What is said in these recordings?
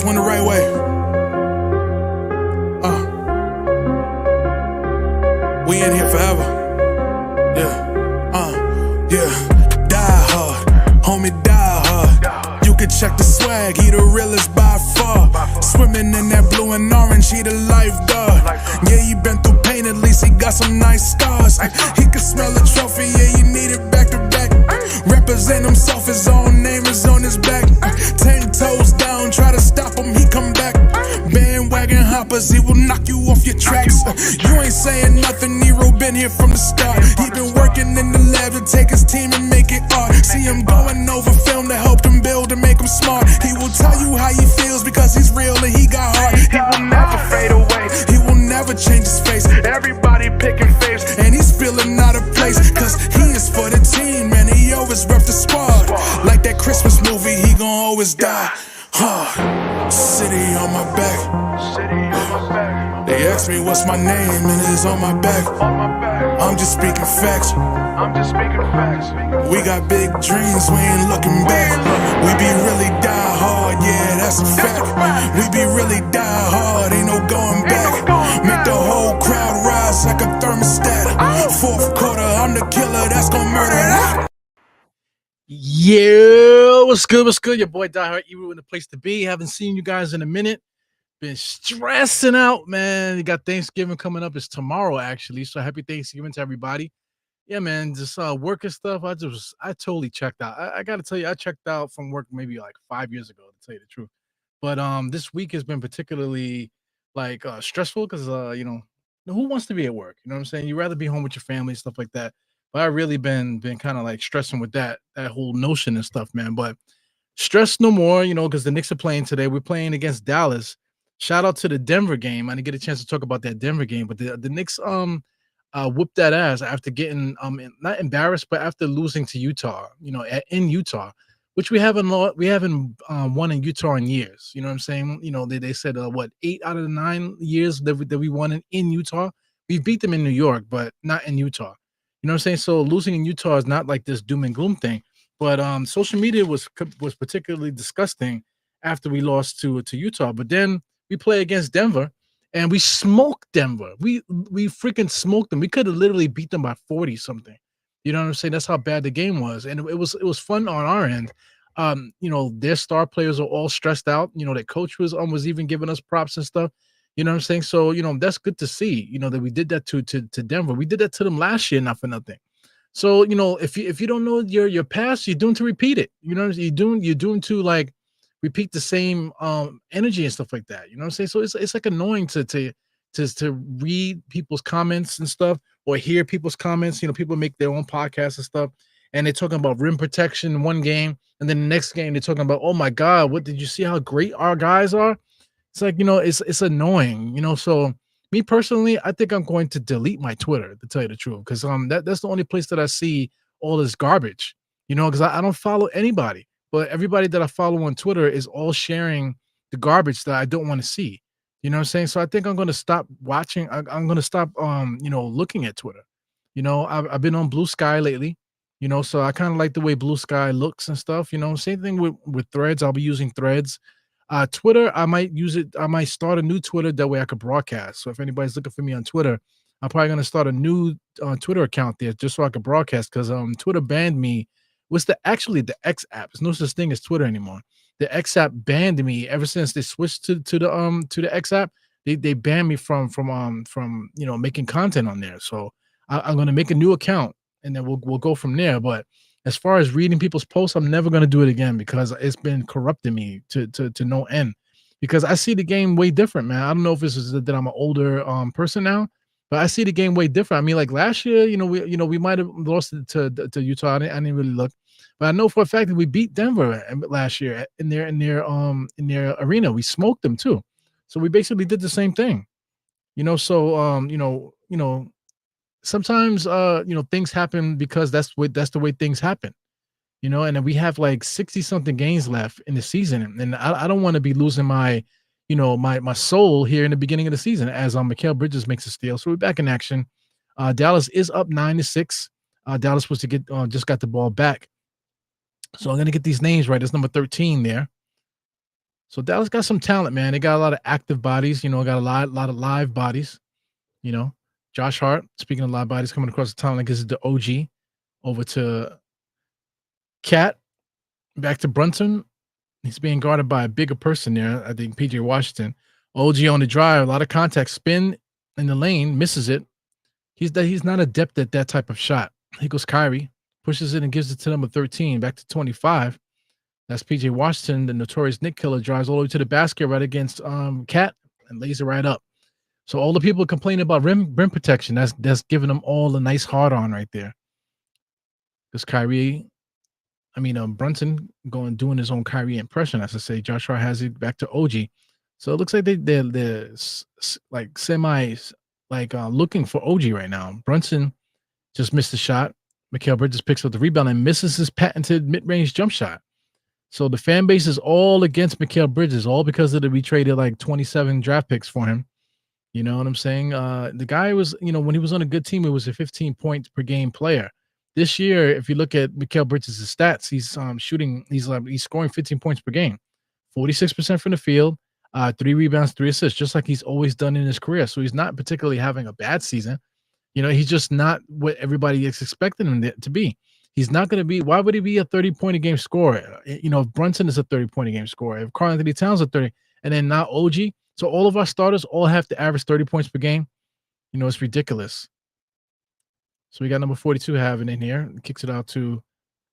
always went the right way. We in here forever. Yeah. Die hard, homie, die hard. You can check the swag, he the realest by far. Swimming in that blue and orange, he the lifeguard. Yeah, he been through pain, at least he got some nice scars. He can smell a trophy, yeah, you need it back to back. Represent himself, his own name is on his back. 10 toes down, try to stop him, he come back. Bandwagon hoppers, he will knock you off your tracks. You ain't saying nothing, Nero been here from the start. He been working in the lab to take his team and make it art. See him going over film to help him build and make him smart. He will tell you how he feels because he's real and he got heart. He will never fade away, he will never change his face. Everybody picking faves and he's feeling out of place. Cause he is for the team and he always rep the squad. Like that Christmas movie, he gon' always die. City on my back. They ask me what's my name and it's on my back. I'm just speaking facts. We got big dreams, we ain't looking back. We be really die hard, yeah, that's a fact. We be really die hard, ain't no going back. Make the whole crowd rise like a thermostat. Fourth quarter, I'm the killer that's gonna murder that. Yeah, what's good? What's good? Your boy Die Hard Ebro in the place to be. Haven't seen you guys in a minute. Been stressing out, man. You got Thanksgiving coming up. It's tomorrow, actually. So happy Thanksgiving to everybody. Yeah, man. Just work and stuff. I totally checked out. I gotta tell you, I checked out from work maybe like 5 years ago, to tell you the truth. But this week has been particularly like stressful because who wants to be at work? You know what I'm saying? You'd rather be home with your family, stuff like that. But I really been kind of like stressing with that whole notion and stuff, man. But stress no more, because the Knicks are playing today. We're playing against Dallas. Shout out to the Denver game. I didn't get a chance to talk about that Denver game, but the Knicks whooped that ass after getting not embarrassed, but after losing to Utah. In Utah, which we haven't won in Utah in years. You know what I'm saying? They said 8 out of the 9 years that we won in Utah. We beat them in New York, but not in Utah. You know what I'm saying? So losing in Utah is not like this doom and gloom thing, but social media was particularly disgusting after we lost to Utah. But then we play against Denver, and we smoked Denver. We freaking smoked them. We could have literally beat them by 40 something. You know what I'm saying? That's how bad the game was, and it was fun on our end. Their star players are all stressed out. Their coach was even giving us props and stuff. You know what I'm saying? So, that's good to see, that we did that to Denver. We did that to them last year, not for nothing. So, if you don't know your past, you're doomed to repeat it. You're doomed to like repeat the same energy and stuff like that. You know what I'm saying? So it's like annoying to read people's comments and stuff or hear people's comments. People make their own podcasts and stuff, and they're talking about rim protection in one game, and then the next game they're talking about, oh my God, what did you see how great our guys are? It's like, it's annoying, so me personally, I think I'm going to delete my Twitter, to tell you the truth, because that's the only place that I see all this garbage, because I don't follow anybody, but everybody that I follow on Twitter is all sharing the garbage that I don't want to see. You know what I'm saying? So I think I'm going to stop watching. I'm going to stop, looking at Twitter. I've been on Blue Sky lately, so I kind of like the way Blue Sky looks and stuff. Same thing with Threads. I'll be using Threads. Twitter, I might use it. I might start a new Twitter. That way I could broadcast. So if anybody's looking for me on Twitter, I'm probably going to start a new Twitter account there just so I could broadcast, because Twitter banned me. The X app? There's no such thing as Twitter anymore. The X app banned me ever since they switched to the X app. They banned me from making content on there. So I'm going to make a new account, and then we'll go from there. But as far as reading people's posts, I'm never going to do it again, because it's been corrupting me to no end, because I see the game way different, man. I don't know if this is that I'm an older person now, but I see the game way different. I mean, like last year, we might have lost it to Utah. I didn't really look, but I know for a fact that we beat Denver last year in their arena. We smoked them too. So we basically did the same thing, so sometimes things happen because that's the way things happen, and then we have like 60 something games left in the season, and I don't want to be losing my my soul here in the beginning of the season as Mikal Bridges makes a steal. So we're back in action. Dallas is up 9-6. Dallas was to get just got the ball back, so I'm gonna get these names right. It's number 13 there. So Dallas got some talent, man. They got a lot of active bodies, got a lot of live bodies, you know. Josh Hart, speaking of live bodies coming across the talent, gives it the OG over to Cat, back to Brunson. He's being guarded by a bigger person there. I think PJ Washington. OG on the drive, a lot of contact, spin in the lane, misses it. He's not adept at that type of shot. He goes Kyrie, pushes it and gives it to number 13, back to 25. That's PJ Washington, the notorious Nick killer, drives all the way to the basket right against Cat and lays it right up. So all the people complaining about rim protection, that's giving them all a nice hard on right there. Because Brunson doing his own Kyrie impression, as I say. Josh Hart has it back to OG. So it looks like they're like semi looking for OG right now. Brunson just missed the shot. Mikal Bridges picks up the rebound and misses his patented mid-range jump shot. So the fan base is all against Mikal Bridges, all because of we traded like 27 draft picks for him. You know what I'm saying? The guy was, when he was on a good team, it was a 15 points per game player. This year, if you look at Mikal Bridges' stats, he's he's scoring 15 points per game, 46% from the field, 3 rebounds, 3 assists, just like he's always done in his career. So he's not particularly having a bad season. He's just not what everybody is expecting him to be. He's not going to be. Why would he be a 30-point a game scorer? If Brunson is a 30-point a game scorer, if Karl-Anthony Towns is 30, and then now OG, so all of our starters all have to average 30 points per game. It's ridiculous. So we got number 42 having in here. Kicks it out to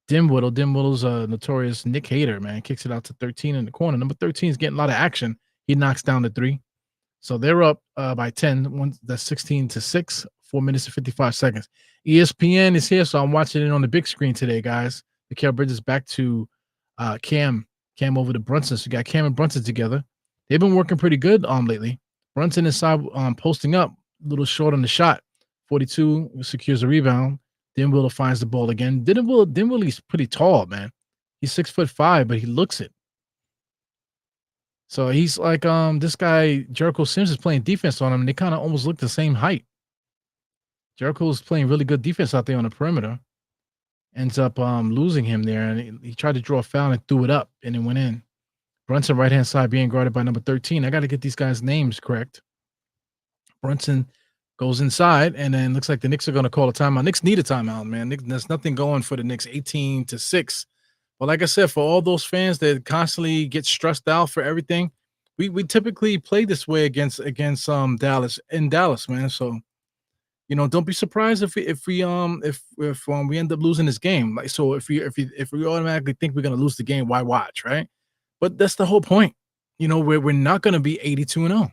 Dimwittle. Dimwittle's a notorious Nick hater, man. Kicks it out to 13 in the corner. Number 13 is getting a lot of action. He knocks down the 3. So they're up by 10. That's 16-6. 4 minutes and 55 seconds. ESPN is here, so I'm watching it on the big screen today, guys. Mikal Bridges back to Cam over to Brunson. So you got Cam and Brunson together. They've been working pretty good lately. Brunson inside posting up, a little short on the shot. 42 secures a rebound. Dinwiddie finds the ball again. Dinwiddie's pretty tall, man. He's 6'5", but he looks it. So he's like this guy, Jericho Sims, is playing defense on him, and they kind of almost look the same height. Jericho's playing really good defense out there on the perimeter. Ends up losing him there, and he tried to draw a foul and threw it up, and it went in. Brunson right-hand side being guarded by number 13. I got to get these guys' names correct. Brunson goes inside, and then looks like the Knicks are going to call a timeout. Knicks need a timeout, man. There's nothing going for the Knicks, 18-6. But like I said, for all those fans that constantly get stressed out for everything, we typically play this way against Dallas, man. So don't be surprised if we end up losing this game. Like, so if we automatically think we're gonna lose the game, why watch, right? But that's the whole point. We're not gonna be 82-0.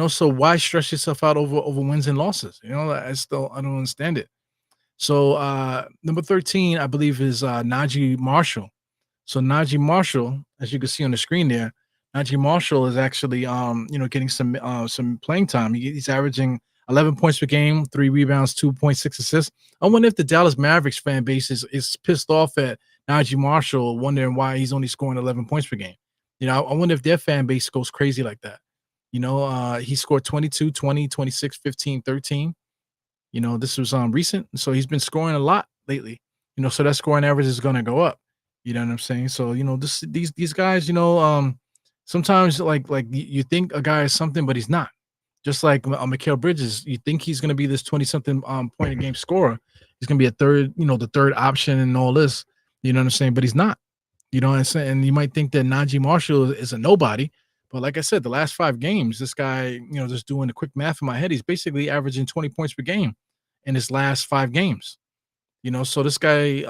So why stress yourself out over wins and losses? I don't understand it. So number 13, I believe, is Najee Marshall. So Najee Marshall, as you can see on the screen there, Najee Marshall is actually getting some playing time. He's averaging 11 points per game, 3 rebounds, 2.6 assists. I wonder if the Dallas Mavericks fan base is pissed off at Najee Marshall, wondering why he's only scoring 11 points per game. I wonder if their fan base goes crazy like that. He scored 22, 20, 26, 15, 13. This was recent, so he's been scoring a lot lately. So that scoring average is going to go up. You know what I'm saying? So these guys, sometimes like you think a guy is something, but he's not. Just like Mikal Bridges, you think he's going to be this 20-something point a game scorer. He's going to be the third option and all this. You know what I'm saying? But he's not. You know what I'm saying? And you might think that Najee Marshall is a nobody. But like I said, the last 5 games, this guy, just doing the quick math in my head, he's basically averaging 20 points per game in his last 5 games. So this guy,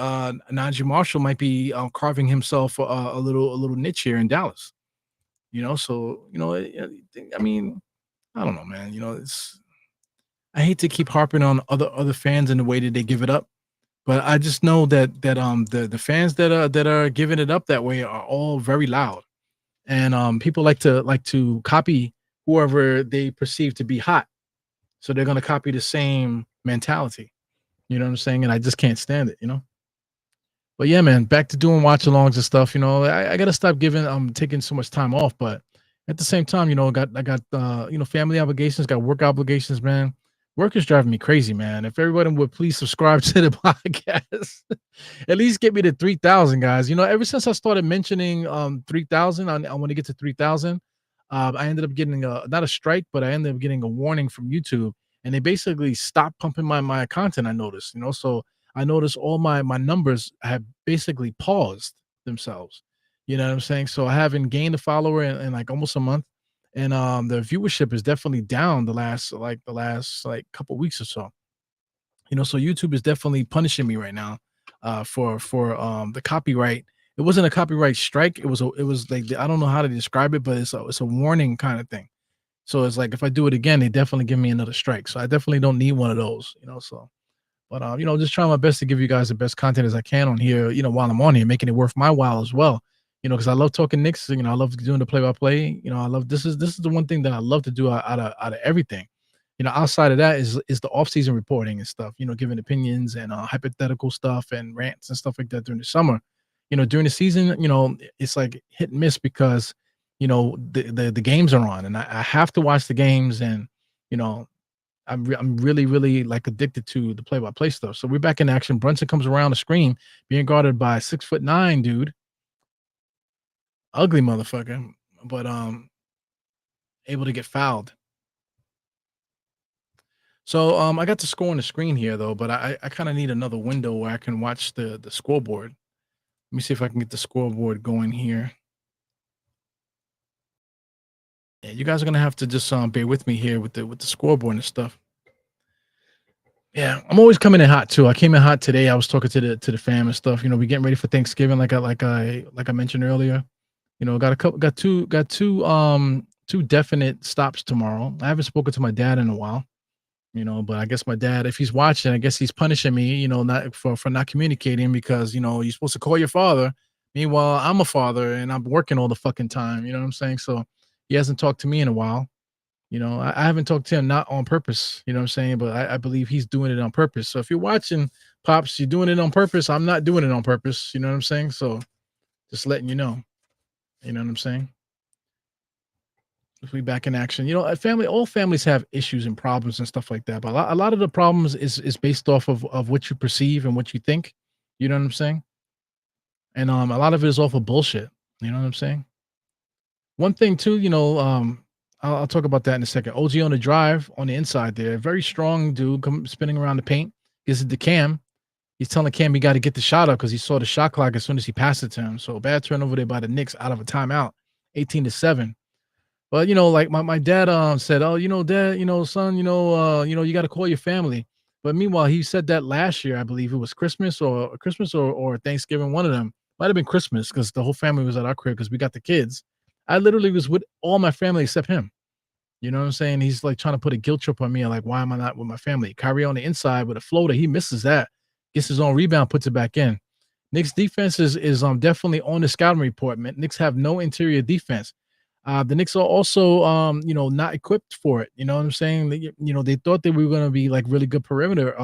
Najee Marshall, might be carving himself a little niche here in Dallas. So I don't know, man. I hate to keep harping on other fans and the way that they give it up, but I just know that the fans that are giving it up that way are all very loud, and people like to copy whoever they perceive to be hot, so they're gonna copy the same mentality. You know what I'm saying? And I just can't stand it. But yeah, man, back to doing watch-alongs and stuff. I gotta stop taking so much time off, but at the same time, I got family obligations, got work obligations, man. Work is driving me crazy, man. If everybody would please subscribe to the podcast, at least get me to 3,000 guys. Ever since I started mentioning 3,000, I want to get to 3,000. I ended up getting a not a strike, but I ended up getting a warning from YouTube, and they basically stopped pumping my content. I noticed, so I noticed all my numbers have basically paused themselves. You know what I'm saying? So I haven't gained a follower in like almost a month, and the viewership is definitely down the last like couple weeks or so. So YouTube is definitely punishing me right now for the copyright. It wasn't a copyright strike. It was like, I don't know how to describe it, but it's a warning kind of thing. So it's like if I do it again, they definitely give me another strike. So I definitely don't need one of those. So but just trying my best to give you guys the best content as I can on here, while I'm on here, making it worth my while as well. Because I love talking Knicks. I love doing the play-by-play. I love this is the one thing that I love to do out of everything. Outside of that is the off-season reporting and stuff. Giving opinions and hypothetical stuff and rants and stuff like that during the summer. During the season, it's like hit and miss because the games are on and I have to watch the games and you know I'm really, really like addicted to the play-by-play stuff. So we're back in action. Brunson comes around the screen, being guarded by 6'9" dude, ugly motherfucker, but able to get fouled. So I got the score on the screen here though, but I kind of need another window where I can watch the scoreboard. Let me see if I can get the scoreboard going here. Yeah, you guys are gonna have to just bear with me here with the scoreboard and stuff. Yeah, I'm always coming in hot too. I came in hot today. I was talking to the fam and stuff. We getting ready for Thanksgiving, like I mentioned earlier. Got two definite stops tomorrow. I haven't spoken to my dad in a while. But I guess my dad, if he's watching, I guess he's punishing me. Not for not communicating because you're supposed to call your father. Meanwhile, I'm a father and I'm working all the fucking time. You know what I'm saying? So he hasn't talked to me in a while. I haven't talked to him not on purpose, you know what I'm saying? But I believe he's doing it on purpose. So if you're watching, Pops, you're doing it on purpose. I'm not doing it on purpose. You know what I'm saying? So just letting you know. You know what I'm saying? If we back in action. All families have issues and problems and stuff like that. But a lot of the problems is based off of what you perceive and what you think. You know what I'm saying? And a lot of it is off of bullshit. You know what I'm saying? One thing too, I'll talk about that in a second. OG on the drive on the inside there, very strong dude, come spinning around the paint. Gives it to Cam. He's telling Cam he got to get the shot up because he saw the shot clock as soon as he passed it to him. So bad turnover there by the Knicks out of a timeout, 18-7. But like my dad said, oh, dad, son, you got to call your family. But meanwhile, he said that last year, I believe it was Christmas or Thanksgiving, one of them. Might have been Christmas because the whole family was at our crib because we got the kids. I literally was with all my family except him. You know what I'm saying? He's like trying to put a guilt trip on me. Like, why am I not with my family? Kyrie on the inside with a floater. He misses that. Gets his own rebound, puts it back in. Knicks defense is definitely on the scouting report. Man. Knicks have no interior defense. The Knicks are also not equipped for it. You know what I'm saying? They thought that we were going to be like really good perimeter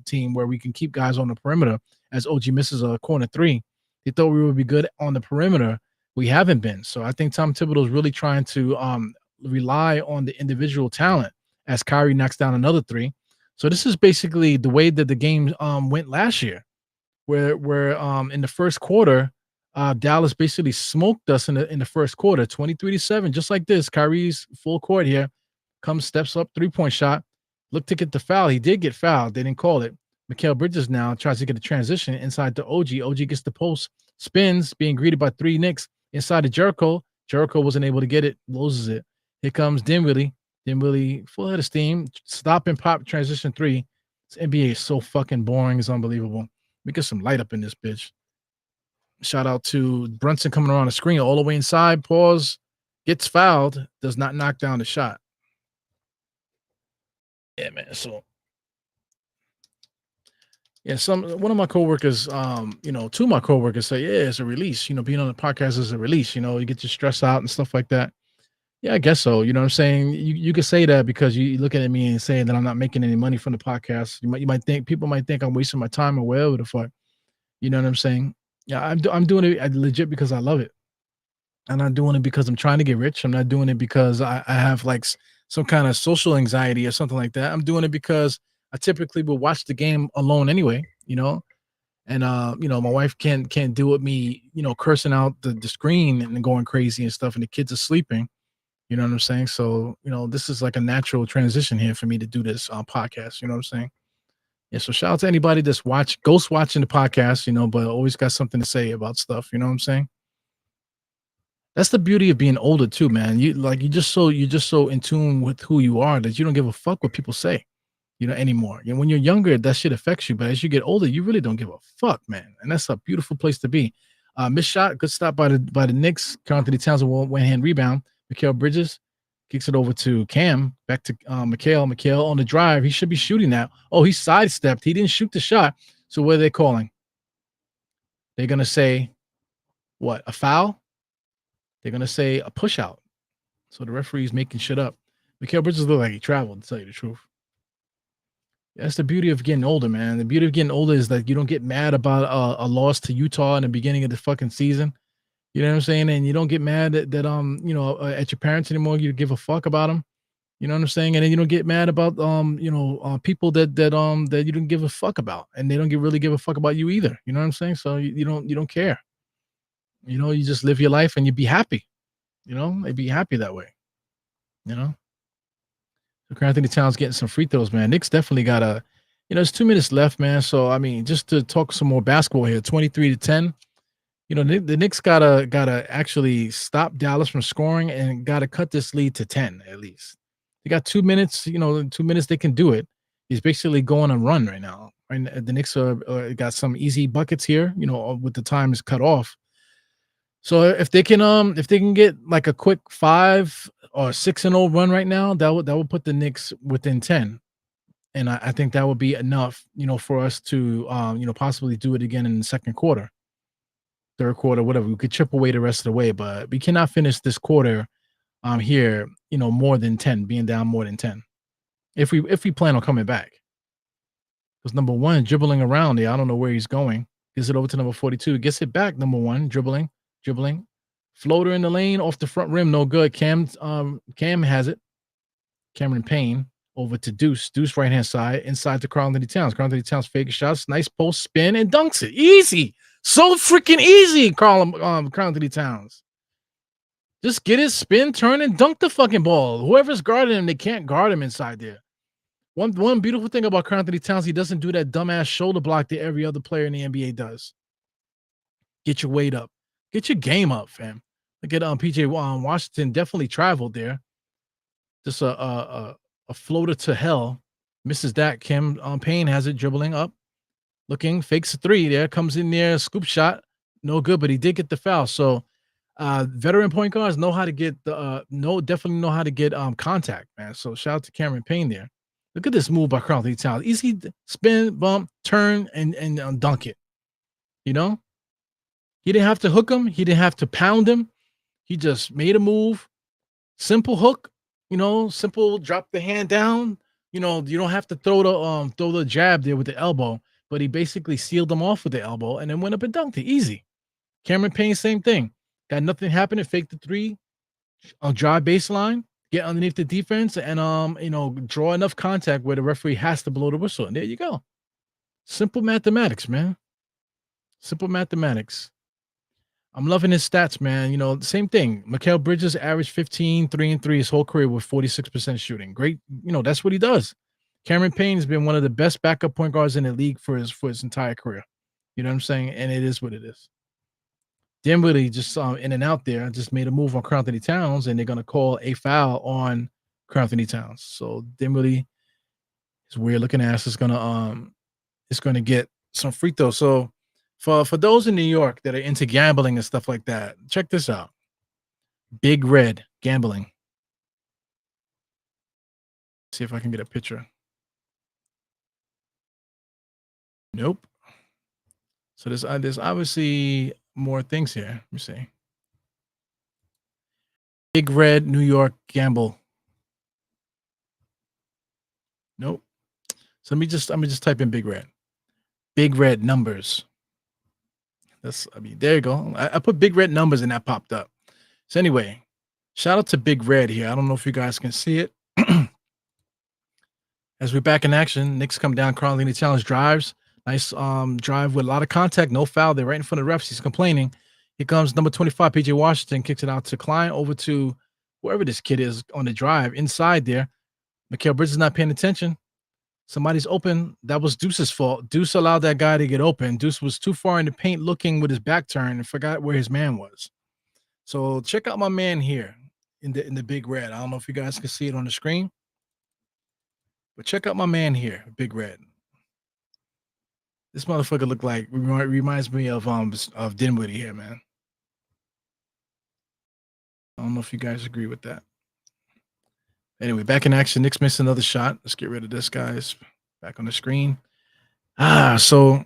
team where we can keep guys on the perimeter as OG misses a corner three. They thought we would be good on the perimeter. We haven't been. So I think Tom Thibodeau is really trying to rely on the individual talent as Kyrie knocks down another three. So this is basically the way that the game went last year, where in the first quarter, Dallas basically smoked us in the first quarter, 23-7, just like this. Kyrie's full court here, steps up, 3-point shot, looked to get the foul. He did get fouled. They didn't call it. Mikal Bridges now tries to get a transition inside to OG. OG gets the post, spins, being greeted by three Knicks inside to Jericho. Jericho wasn't able to get it, loses it. Here comes Dinwiddie. Dinwiddie, full head of steam, stop and pop, transition three. This NBA is so fucking boring. It's unbelievable. We get some light up in this bitch. Shout out to Brunson coming around the screen all the way inside. Pause. Gets fouled. Does not knock down the shot. Yeah, man. So, yeah, one of my coworkers, two of my coworkers say, yeah, it's a release. Being on the podcast is a release. You get your stress out and stuff like that. Yeah, I guess so. You know what I'm saying? You could say that because you're looking at me and saying that I'm not making any money from the podcast. People might think I'm wasting my time or whatever the fuck. You know what I'm saying? Yeah, I'm doing it legit because I love it. I'm not doing it because I'm trying to get rich. I'm not doing it because I have like some kind of social anxiety or something like that. I'm doing it because I typically will watch the game alone anyway, and my wife can't deal with me, cursing out the screen and going crazy and stuff, and the kids are sleeping. You know what I'm saying? So, this is like a natural transition here for me to do this podcast. You know what I'm saying? Yeah. So shout out to anybody that's ghost watching the podcast, but always got something to say about stuff. You know what I'm saying? That's the beauty of being older too, man. You're just so in tune with who you are that you don't give a fuck what people say, anymore. When you're younger, that shit affects you, but as you get older, you really don't give a fuck, man. And that's a beautiful place to be. Missed shot, good stop by the Knicks. Karl Anthony Towns one hand rebound. Mikal Bridges kicks it over to Cam. Back to Mikal. Mikal on the drive. He should be shooting now. Oh, he sidestepped. He didn't shoot the shot. So what are they calling? They're gonna say what? A foul? They're gonna say a push out. So the referee's making shit up. Mikal Bridges looked like he traveled, to tell you the truth. That's the beauty of getting older, man. The beauty of getting older is that you don't get mad about a loss to Utah in the beginning of the fucking season. You know what I'm saying? And you don't get mad at your parents anymore. You give a fuck about them. You know what I'm saying? And then you don't get mad about people that you don't give a fuck about, and they don't really give a fuck about you either. You know what I'm saying? So you don't care. You just live your life and you be happy. They be happy that way. You know. So Anthony Towns getting some free throws, man. Knicks definitely got there's 2 minutes left, man. So I mean, just to talk some more basketball here, 23-10. The Knicks gotta actually stop Dallas from scoring and gotta cut this lead to 10 at least. They got 2 minutes. In 2 minutes they can do it. He's basically going on run right now. And the Knicks got some easy buckets here. With the time is cut off. So if they can get like a quick 5 or 6-0 run right now, that would put the Knicks within 10. And I think that would be enough, for us to possibly do it again in the second quarter, third quarter, whatever. We could chip away the rest of the way, but we cannot finish this quarter here, more than 10, being down more than 10. If we plan on coming back. Because number one, dribbling around there, I don't know where he's going. Gives it over to number 42. Gets it back, number one, dribbling. Floater in the lane off the front rim, no good. Cam has it. Cameron Payne over to Deuce right hand side, inside to Karl Anthony Towns. Karl Anthony Towns fake shots, nice post spin and dunks it. Easy, so freaking easy. Karl Anthony Towns. Just get his spin, turn, and dunk the fucking ball. Whoever's guarding him, they can't guard him inside there. One beautiful thing about Karl Anthony Towns, he doesn't do that dumbass shoulder block that every other player in the NBA does. Get your weight up. Get your game up, fam. Look at PJ Washington definitely traveled there. Just a floater to hell. Misses that. Cam Payne has it dribbling up. Looking, fakes a three there. Comes in there, scoop shot. No good, but he did get the foul. So veteran point guards know how to get definitely know how to get contact, man. So shout out to Cameron Payne there. Look at this move by Karl Anthony Towns. Easy spin, bump, turn, and dunk it. He didn't have to hook him. He didn't have to pound him. He just made a move. Simple hook, simple drop the hand down. You don't have to throw the jab there with the elbow, but he basically sealed them off with the elbow and then went up and dunked it. Easy. Cameron Payne, same thing. Got nothing happening. Fake the three, drive baseline, get underneath the defense, and draw enough contact where the referee has to blow the whistle. And there you go. Simple mathematics, man. Simple mathematics. I'm loving his stats, man. Same thing. Mikal Bridges averaged 15, 3 and 3 his whole career with 46% shooting. Great. That's what he does. Cameron Payne has been one of the best backup point guards in the league for his entire career. You know what I'm saying? And it is what it is. Dinwiddie just in and out there, just made a move on Karl Anthony Towns, and they're going to call a foul on Karl Anthony Towns. So Dinwiddie, his weird looking ass is going to get some free throws. So for those in New York that are into gambling and stuff like that, check this out. Big Red Gambling. See if I can get a picture. Nope. So there's obviously more things here. Let me see. Big Red New York Gamble. Nope. So let me just type in Big Red. Big Red numbers. There you go. I put Big Red numbers and that popped up. So anyway, shout out to Big Red here. I don't know if you guys can see it. As we're back in action, Knicks come down, Carlini challenge drives. Nice drive with a lot of contact, no foul. They're right in front of the refs. He's complaining. Here comes number 25, PJ Washington, kicks it out to Klein over to whoever this kid is on the drive inside there. Mikal Bridges is not paying attention. Somebody's open. That was Deuce's fault. Deuce allowed that guy to get open. Deuce was too far in the paint looking with his back turned and forgot where his man was. So check out my man here in the big red. I don't know if you guys can see it on the screen, but check out my man here, big red. This motherfucker look like reminds me of Dinwiddie here, man. I don't know if you guys agree with that. Anyway, back in action. Knicks missed another shot. Let's get rid of this, guys. Back on the screen. So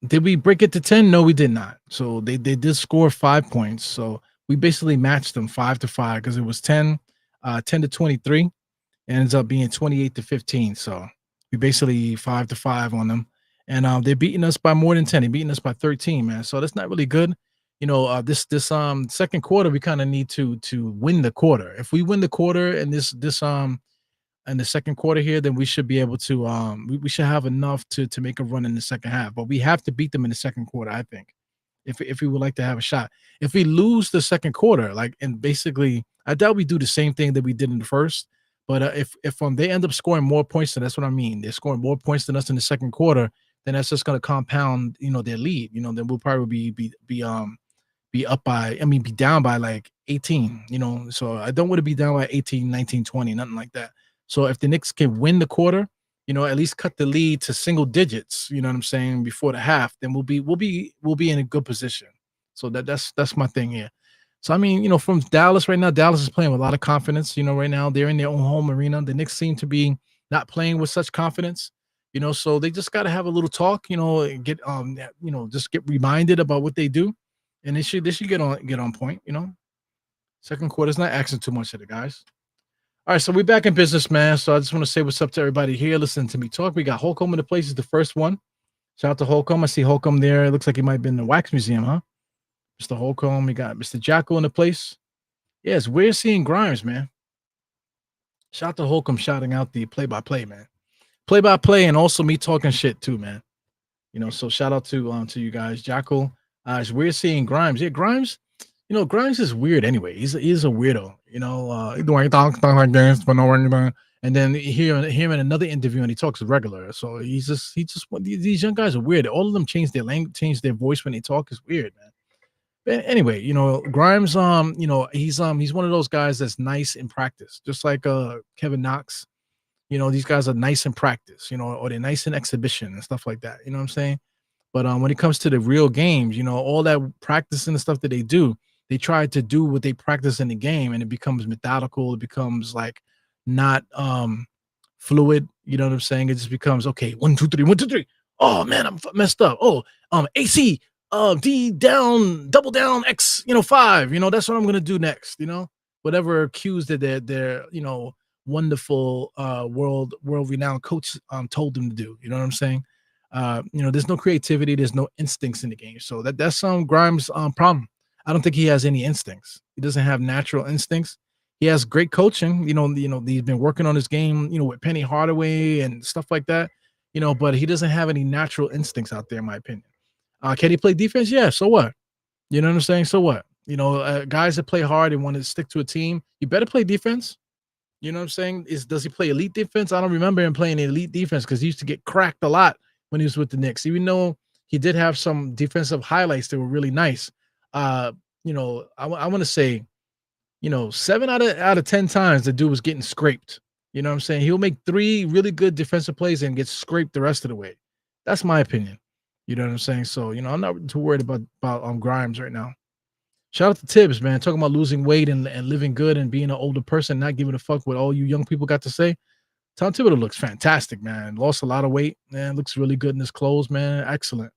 did we break it to 10? No, we did not. So they did score 5 points. So we basically matched them 5-5 because it was 10 to 23. It ends up being 28-15. So we basically 5-5 on them. And they're beating us by more than 10. They're beating us by 13, man. So that's not really good. You know, this second quarter, we kind of need to win the quarter. If we win the quarter and this in the second quarter here, then we should be able to we should have enough to make a run in the second half. But we have to beat them in the second quarter, I think, if we would like to have a shot. If we lose the second quarter, like, and basically, I doubt we do the same thing that we did in the first. But if they end up scoring more points, then that's what I mean. They're scoring more points than us in the second quarter, then that's just going to compound, their lead. Then we'll probably be up by, be down by like 18, so I don't want to be down by 18, 19, 20, nothing like that. So if the Knicks can win the quarter, at least cut the lead to single digits, you know what I'm saying, before the half, then we'll be in a good position. So that's my thing here. So, from Dallas right now, Dallas is playing with a lot of confidence. Right now they're in their own home arena. The Knicks seem to be not playing with such confidence, so they just got to have a little talk, get, just get reminded about what they do. And they should get on point, Second quarter's not asking too much of the guys. All right, so we're back in business, man. So I just want to say what's up to everybody here. Listen to me talk. We got Holcomb in the place. Is the first one. Shout out to Holcomb. I see Holcomb there. It looks like he might have been in the Wax Museum, huh? Mr. Holcomb. We got Mr. Jackal in the place. Yes, we're seeing Grimes, man. Shout out to Holcomb shouting out the play-by-play, man. Play-by-play and also me talking shit too, man. So shout out to you guys. Jackal. We're seeing Grimes. Yeah, Grimes. Grimes is weird anyway. He's a weirdo. He talk like this, but no anything. And then hear him in another interview, and he talks regular. So these young guys are weird. All of them change their language, change their voice when they talk. Is weird, man. But anyway, Grimes. He's one of those guys that's nice in practice, just like Kevin Knox. These guys are nice in practice. Or they're nice in exhibition and stuff like that. You know what I'm saying? But when it comes to the real games, all that practicing and stuff that they do, they try to do what they practice in the game, and it becomes methodical. It becomes like not fluid. You know what I'm saying? It just becomes, okay, 1, 2, 3, 1, 2, 3. Oh man, I'm messed up. Oh, AC, D down, double down, X, 5. That's what I'm gonna do next. Whatever cues that their wonderful world renowned coach told them to do. You know what I'm saying? There's no creativity, there's no instincts in the game. So that's Grimes' problem. I don't think he has any instincts. He doesn't have natural instincts. He has great coaching. He's been working on his game, with Penny Hardaway and stuff like that. But he doesn't have any natural instincts out there, in my opinion. Can he play defense? Yeah. So what? You know what I'm saying? So what? Guys that play hard and want to stick to a team, you better play defense. You know what I'm saying? Does he play elite defense? I don't remember him playing elite defense because he used to get cracked a lot when he was with the Knicks, even though he did have some defensive highlights that were really nice. I want to say, 7 out of 10 times the dude was getting scraped. You know what I'm saying? He'll make 3 really good defensive plays and get scraped the rest of the way. That's my opinion. You know what I'm saying? So, I'm not too worried about Grimes right now. Shout out to Tibbs, man. Talking about losing weight and living good and being an older person, not giving a fuck what all you young people got to say. Tom Thibodeau looks fantastic, man. Lost a lot of weight, man. Looks really good in his clothes, man. Excellent.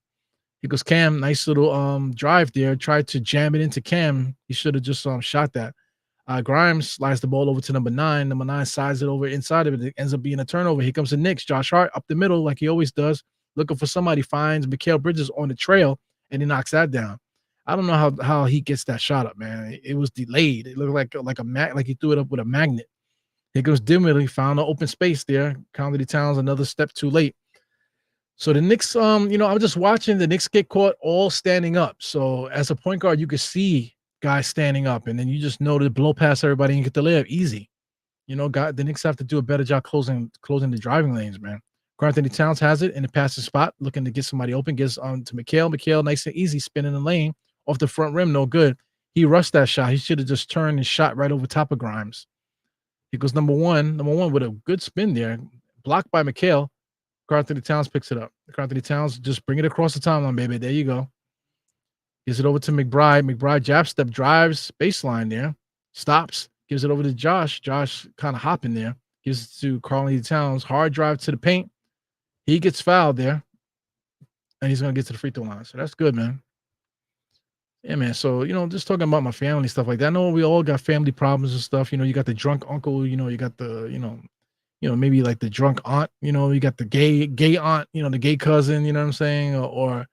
He goes, Cam, nice little drive there. Tried to jam it into Cam. He should have just shot that. Grimes slides the ball over to number 9. Number 9 sides it over inside of it. It ends up being a turnover. Here comes the Knicks. Josh Hart up the middle like he always does. Looking for somebody, finds Mikal Bridges on the trail, and he knocks that down. I don't know how he gets that shot up, man. It was delayed. It looked like he threw it up with a magnet. Here goes Dinwiddie, found an open space there. Carl Towns another step too late. So the Knicks, I was just watching the Knicks get caught all standing up. So as a point guard, you could see guys standing up, and then you just know to blow past everybody and get the layup easy. The Knicks have to do a better job closing the driving lanes, man. Anthony Towns has it in the passing spot, looking to get somebody open, gets on to McHale. McHale, nice and easy, spinning the lane off the front rim, no good. He rushed that shot. He should have just turned and shot right over top of Grimes. He goes number one with a good spin there, blocked by McHale. Anthony Towns picks it up. Anthony Towns, just bring it across the timeline, baby. There you go. Gives it over to McBride. McBride jab step, drives baseline there, stops, gives it over to Josh. Josh kind of hopping there, gives it to Karl Towns. Hard drive to the paint. He gets fouled there, and he's going to get to the free throw line. So that's good, man. Yeah, man. So, just talking about my family, stuff like that. I know we all got family problems and stuff. You got the drunk uncle, you got the, maybe like the drunk aunt, you got the gay aunt, the gay cousin, you know what I'm saying? Or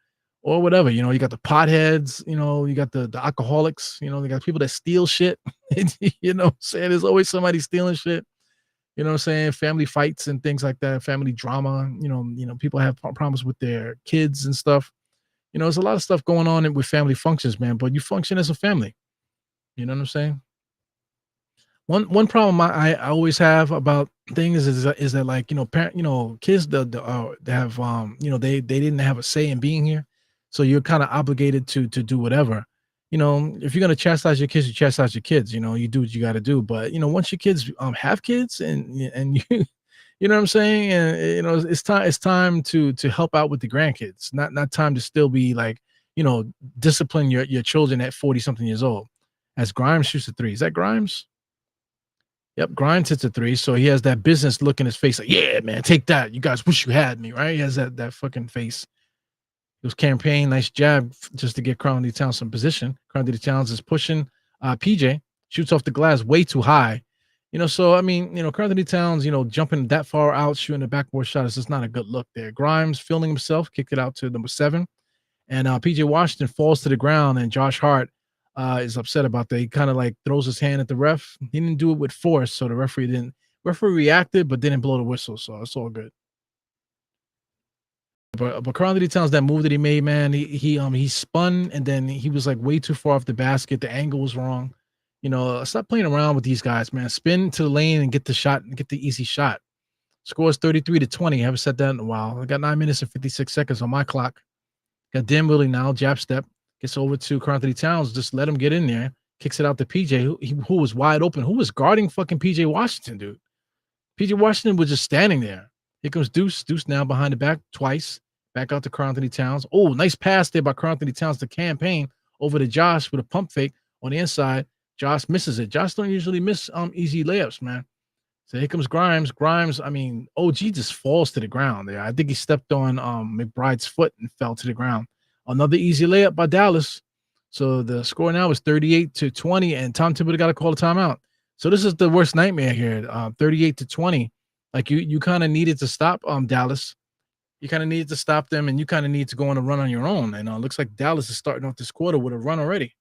whatever, you got the potheads, you got the alcoholics, you got people that steal shit. You know what I'm saying? There's always somebody stealing shit. You know what I'm saying? Family fights and things like that, family drama, people have problems with their kids and stuff. There's a lot of stuff going on with family functions, man, but you function as a family. You know what I'm saying? One problem I always have about things is that like, kids that have, they didn't have a say in being here. So you're kind of obligated to do whatever. If you're going to chastise your kids, you chastise your kids, you do what you got to do. But, once your kids have kids and you, you know what I'm saying? And, it's time to help out with the grandkids, not time to still be like, discipline your children at 40 something years old. As Grimes shoots a three. Is that Grimes? Yep. Grimes hits a three. So he has that business look in his face. Like, yeah, man, take that. You guys wish you had me, right? He has that fucking face. It was campaign, nice jab just to get Karl Towns some position. Karl Towns is pushing PJ, shoots off the glass way too high. So I mean, Karl Towns, jumping that far out, shooting a backboard shot is just not a good look there. Grimes filling himself, kicked it out to number 7. And PJ Washington falls to the ground, and Josh Hart is upset about that. He kind of like throws his hand at the ref. He didn't do it with force, so the referee reacted but didn't blow the whistle, so it's all good. But Karl Towns, that move that he made, man, he spun and then he was like way too far off the basket. The angle was wrong. Stop playing around with these guys, man. Spin to the lane and get the shot and get the easy shot. Scores 33-20. I haven't said that in a while. I got 9 minutes and 56 seconds on my clock. Got Dinwiddie now, jab step, gets over to Karl Towns. Just let him get in there. Kicks it out to PJ, who was wide open. Who was guarding fucking PJ Washington, dude? PJ Washington was just standing there. Here comes Deuce. Deuce now behind the back twice. Back out to Karl Towns. Oh, nice pass there by Karl Towns to campaign over to Josh with a pump fake on the inside. Josh misses it. Josh don't usually miss easy layups, man. So here comes Grimes. Grimes, I mean, OG just falls to the ground there. I think he stepped on McBride's foot and fell to the ground. Another easy layup by Dallas. So the score now is 38-20, and Tom Thibodeau got to call a timeout. So this is the worst nightmare here, 38-20. Like you kind of needed to stop Dallas. You kind of needed to stop them, and you kind of need to go on a run on your own. And it looks like Dallas is starting off this quarter with a run already.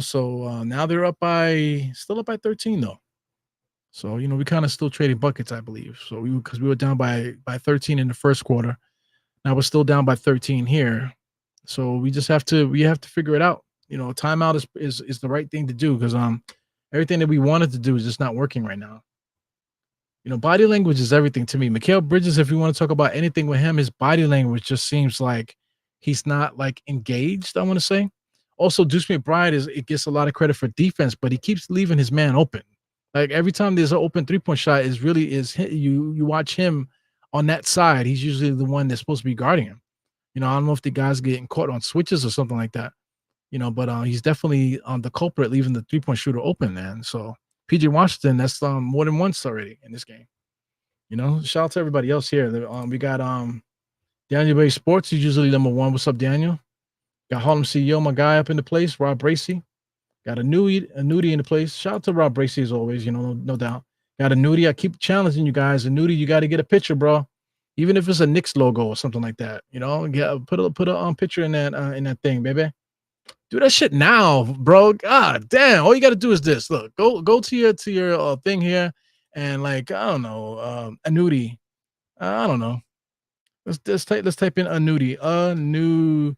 So now they're still up by 13 though. So we kind of still trading buckets, I believe. So because we were down by 13 in the first quarter, now we're still down by 13 here. So we have to figure it out. Timeout is the right thing to do because everything that we wanted to do is just not working right now. Body language is everything to me. Mikal Bridges, if you want to talk about anything with him, his body language just seems like he's not like engaged, I want to say. Also, Deuce McBride it gets a lot of credit for defense, but he keeps leaving his man open. Like every time there's an open 3-point shot, you watch him on that side. He's usually the one that's supposed to be guarding him. I don't know if the guy's getting caught on switches or something like that. But he's definitely the culprit leaving the 3-point shooter open, man. So PJ Washington, that's more than once already in this game. Shout out to everybody else here. We got Daniel Bay Sports. He's usually number 1. What's up, Daniel? Got Harlem CEO, my guy, up in the place. Rob Bracey. Got a nudie in the place. Shout out to Rob Bracey as always, no doubt. Got a nudie. I keep challenging you guys. A nudie, you got to get a picture, bro. Even if it's a Knicks logo or something like that. Put a picture in that thing, baby. Do that shit now, bro. God damn. All you got to do is this. Look, go to your thing here and like I don't know, annuity. I don't know. Let's type in annuity. Annuity.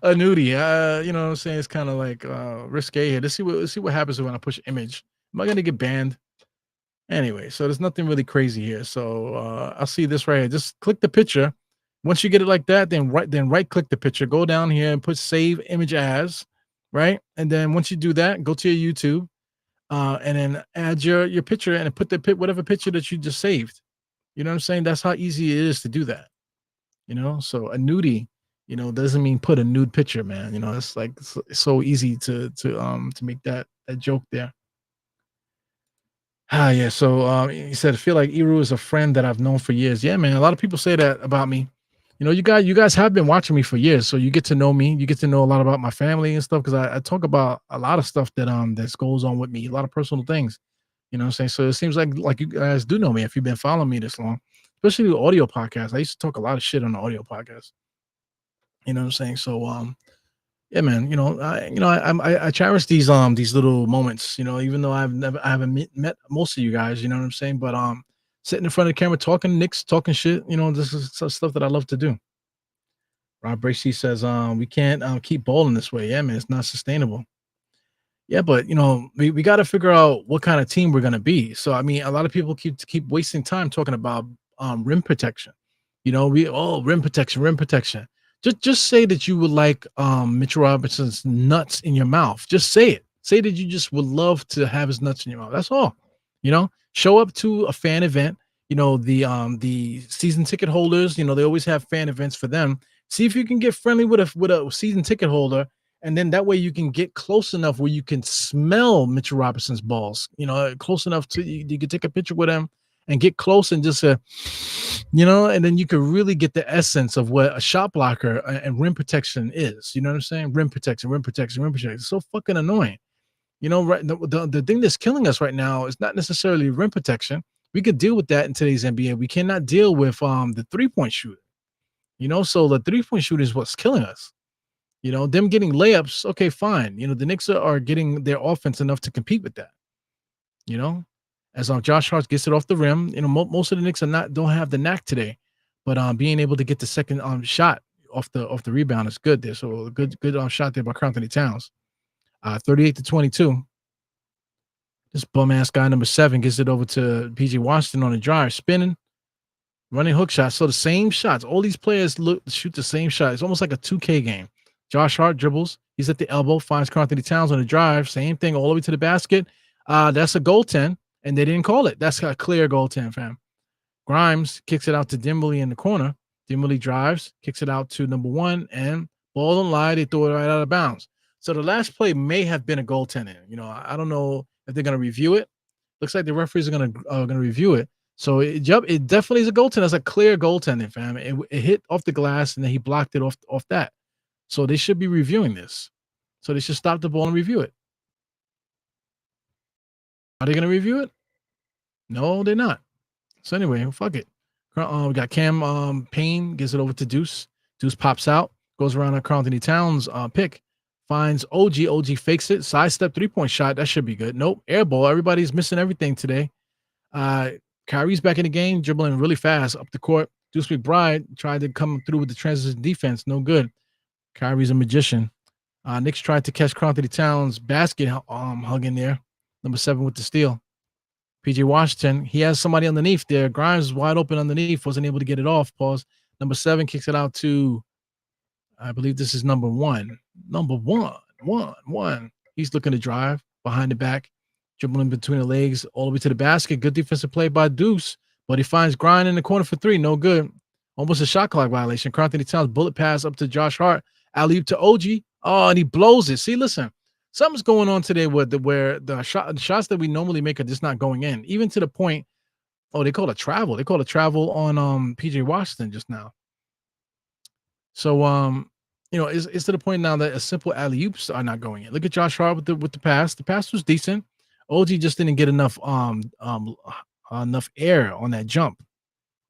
Annuity. You know what I'm saying? It's kind of like risque here. Let's see what happens when I push image. Am I gonna get banned? Anyway, so there's nothing really crazy here. So I'll see this right here. Just click the picture. Once you get it like that, then right click the picture, go down here and put save image as, right? And then once you do that, go to your YouTube, and then add your picture and put whatever picture that you just saved. You know what I'm saying? That's how easy it is to do that. So a nudie, doesn't mean put a nude picture, man. It's like so easy to make that joke there. Yeah. So he said, I feel like Eru is a friend that I've known for years. Yeah, man. A lot of people say that about me. You guys have been watching me for years, so you get to know me. You get to know a lot about my family and stuff because I talk about a lot of stuff that goes on with me, a lot of personal things. You know what I'm saying? So it seems like you guys do know me if you've been following me this long, especially the audio podcast. I used to talk a lot of shit on the audio podcast. You know what I'm saying? So yeah, man. I cherish these little moments. Even though I haven't met most of you guys. You know what I'm saying? But sitting in front of the camera talking Knicks, talking shit. This is stuff that I love to do. Rob Bracey says we can't keep balling this way. Yeah, man, it's not sustainable. Yeah, but we got to figure out what kind of team we're gonna be. So I mean, a lot of people keep wasting time talking about rim protection. Rim protection, rim protection. Just say that you would like Mitchell Robinson's nuts in your mouth. Just say it. Say that you just would love to have his nuts in your mouth. That's all. Show up to a fan event. The season ticket holders. They always have fan events for them. See if you can get friendly with a season ticket holder, and then that way you can get close enough where you can smell Mitchell Robinson's balls, close enough to you can take a picture with him and get close and just, and then you can really get the essence of what a shot blocker and rim protection is. You know what I'm saying? Rim protection, rim protection, rim protection. It's so fucking annoying. Right. The thing that's killing us right now is not necessarily rim protection. We could deal with that in today's NBA. We cannot deal with the 3-point shooter. So the 3-point shooter is what's killing us. Them getting layups, okay, fine. The Knicks are getting their offense enough to compete with that. As Josh Hart gets it off the rim, most of the Knicks don't have the knack today, but being able to get the second shot off the rebound is good there. So a good shot there by Anthony Towns. 38-22. This bum ass guy number 7 gets it over to PJ Washington on a drive, spinning. Running hook shots. So the same shots. All these players shoot the same shot. It's almost like a 2K game. Josh Hart dribbles. He's at the elbow. Finds Anthony Towns on the drive. Same thing all the way to the basket. That's a goaltend, and they didn't call it. That's a clear goaltend, fam. Grimes kicks it out to Dimbley in the corner. Dimbley drives, kicks it out to number 1, and ball don't lie. They throw it right out of bounds. So the last play may have been a goaltending. I don't know if they're going to review it. Looks like the referees are going to review it. So it definitely is a goaltend. That's a clear goaltending, fam. It hit off the glass, and then he blocked it off that. So they should be reviewing this. So they should stop the ball and review it. Are they going to review it? No, they're not. So anyway, fuck it. We got Cam Payne, gives it over to Deuce. Deuce pops out, goes around a Anthony Towns pick, finds OG. OG fakes it, sidestep 3-point shot. That should be good. Nope, air ball. Everybody's missing everything today. Kyrie's back in the game, dribbling really fast up the court. Deuce McBride tried to come through with the transition defense. No good. Kyrie's a magician. Knicks tried to catch Anthony Towns' basket hug in there. Number 7 with the steal. PJ Washington, he has somebody underneath there. Grimes is wide open underneath. Wasn't able to get it off. Pause. Number 7 kicks it out to, I believe this is number 1. Number 1. He's looking to drive behind the back. Dribbling between the legs all the way to the basket. Good defensive play by Deuce, but he finds Grind in the corner for 3. No good. Almost a shot clock violation. Anthony Towns bullet pass up to Josh Hart. Alley-oop to OG. Oh, and he blows it. See, listen, something's going on today where the shots that we normally make are just not going in. Even to the point, they call it travel. They call it travel on PJ Washington just now. So it's to the point now that a simple alley-oops are not going in. Look at Josh Hart with the pass. The pass was decent. OG just didn't get enough air on that jump.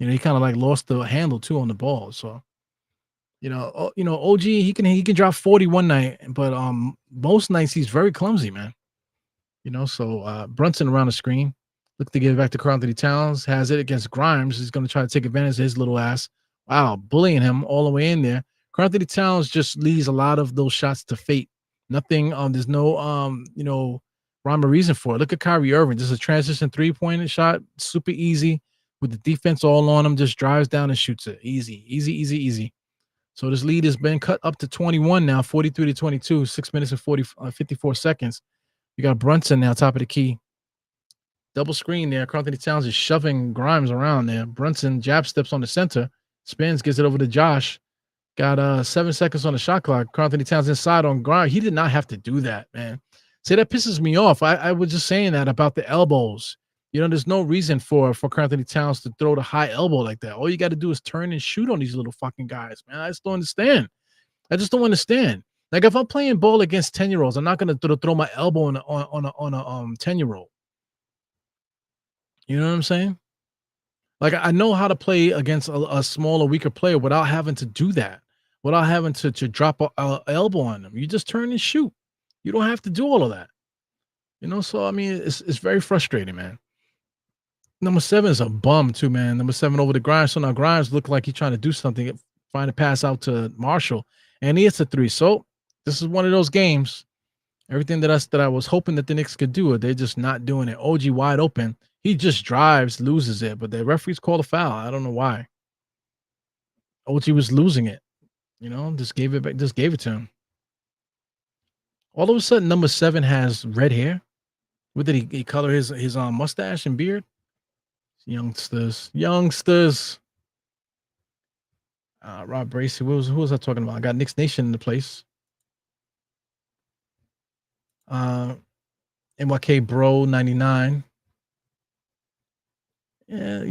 He kind of like lost the handle too on the ball. So OG, he can drop 40 one night, but most nights he's very clumsy, man. So Brunson around the screen. Look to give it back to Karl Anthony Towns. Has it against Grimes. He's going to try to take advantage of his little ass. Wow, bullying him all the way in there. Karl Anthony Towns just leaves a lot of those shots to fate. Nothing. There's no rhyme or reason for it. Look at Kyrie Irving. This is a transition 3-point shot, super easy with the defense all on him. Just drives down and shoots it. Easy, easy, easy, easy. So this lead has been cut up to 21 now, 43-22, 6 minutes and 54 seconds. You got Brunson now, top of the key. Double screen there. Karl Anthony Towns is shoving Grimes around there. Brunson jab steps on the center, spins, gives it over to Josh. Got 7 seconds on the shot clock. Karl Anthony Towns inside on Grimes. He did not have to do that, man. See, that pisses me off. I was just saying that about the elbows. There's no reason for Karl Anthony Towns to throw the high elbow like that. All you got to do is turn and shoot on these little fucking guys, man. I just don't understand. Like if I'm playing ball against 10-year-olds, I'm not gonna throw my elbow on a 10-year-old. You know what I'm saying? Like I know how to play against a smaller, weaker player without having to do that, without having to drop a elbow on them. You just turn and shoot. You don't have to do all of that. So I mean, it's very frustrating, man. Number 7 is a bum too, man. Number 7 over the Grimes. So now Grimes looked like he's trying to do something, trying to pass out to Marshall, and he hits a 3. So this is one of those games. Everything that I was hoping that the Knicks could do, they're just not doing it. OG wide open. He just drives, loses it, but the referees called a foul. I don't know why. OG was losing it. Just gave it back, just gave it to him. All of a sudden, number 7 has red hair. What did he color his mustache and beard? Youngsters. Rob Bracey. Who was I talking about? I got Knicks Nation in the place. NYK Bro 99. Yeah,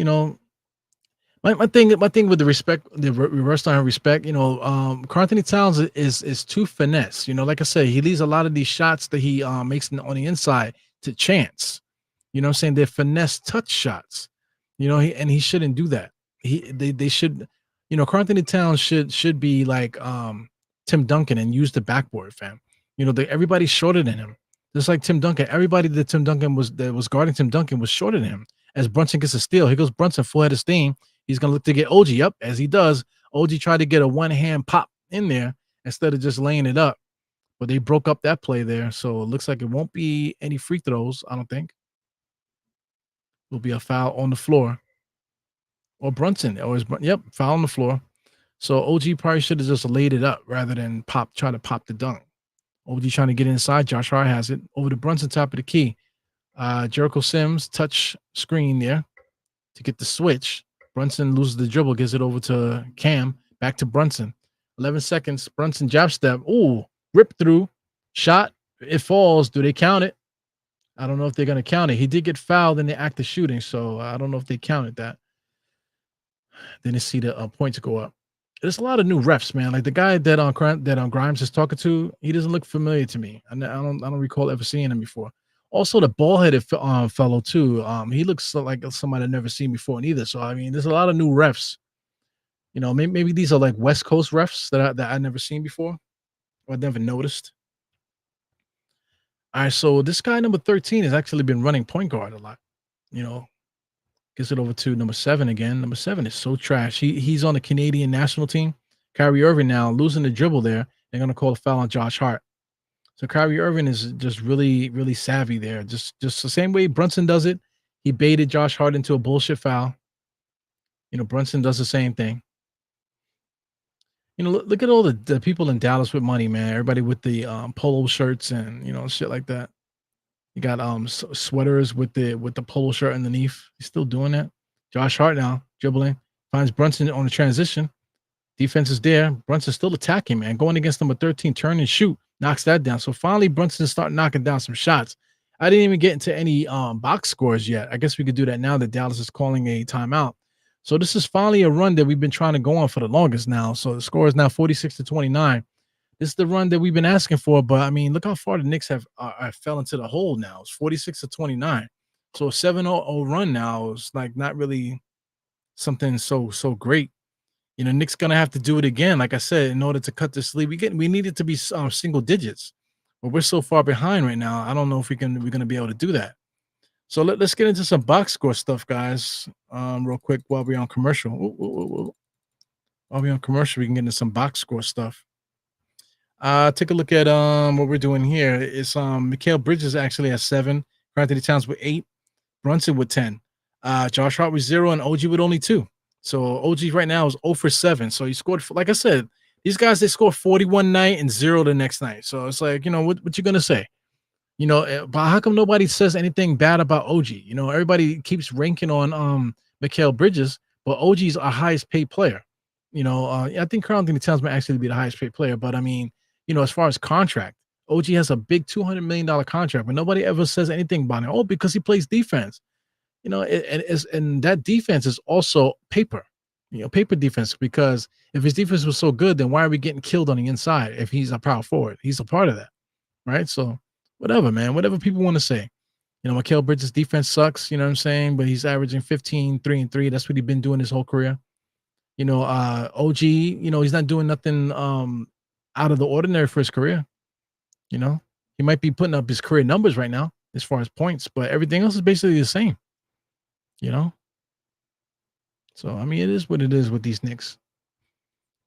my thing with the respect, the reverse line of respect, Karl Anthony Towns is too finesse. Like I said, he leaves a lot of these shots that he makes on the inside to chance. You know what I'm saying? They're finesse touch shots. He shouldn't do that. They should, Karl Anthony Towns should be like Tim Duncan and use the backboard, fam. Everybody's shorter than him. Just like Tim Duncan. Everybody that was guarding Tim Duncan was shorter than him. As Brunson gets a steal, here goes Brunson, full head of steam. He's gonna look to get OG up, as he does. OG tried to get a one-hand pop in there instead of just laying it up. But they broke up that play there. So it looks like it won't be any free throws, I don't think. Will be a foul on the floor. Or Brunson. Foul on the floor. So OG probably should have just laid it up rather than try to pop the dunk. OG trying to get inside. Josh Hart has it. Over to Brunson, top of the key. Jericho Sims, touch screen there to get the switch. Brunson loses the dribble, gives it over to Cam. Back to Brunson. 11 seconds. Brunson jab step. Ooh, rip through. Shot. It falls. Do they count it? I don't know if they're going to count it. He did get fouled in the act of shooting, so I don't know if they counted that. Then you see the points go up. There's a lot of new refs, man. Like the guy that Grimes is talking to, he doesn't look familiar to me. I don't recall ever seeing him before. Also, the ball-headed fellow too. He looks like somebody I've never seen before, neither. So I mean, there's a lot of new refs. Maybe these are like West Coast refs that I never seen before, or I've never noticed. All right, so this guy number 13 has actually been running point guard a lot. Gets it over to number 7 again. Number 7 is so trash. He's on the Canadian national team. Kyrie Irving now losing the dribble there. They're gonna call a foul on Josh Hart. So Kyrie Irving is just really, really savvy there. Just the same way Brunson does it. He baited Josh Hart into a bullshit foul. Brunson does the same thing. Look at all the people in Dallas with money, man. Everybody with the polo shirts and shit like that. You got sweaters with the polo shirt underneath. He's still doing that. Josh Hart now dribbling, finds Brunson on the transition. Defense is there. Brunson's still attacking, man. Going against number 13, turn and shoot, knocks that down. So finally, Brunson started knocking down some shots. I didn't even get into any box scores yet. I guess we could do that now that Dallas is calling a timeout. So this is finally a run that we've been trying to go on for the longest now. So the score is now 46-29. This is the run that we've been asking for, but I mean, look how far the Knicks have fell into the hole now. It's 46-29. So a 7-0 run now is like not really something so great. Nick's gonna have to do it again. Like I said, in order to cut this lead, we need it to be single digits, but we're so far behind right now. I don't know if we're gonna be able to do that. So let's get into some box score stuff, guys. Real quick while we're on commercial. While we're on commercial, we can get into some box score stuff. Take a look at what we're doing here. It's Mikal Bridges actually has 7, Anthony Towns with 8, Brunson with 10, Josh Hart with 0, and OG with only 2. So OG right now is 0 for 7. So he scored, like I said, these guys, they score 41 night and 0 the next night. So it's like, what you gonna say? But how come nobody says anything bad about OG? Everybody keeps ranking on Mikal Bridges, but OG's our highest paid player. I think Karl Anthony Towns might actually be the highest paid player, but I mean, as far as contract, OG has a big $200 million contract, but nobody ever says anything about it. Oh, because he plays defense. And that defense is also paper, paper defense, because if his defense was so good, then why are we getting killed on the inside if he's a power forward? He's a part of that, right? So whatever, man, whatever people want to say. Mikal Bridges' defense sucks, you know what I'm saying? But he's averaging 15, 3 and 3. That's what he's been doing his whole career. OG, he's not doing nothing out of the ordinary for his career. He might be putting up his career numbers right now as far as points, but everything else is basically the same. So I mean, it is what it is with these Knicks.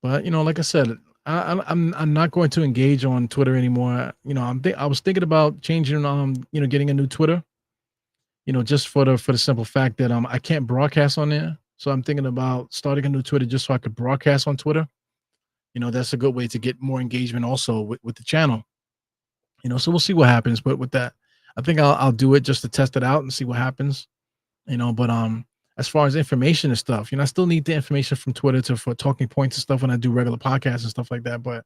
But like I said, I'm not going to engage on Twitter anymore. I was thinking about changing, getting a new Twitter. Just for the simple fact that I can't broadcast on there. So I'm thinking about starting a new Twitter just so I could broadcast on Twitter. That's a good way to get more engagement also with the channel. So we'll see what happens. But with that, I think I'll do it just to test it out and see what happens. But as far as information and stuff, I still need the information from Twitter for talking points and stuff when I do regular podcasts and stuff like that. But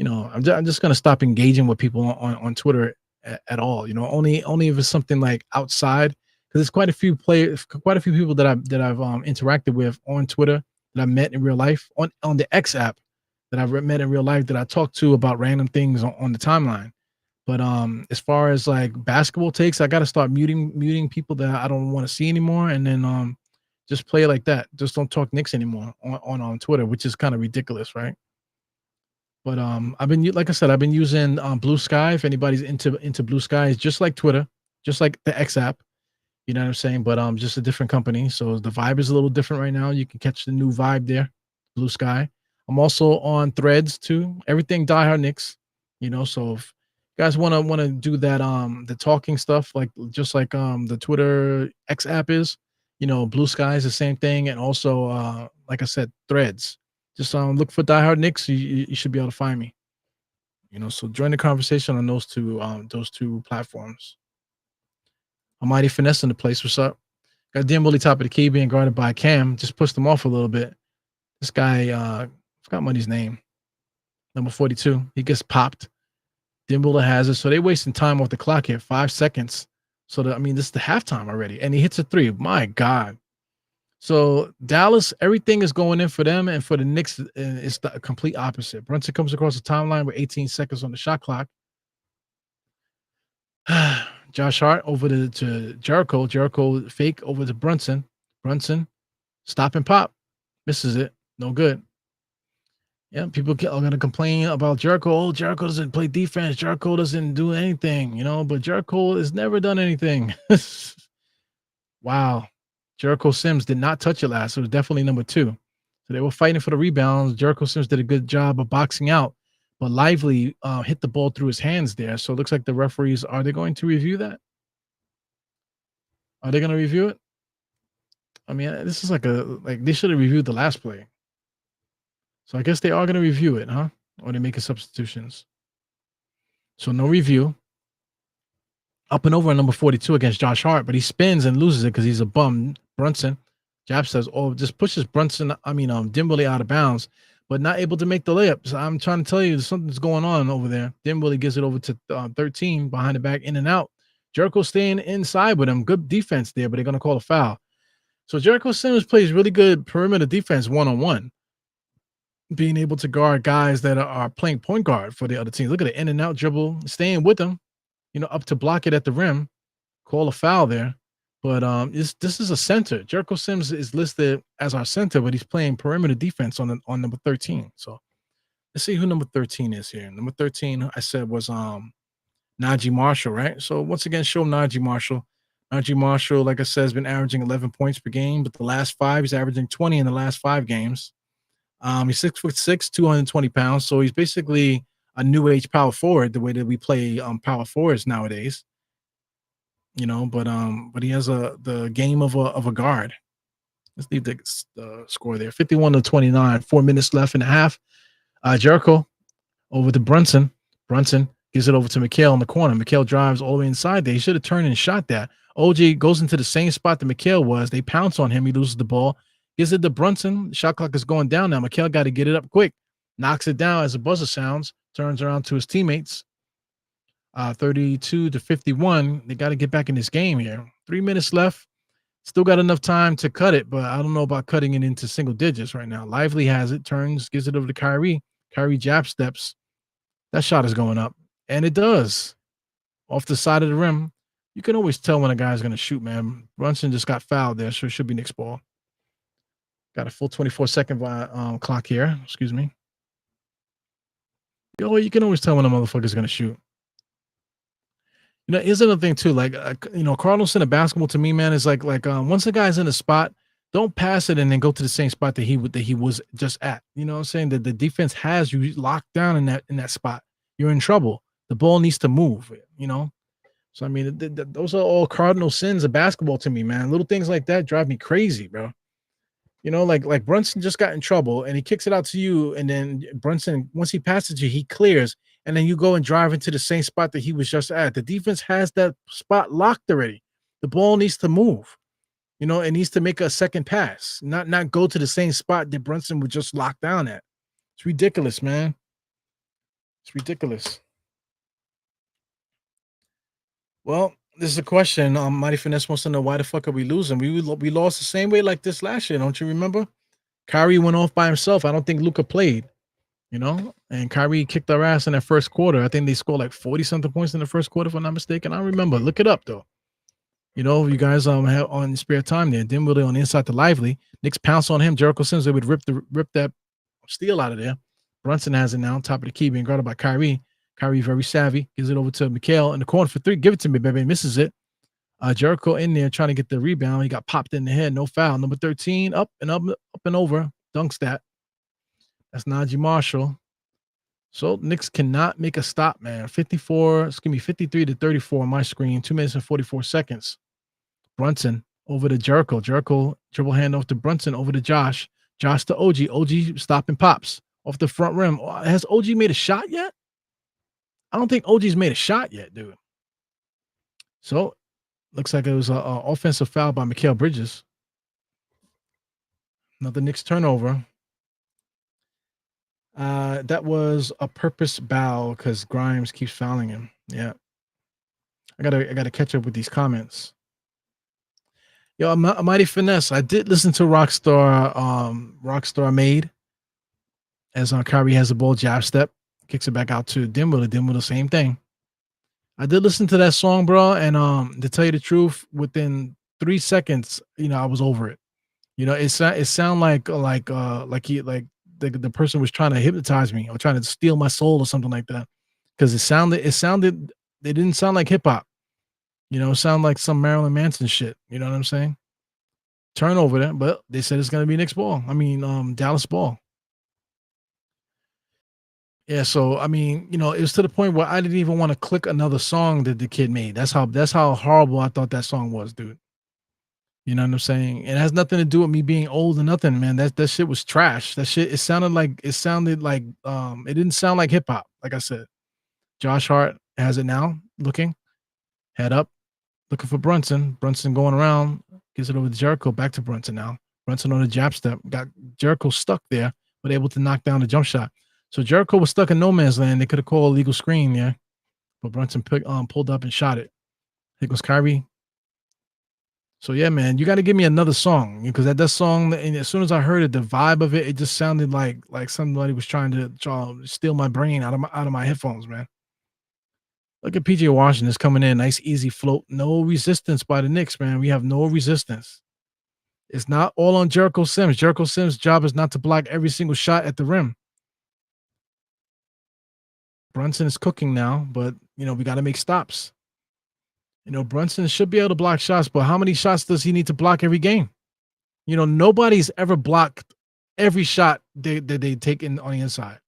I'm just gonna stop engaging with people on Twitter at all. Only if it's something like outside, because there's quite a few people that I've interacted with on Twitter that I met in real life on the X app that I've met in real life that I talked to about random things on the timeline. But as far as like basketball takes, I got to start muting people that I don't want to see anymore, and then just play it like that. Just don't talk Knicks anymore on Twitter, which is kind of ridiculous, right? But like I said, I've been using Blue Sky. If anybody's into Blue Sky, it's just like Twitter, just like the X app. You know what I'm saying? But just a different company. So the vibe is a little different right now. You can catch the new vibe there, Blue Sky. I'm also on Threads too. Everything diehard Knicks. So if you guys want to do that, the talking stuff, just like the Twitter X app is, Blue Sky is the same thing, and also like I said, Threads. Just look for diehard Knicks. You should be able to find me. So join the conversation on those two platforms. Almighty Finesse in the place. What's up? Got Dimbley top of the key being guarded by Cam. Just pushed him off a little bit. This guy, forgot Money's name. Number 42. He gets popped. Dimbley has it. So they're wasting time off the clock here. 5 seconds. So this is the halftime already. And he hits a 3. My God. So Dallas, everything is going in for them, and for the Knicks, it's the complete opposite. Brunson comes across the timeline with 18 seconds on the shot clock. Josh Hart over to Jericho. Jericho fake over to Brunson. Brunson, stop and pop. Misses it. No good. Yeah, people are going to complain about Jericho. Oh, Jericho doesn't play defense. Jericho doesn't do anything, but Jericho has never done anything. Wow. Jericho Sims did not touch it last. It was definitely number 2. So they were fighting for the rebounds. Jericho Sims did a good job of boxing out, but Lively hit the ball through his hands there. So it looks like the referees, are they going to review that? Are they going to review it? I mean, this is like they should have reviewed the last play. So I guess they are going to review it, huh? Or they're making substitutions. So no review. Up and over on number 42 against Josh Hart, but he spins and loses it because he's a bum. Brunson, Jab says, just pushes Dimbley out of bounds, but not able to make the layup. So I'm trying to tell you, something's going on over there. Dimbley gives it over to 13, behind the back, in and out. Jericho staying inside with him. Good defense there, but they're going to call a foul. So Jericho Sims plays really good perimeter defense one-on-one, being able to guard guys that are playing point guard for the other team. Look at the in and out dribble, staying with them, up to block it at the rim. Call a foul there. But this is a center. Jericho Sims is listed as our center, but he's playing perimeter defense on number 13. So let's see who number 13 is here. Number 13, I said, was Najee Marshall, right? So once again, show Najee Marshall. Najee Marshall, like I said, has been averaging 11 points per game, but the last five, he's averaging 20 in the last 5 games. He's 6'6", 220 pounds. So he's basically a new age power forward, the way that we play power forwards nowadays. But he has the game of a guard. Let's leave the score there. 51-29, 4 minutes left in the half. Jericho over to Brunson. Brunson gives it over to McHale in the corner. McHale drives all the way inside there. He should have turned and shot that. OG goes into the same spot that McHale was. They pounce on him. He loses the ball. Gives it to Brunson. Shot clock is going down now. McHale got to get it up quick. Knocks it down as the buzzer sounds. Turns around to his teammates. 32-51. They got to get back in this game here. 3 minutes left. Still got enough time to cut it, but I don't know about cutting it into single digits right now. Lively has it, turns, gives it over to Kyrie. Kyrie jab steps. That shot is going up, and it does. Off the side of the rim. You can always tell when a guy's going to shoot, man. Brunson just got fouled there, so it should be Knicks ball. Got a full 24-second clock here. Excuse me. You can always tell when a motherfucker's going to shoot. Here's another thing too. Like, Cardinal center basketball to me, man, is like once a guy's in a spot, don't pass it and then go to the same spot that he was just at. You know what I'm saying? That the defense has you locked down in that spot. You're in trouble. The ball needs to move. So I mean, those are all cardinal sins of basketball to me, man. Little things like that drive me crazy, bro. Like Brunson just got in trouble and he kicks it out to you, and then Brunson, once he passes you, he clears. And then you go and drive into the same spot that he was just at. The defense has that spot locked already. The ball needs to move. It needs to make a second pass, not go to the same spot that Brunson would just lock down at. It's ridiculous, man. It's ridiculous. Well, this is a question. Mighty Finesse wants to know, why the fuck are we losing? We lost the same way like this last year, don't you remember? Kyrie went off by himself. I don't think Luka played. And Kyrie kicked our ass in that first quarter. I think they scored like 40-something points in the first quarter, if I'm not mistaken. I remember. Look it up, though. You guys have on spare time there. Dinwiddie on the inside to Lively. Knicks pounce on him. Jericho Sims, they would rip that steal out of there. Brunson has it now, top of the key, being guarded by Kyrie. Kyrie very savvy. Gives it over to McHale in the corner for three. Give it to me, baby. Misses it. Jericho in there trying to get the rebound. He got popped in the head. No foul. Number 13, up and over. Dunks that. That's Najee Marshall. So Knicks cannot make a stop, man. 53-34 on my screen. 2 minutes and 44 seconds. Brunson over to Jericho. Jericho dribble handoff to Brunson over to Josh. Josh to OG. OG stopping pops off the front rim. Has OG made a shot yet? I don't think OG's made a shot yet, dude. So looks like it was an offensive foul by Mikal Bridges. Another Knicks turnover. That was a purpose foul because Grimes keeps fouling him. Yeah. I gotta catch up with these comments. Yo, Mighty Finesse. I did listen to Rockstar Made as Kyrie has the ball, jab step, kicks it back out to Dinwiddie, same thing. I did listen to that song, bro, and to tell you the truth, within 3 seconds, I was over it. It sounded like the person was trying to hypnotize me or trying to steal my soul or something like that. Because it didn't sound like hip hop. It sounded like some Marilyn Manson shit. You know what I'm saying? Turnover there, but they said it's gonna be Knicks ball. Dallas ball. Yeah, so it was to the point where I didn't even want to click another song that the kid made. That's how horrible I thought that song was, dude. You know what I'm saying? It has nothing to do with me being old or nothing, man. That shit was trash. That shit, it sounded like it didn't sound like hip hop, like I said. Josh Hart has it now, looking, head up, looking for Brunson. Brunson going around, gives it over to Jericho, back to Brunson now. Brunson on the jab step, got Jericho stuck there, but able to knock down the jump shot. So Jericho was stuck in no man's land. They could have called a legal screen, yeah. But Brunson pulled up and shot it. Here goes Kyrie. So yeah, man, you got to give me another song, because that song, and as soon as I heard it, the vibe of it, it just sounded like somebody was trying to steal my brain out of my headphones, man. Look at PJ Washington is coming in, nice easy float, no resistance by the Knicks, man. We have no resistance. It's not all on Jericho Sims. Jericho Sims' job is not to block every single shot at the rim. Brunson is cooking now, but we got to make stops. Brunson should be able to block shots, but how many shots does he need to block every game? Nobody's ever blocked every shot that they take in on the inside.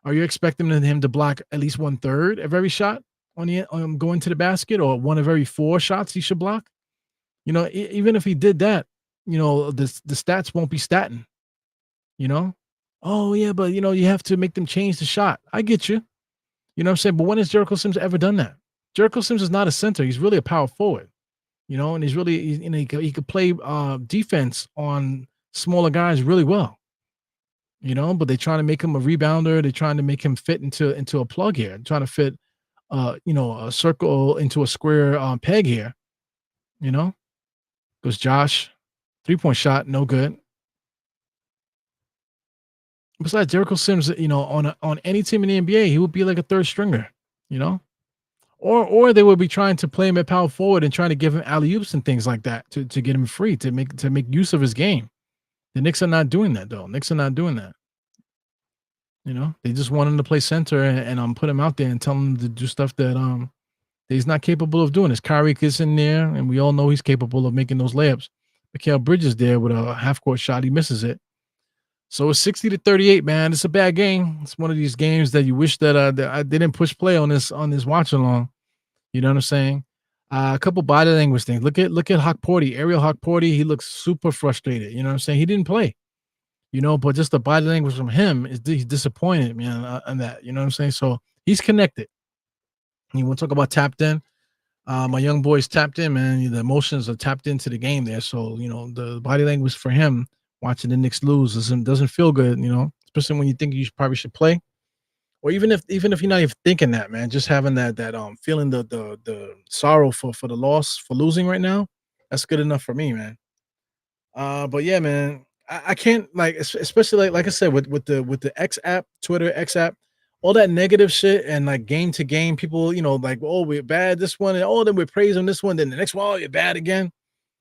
Are you expecting him to block at least 1/3 of every shot on the going to the basket, or one of every 4 shots he should block? Even if he did that, the stats won't be statting. Oh yeah, but you have to make them change the shot. I get you. You know what I'm saying? But when has Jericho Sims ever done that? Jericho Sims is not a center. He's really a power forward. And he could play defense on smaller guys really well. But they're trying to make him a rebounder. They're trying to make him fit into a plug here. Trying to fit a circle into a square peg here. Goes Josh, 3-point shot, no good. Besides, Jericho Sims, on any team in the NBA, he would be like a third stringer, or they would be trying to play him at power forward and trying to give him alley-oops and things like that to get him free, to make use of his game. The Knicks are not doing that, though. Knicks are not doing that. They just want him to play center and put him out there and tell him to do stuff that he's not capable of doing. As Kyrie gets in there, and we all know he's capable of making those layups. Mikal Bridges there with a half-court shot, he misses it. So it's 60-38, man. It's a bad game. It's one of these games that you wish that I didn't push play on this watch along. You know what I'm saying? A couple body language things. Look at Hawkporty, Ariel Hawkporty. He looks super frustrated. You know what I'm saying? He didn't play. But just the body language from him he's disappointed, man, on that. You know what I'm saying? So he's connected. You want to talk about tapped in? My young boy's tapped in, man. The emotions are tapped into the game there. So the body language for him watching the Knicks lose doesn't feel good, especially when you think you probably should play, or even if you're not even thinking that, man, just having that feeling the sorrow for the loss, for losing right now, that's good enough for me, man. But yeah, man, I can't, like, especially like I said with the X app, Twitter X app, all that negative shit, and like game to game, people, like, oh, we're bad this one, and oh, then we're praising this one, then the next one, oh, you're bad again.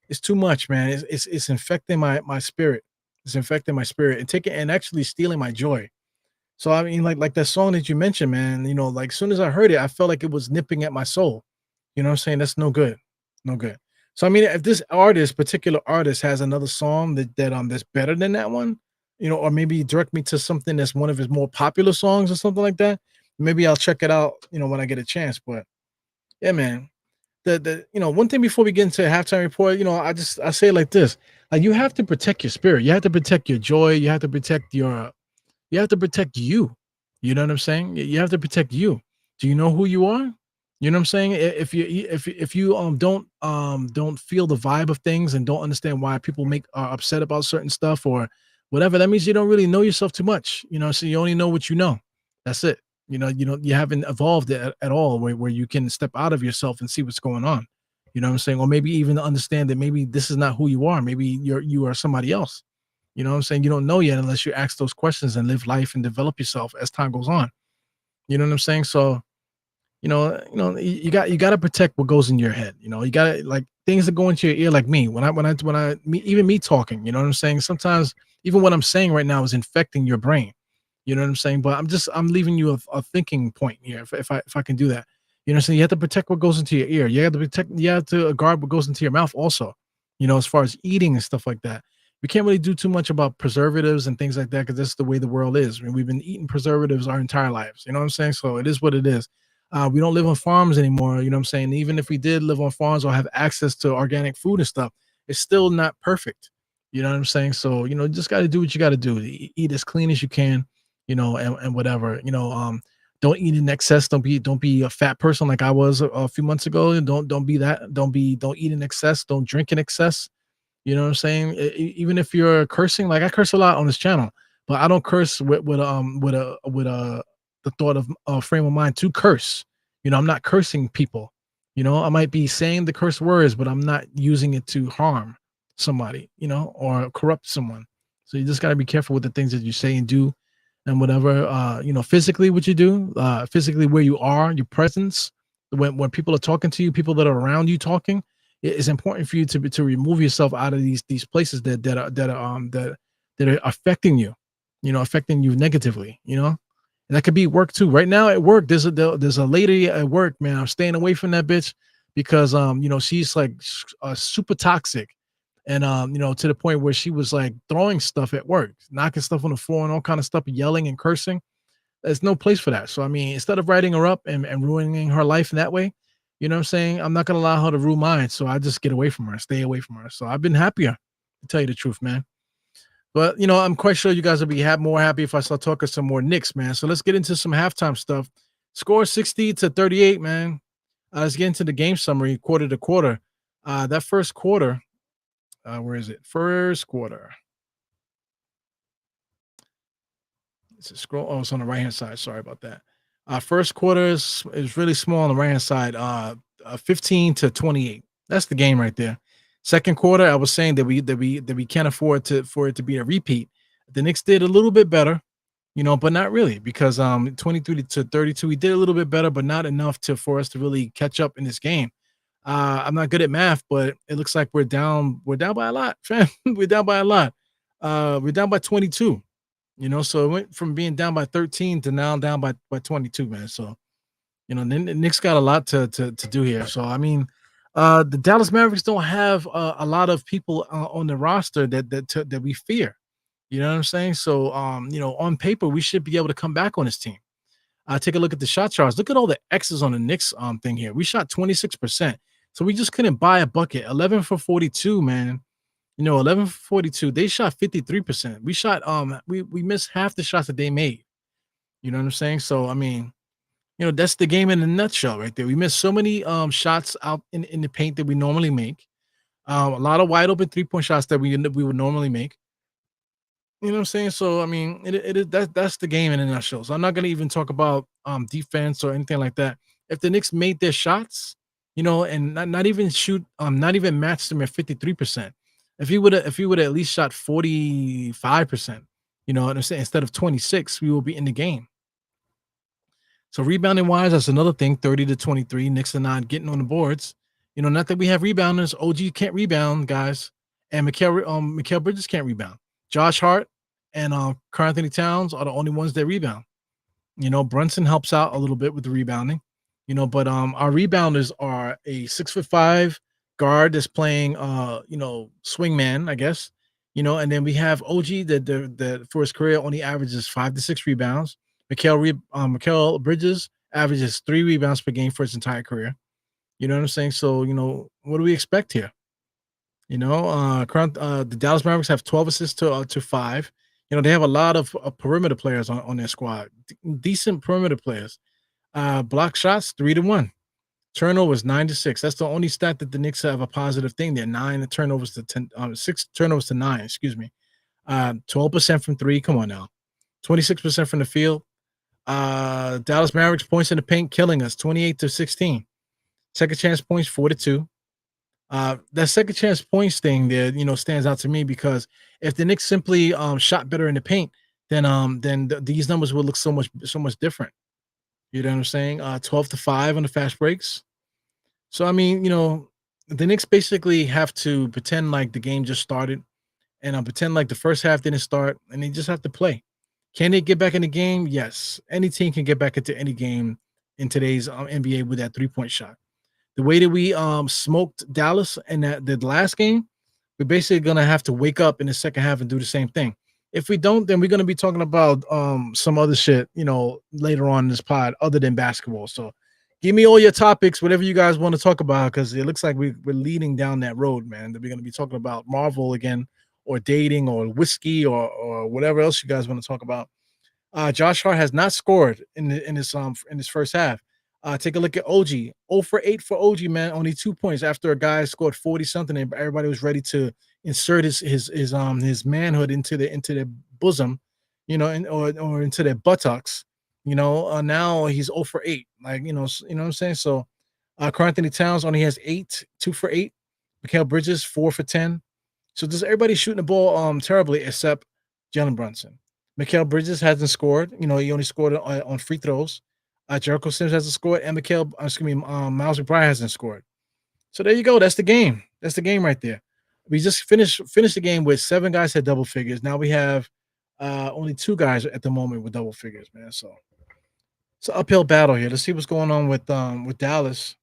It's too much, man. It's infecting my spirit. It's infecting my spirit and actually stealing my joy. So I mean, like that song that you mentioned, man. Like as soon as I heard it, I felt like it was nipping at my soul. You know what I'm saying? That's no good, no good. So I mean, if this particular artist, has another song that's better than that one, or maybe direct me to something that's one of his more popular songs or something like that, maybe I'll check it out. When I get a chance. But yeah, man. The one thing before we get into a halftime report, I say it like this: like, you have to protect your spirit, you have to protect your joy, you have to protect you. You know what I'm saying? You have to protect you. Do you know who you are? You know what I'm saying? If you don't feel the vibe of things and don't understand why people are upset about certain stuff or whatever, that means you don't really know yourself too much. So you only know what you know. That's it. You haven't evolved at all where you can step out of yourself and see what's going on. You know what I'm saying? Or maybe even understand that maybe this is not who you are. Maybe you are somebody else. You know what I'm saying? You don't know yet unless you ask those questions and live life and develop yourself as time goes on. You know what I'm saying? So, you got to protect what goes in your head. You got to, like, things that go into your ear, like me, even me talking, you know what I'm saying? Sometimes even what I'm saying right now is infecting your brain. You know what I'm saying? But I'm leaving you a thinking point here if I can do that. You know what I'm saying? You have to protect what goes into your ear. You have to guard what goes into your mouth also, as far as eating and stuff like that. We can't really do too much about preservatives and things like that because that's the way the world is. I mean, we've been eating preservatives our entire lives. You know what I'm saying? So it is what it is. We don't live on farms anymore. You know what I'm saying? Even if we did live on farms or have access to organic food and stuff, it's still not perfect. You know what I'm saying? So, you just got to do what you got to do. Eat as clean as you can, and whatever, don't eat in excess. Don't be a fat person like I was a few months ago. Don't be that. Don't eat in excess. Don't drink in excess. You know what I'm saying? Even if you're cursing, like I curse a lot on this channel, but I don't curse with the thought of frame of mind to curse. I'm not cursing people. I might be saying the curse words, but I'm not using it to harm somebody, or corrupt someone. So you just got to be careful with the things that you say and do, and whatever. Physically what you do, physically where you are, your presence, when people are talking to you, people that are around you talking, it's important for you to remove yourself out of these places that are affecting you, affecting you negatively, and that could be work too. Right now at work, there's a lady at work, man. I'm staying away from that bitch because she's like super toxic, and to the point where she was like throwing stuff at work, knocking stuff on the floor and all kind of stuff, yelling and cursing. There's no place for that. So I mean, instead of writing her up and ruining her life in that way, you know what I'm saying? I'm not gonna allow her to ruin mine. So I just get away from her, stay away from her. So I've been happier, to tell you the truth, man. But I'm quite sure you guys will be more happy if I start talking some more Knicks, man. So let's get into some halftime stuff. Score 60-38, man. Let's get into the game summary, quarter to quarter. That first quarter, where is it? First quarter. It's a scroll. Oh, it's on the right hand side. Sorry about that. First quarter is really small on the right hand side. 15-28. That's the game right there. Second quarter, I was saying that we can't afford for it to be a repeat. The Knicks did a little bit better, but not really because 23-32, we did a little bit better, but not enough for us to really catch up in this game. I'm not good at math, but it looks like we're down. We're down by a lot, fam. We're down by a lot. We're down by 22. So it went from being down by 13 to now down by 22, man. So, then the Knicks got a lot to do here. So, I mean, the Dallas Mavericks don't have a lot of people on the roster that we fear. You know what I'm saying? So, on paper, we should be able to come back on this team. Take a look at the shot charts. Look at all the X's on the Knicks thing here. We shot 26%. So we just couldn't buy a bucket. 11 for 42, man. 11 for 42. They shot 53%. We shot we missed half the shots that they made. You know what I'm saying? So I mean, that's the game in a nutshell right there. We missed so many shots out in the paint that we normally make. A lot of wide open three-point shots that we would normally make. You know what I'm saying? So I mean, it is that's the game in a nutshell. So I'm not gonna even talk about defense or anything like that. If the Knicks made their shots, and not even shoot, not even match them at 53%. If he would have at least shot 45%, you know what I'm saying, instead of 26, we will be in the game. So rebounding wise, that's another thing. 30-23. Knicks are not getting on the boards. Not that we have rebounders. OG can't rebound, guys, and Mikal Bridges can't rebound. Josh Hart and Karl Anthony Towns are the only ones that rebound. Brunson helps out a little bit with the rebounding. But our rebounders are a 6'5" guard that's playing swing man, I guess. And then we have OG that for his career only averages 5 to 6 rebounds. Mikal Bridges averages 3 rebounds per game for his entire career. You know what I'm saying? So, what do we expect here? The Dallas Mavericks have 12 assists to 5. They have a lot of perimeter players on their squad, decent perimeter players. Block shots 3-1, turnovers 9-6. That's the only stat that the Knicks have a positive thing there. 9 turnovers to 10, 6 turnovers to 9. Excuse me. 12% from 3. Come on now, 26% from the field. Dallas Mavericks points in the paint killing us 28-16. Second chance points 4-2. That second chance points thing there, stands out to me because if the Knicks simply shot better in the paint, then these numbers would look so much different. You know what I'm saying? 12-5 on the fast breaks. So I mean, the Knicks basically have to pretend like the game just started and pretend like the first half didn't start, and they just have to play. Can they get back in the game? Yes. Any team can get back into any game in today's NBA with that 3-point shot. The way that we smoked Dallas in the last game, we're basically gonna have to wake up in the second half and do the same thing. If we don't, then we're gonna be talking about some other shit, later on in this pod, other than basketball. So give me all your topics, whatever you guys want to talk about, because it looks like we're leading down that road, man. That we're gonna be talking about Marvel again, or dating, or whiskey, or whatever else you guys want to talk about. Josh Hart has not scored in this first half. Take a look at OG. 0 for 8 for OG, man. Only 2 points after a guy scored 40 something, and everybody was ready to insert his manhood into their bosom, or into their buttocks. Now he's 0 for 8. Like, you know what I'm saying? So Karl Anthony Towns only has 8, 2 for 8. Mikal Bridges 4 for 10. So just everybody shooting the ball terribly except Jalen Brunson. Mikal Bridges hasn't scored. He only scored on free throws. Jericho Sims hasn't scored, and Miles McBride hasn't scored. So there you go. That's the game. That's the game right there. We just finished the game with 7 guys had double figures. Now we have only 2 guys at the moment with double figures, man. So it's an uphill battle here. Let's see what's going on with Dallas.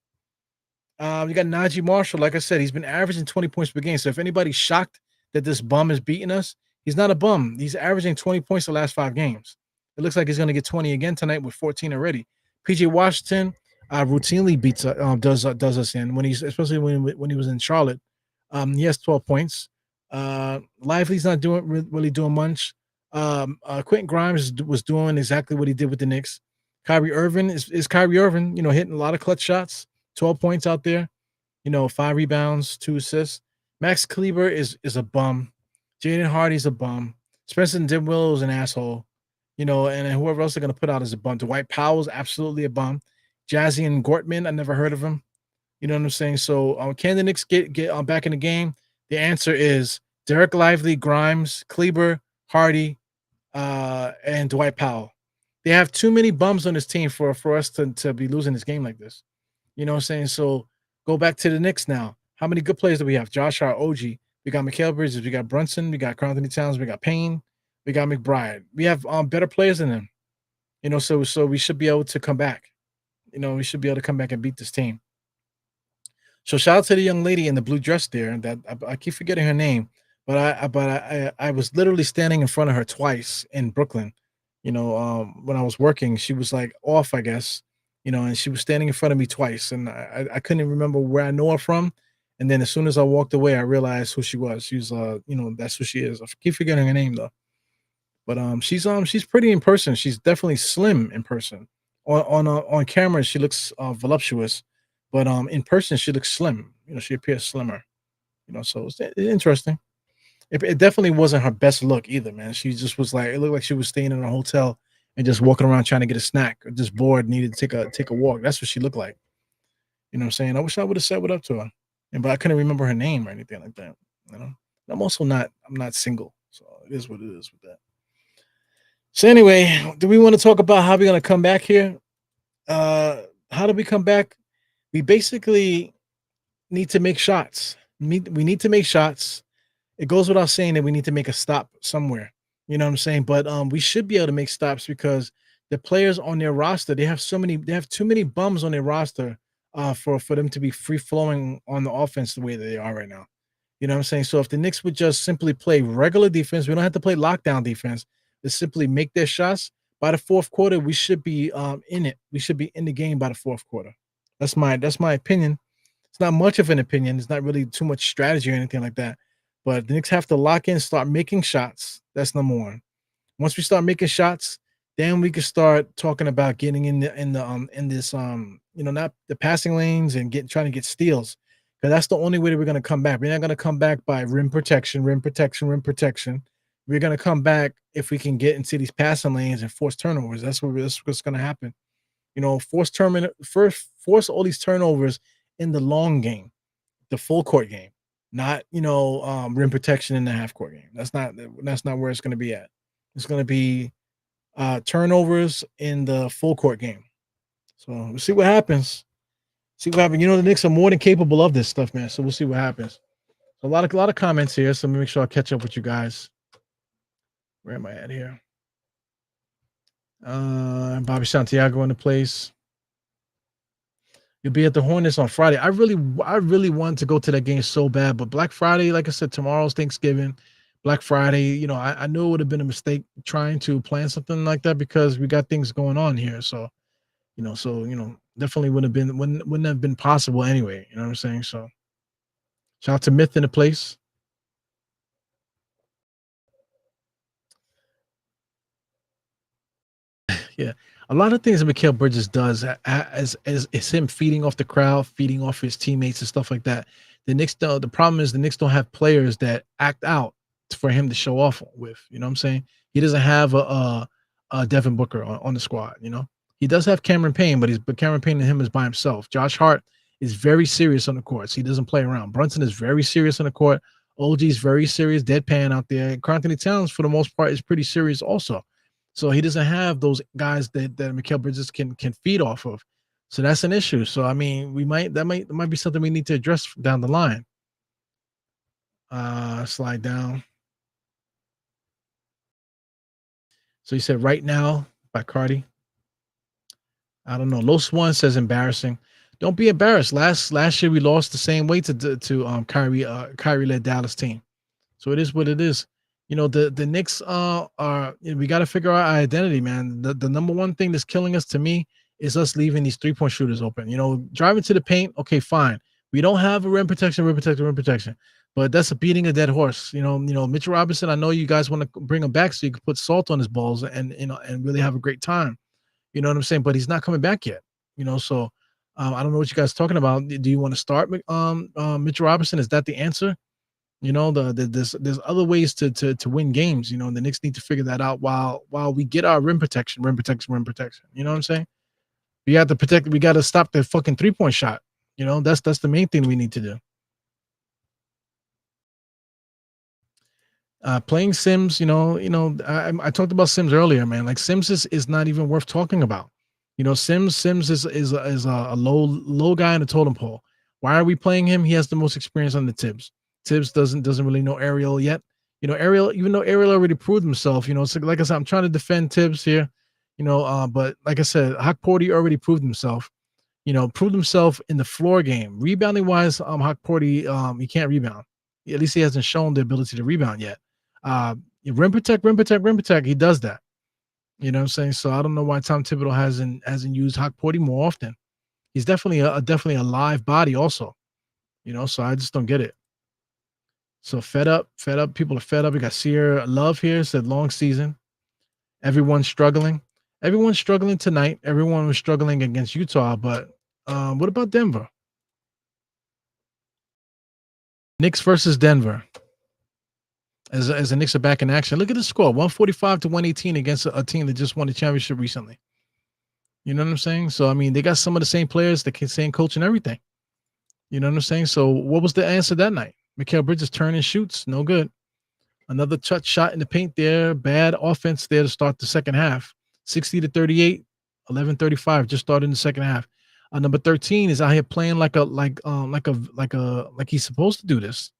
You got Najee Marshall. Like I said, he's been averaging 20 points per game. So if anybody's shocked that this bum is beating us, he's not a bum. He's averaging 20 points the last 5 games. It looks like he's going to get 20 again tonight with 14 already. PJ Washington routinely does us in when he's especially when he was in Charlotte. He has 12 points. Lively's not really doing much. Quentin Grimes was doing exactly what he did with the Knicks. Kyrie Irving is Kyrie Irving, hitting a lot of clutch shots. 12 points out there, 5 rebounds, 2 assists. Max Kleber is a bum. Jaden Hardy's a bum. Spencer Dinwiddie is an asshole, and whoever else they're going to put out is a bum. Dwight Powell's absolutely a bum. Jazzy and Gortman, I never heard of him. You know what I'm saying? So can the Knicks get back in the game? The answer is Derek Lively, Grimes, Kleber, Hardy, and Dwight Powell. They have too many bums on this team for us to be losing this game like this. You know what I'm saying? So go back to the Knicks now. How many good players do we have? Josh Hart, OG. We got Mikal Bridges. We got Brunson. We got Karl Anthony Towns. We got Payne. We got McBride. We have better players than them. So we should be able to come back. We should be able to come back and beat this team. So shout out to the young lady in the blue dress there. That I keep forgetting her name, but I was literally standing in front of her twice in Brooklyn. When I was working, she was like off, I guess. And she was standing in front of me twice, and I couldn't even remember where I know her from. And then as soon as I walked away, I realized who she was. She's that's who she is. I keep forgetting her name though. But she's pretty in person. She's definitely slim in person. On camera, she looks voluptuous, but in person, she looks slim. She appears slimmer. So it's interesting. It definitely wasn't her best look either, man. She just was like, it looked like she was staying in a hotel and just walking around trying to get a snack, or just bored, needed to take a walk. That's what she looked like. You know what I'm saying? I wish I would have said what up to her, but I couldn't remember her name or anything like that. I'm not single, so it is what it is with that. So anyway, do we want to talk about how we're gonna come back here? How do we come back? We basically need to make shots. We need to make shots. It goes without saying that we need to make a stop somewhere. You know what I'm saying? But we should be able to make stops because the players on their roster, they have too many bums on their roster for them to be free flowing on the offense the way that they are right now. You know what I'm saying? So if the Knicks would just simply play regular defense, we don't have to play lockdown defense. Just simply make their shots. By the fourth quarter, we should be in it. We should be in the game by the fourth quarter. That's my opinion. It's not much of an opinion. It's not really too much strategy or anything like that. But the Knicks have to lock in, start making shots. That's number one. Once we start making shots, then we can start talking about getting in this not the passing lanes and trying to get steals. Because that's the only way that we're going to come back. We're not going to come back by rim protection. We're going to come back if we can get into these passing lanes and force turnovers. That's what's going to happen. Force all these turnovers in the long game, the full court game. Not rim protection in the half court game. That's not where it's going to be at. It's going to be turnovers in the full court game. So we'll see what happens. The Knicks are more than capable of this stuff, man. So we'll see what happens. So a lot of comments here. So let me make sure I catch up with you guys. Where am I at here? Bobby Santiago in the place. You'll be at the Hornets on Friday. I really wanted to go to that game so bad, but Black Friday, like I said, tomorrow's Thanksgiving. Black Friday, I knew it would have been a mistake trying to plan something like that because we got things going on here. So, definitely wouldn't have been possible anyway. You know what I'm saying? So, shout out to Myth in the place. Yeah, a lot of things that Mikal Bridges does is him feeding off the crowd, feeding off his teammates and stuff like that. The problem is the Knicks don't have players that act out for him to show off with. You know what I'm saying? He doesn't have a Devin Booker on the squad. He does have Cameron Payne, but Cameron Payne and him is by himself. Josh Hart is very serious on the courts. He doesn't play around. Brunson is very serious on the court. OG is very serious, deadpan out there. Karl Anthony Towns, for the most part, is pretty serious also. So he doesn't have those guys that Mikal Bridges can feed off of. So that's an issue. So I mean, that might be something we need to address down the line. Slide down. So he said right now by Cardi. I don't know. Los One says embarrassing. Don't be embarrassed. Last year we lost the same way to Kyrie led Dallas team. So it is what it is. The Knicks are we got to figure out our identity, man. The number one thing that's killing us to me is us leaving these 3-point shooters open. Driving to the paint, okay, fine. We don't have a rim protection, rim protection. But that's a beating a dead horse. Mitchell Robinson, I know you guys want to bring him back so you can put salt on his balls and really have a great time. You know what I'm saying? But he's not coming back yet. So I don't know what you guys are talking about. Do you want to start Mitchell Robinson? Is that the answer? There's other ways to win games. The Knicks need to figure that out while we get our rim protection. You know what I'm saying? We got to protect. We got to stop the fucking 3-point shot. That's the main thing we need to do. Playing Sims, I talked about Sims earlier, man. Like Sims is not even worth talking about. Sims is a low guy in the totem pole. Why are we playing him? He has the most experience on the Tibbs. Tibbs doesn't really know Ariel yet. Ariel, even though Ariel already proved himself, it's like I said, I'm trying to defend Tibbs here, but like I said, Hawk Porty already proved himself. Proved himself in the floor game. Rebounding wise, Hawk Porty, he can't rebound. At least he hasn't shown the ability to rebound yet. Rim protect. He does that. You know what I'm saying? So I don't know why Tom Thibodeau hasn't used Hawk Porty more often. He's definitely a live body also. So I just don't get it. So fed up. People are fed up. We got Sierra Love here, said long season. Everyone's struggling. Everyone's struggling tonight. Everyone was struggling against Utah, but what about Denver? Knicks versus Denver. As the Knicks are back in action. Look at the score, 145-118 against a team that just won the championship recently. You know what I'm saying? So, I mean, they got some of the same players, the same coach and everything. You know what I'm saying? So, what was the answer that night? Mikal Bridges turn and shoots. No good. Another touch shot in the paint there. Bad offense there to start the second half. 60-38, 11-35 just started in the second half. Number 13 is out here playing like he's supposed to do this.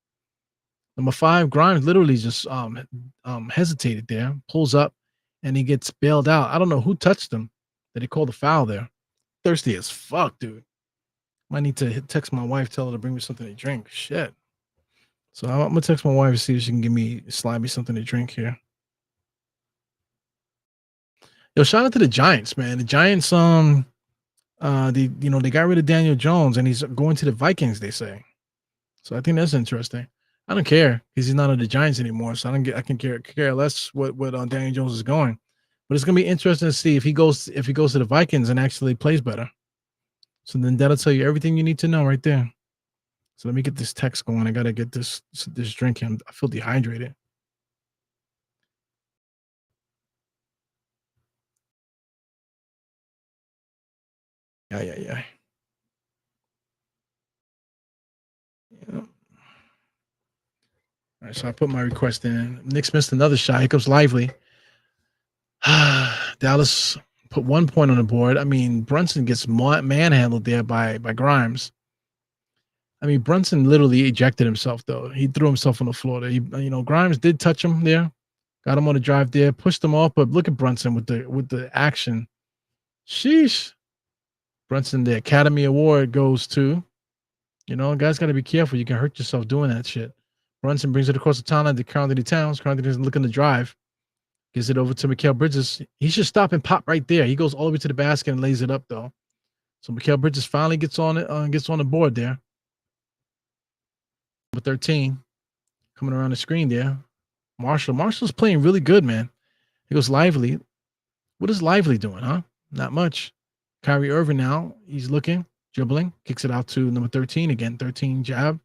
Number 5, Grimes literally just hesitated there, pulls up, and he gets bailed out. I don't know who touched him. Did he call the foul there? Thirsty as fuck, dude. Might need to text my wife, tell her to bring me something to drink. Shit. So I'm gonna text my wife to see if she can slide me something to drink here. Yo, shout out to the Giants, man. The Giants, they got rid of Daniel Jones and he's going to the Vikings, they say. So I think that's interesting. I don't care because he's not on the Giants anymore. So I can care less what Daniel Jones is going. But it's gonna be interesting to see if he goes to the Vikings and actually plays better. So then that'll tell you everything you need to know right there. So let me get this text going. I gotta get this drink in. I feel dehydrated. Yeah. All right, so I put my request in. Knicks missed another shot. Here comes Lively. Dallas put 1 point on the board. I mean, Brunson gets manhandled there by Grimes. I mean, Brunson literally ejected himself, though. He threw himself on the floor there. Grimes did touch him there. Got him on the drive there, pushed him off, but look at Brunson with the action. Sheesh. Brunson, the Academy Award goes to, guys got to be careful. You can hurt yourself doing that shit. Brunson brings it across the timeline to Carl-Anthony Towns. Carl-Anthony isn't looking to drive. Gives it over to Mikal Bridges. He should stop and pop right there. He goes all the way to the basket and lays it up, though. So Mikal Bridges finally gets on the board there. Number 13 coming around the screen there. Marshall's playing really good, man. He goes Lively. What is Lively doing, huh? Not much. Kyrie Irving now. He's looking, dribbling, kicks it out to number 13 again. 13 jab,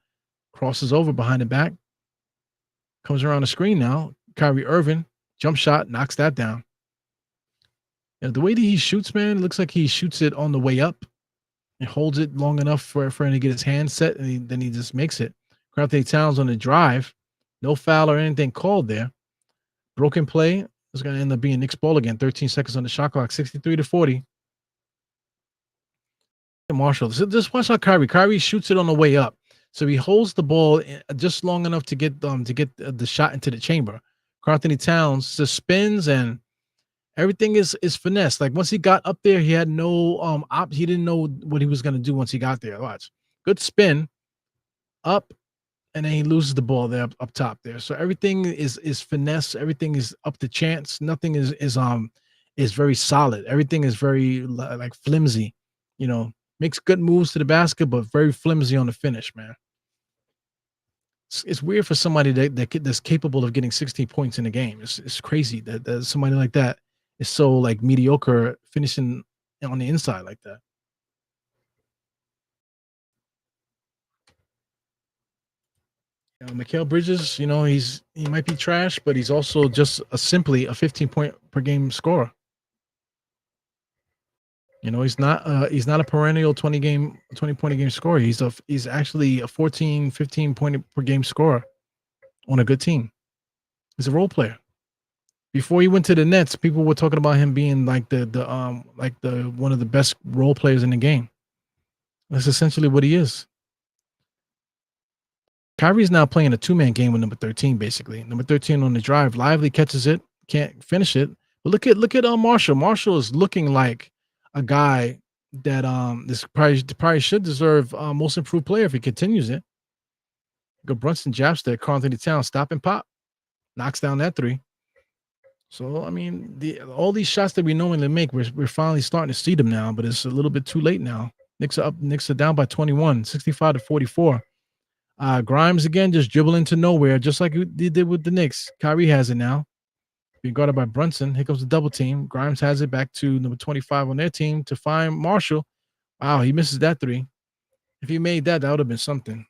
crosses over behind the back, comes around the screen now. Kyrie Irving, jump shot, knocks that down. And the way that he shoots, man, it looks like he shoots it on the way up and holds it long enough for him to get his hand set, and then he just makes it. Carl-Anthony Towns on the drive. No foul or anything called there. Broken play. It's going to end up being Knicks ball again. 13 seconds on the shot clock. 63-40. Marshall. So just watch how Kyrie shoots it on the way up. So he holds the ball just long enough to get the shot into the chamber. Anthony Towns just spins and everything is finesse. Like once he got up there, he had no he didn't know what he was gonna do once he got there. Watch. Good spin up, and then he loses the ball there up top there. So everything is finesse, everything is up to chance. Nothing is very solid. Everything is very like flimsy, you know. Makes good moves to the basket, but very flimsy on the finish, man. It's weird for somebody that's capable of getting 16 points in a game. It's crazy that somebody like that is so like mediocre finishing on the inside like that. Mikal Bridges, you know, he might be trash, but he's also just simply a 15-point per game scorer. You know, he's not a perennial 20 point a game scorer. He's actually a 14, 15 point per game scorer on a good team. He's a role player. Before he went to the Nets, people were talking about him being like the one of the best role players in the game. That's essentially what he is. Kyrie's now playing a two-man game with number 13, basically. Number 13 on the drive. Lively catches it, can't finish it. But look at Marshall. Marshall is looking like a guy that this probably should deserve most improved player if he continues it. Go Brunson jabs there. Karl Anthony Towns stop and pop. Knocks down that three. So I mean, all these shots that we normally make, we're finally starting to see them now, but it's a little bit too late now. Knicks are up. Knicks are down by 21, 65-44. Grimes again just dribbling to nowhere, just like he did with the Knicks. Kyrie has it now. Being guarded by Brunson. Here comes the double team. Grimes has it back to number 25 on their team to find Marshall. Wow, he misses that three. If he made that, that would have been something.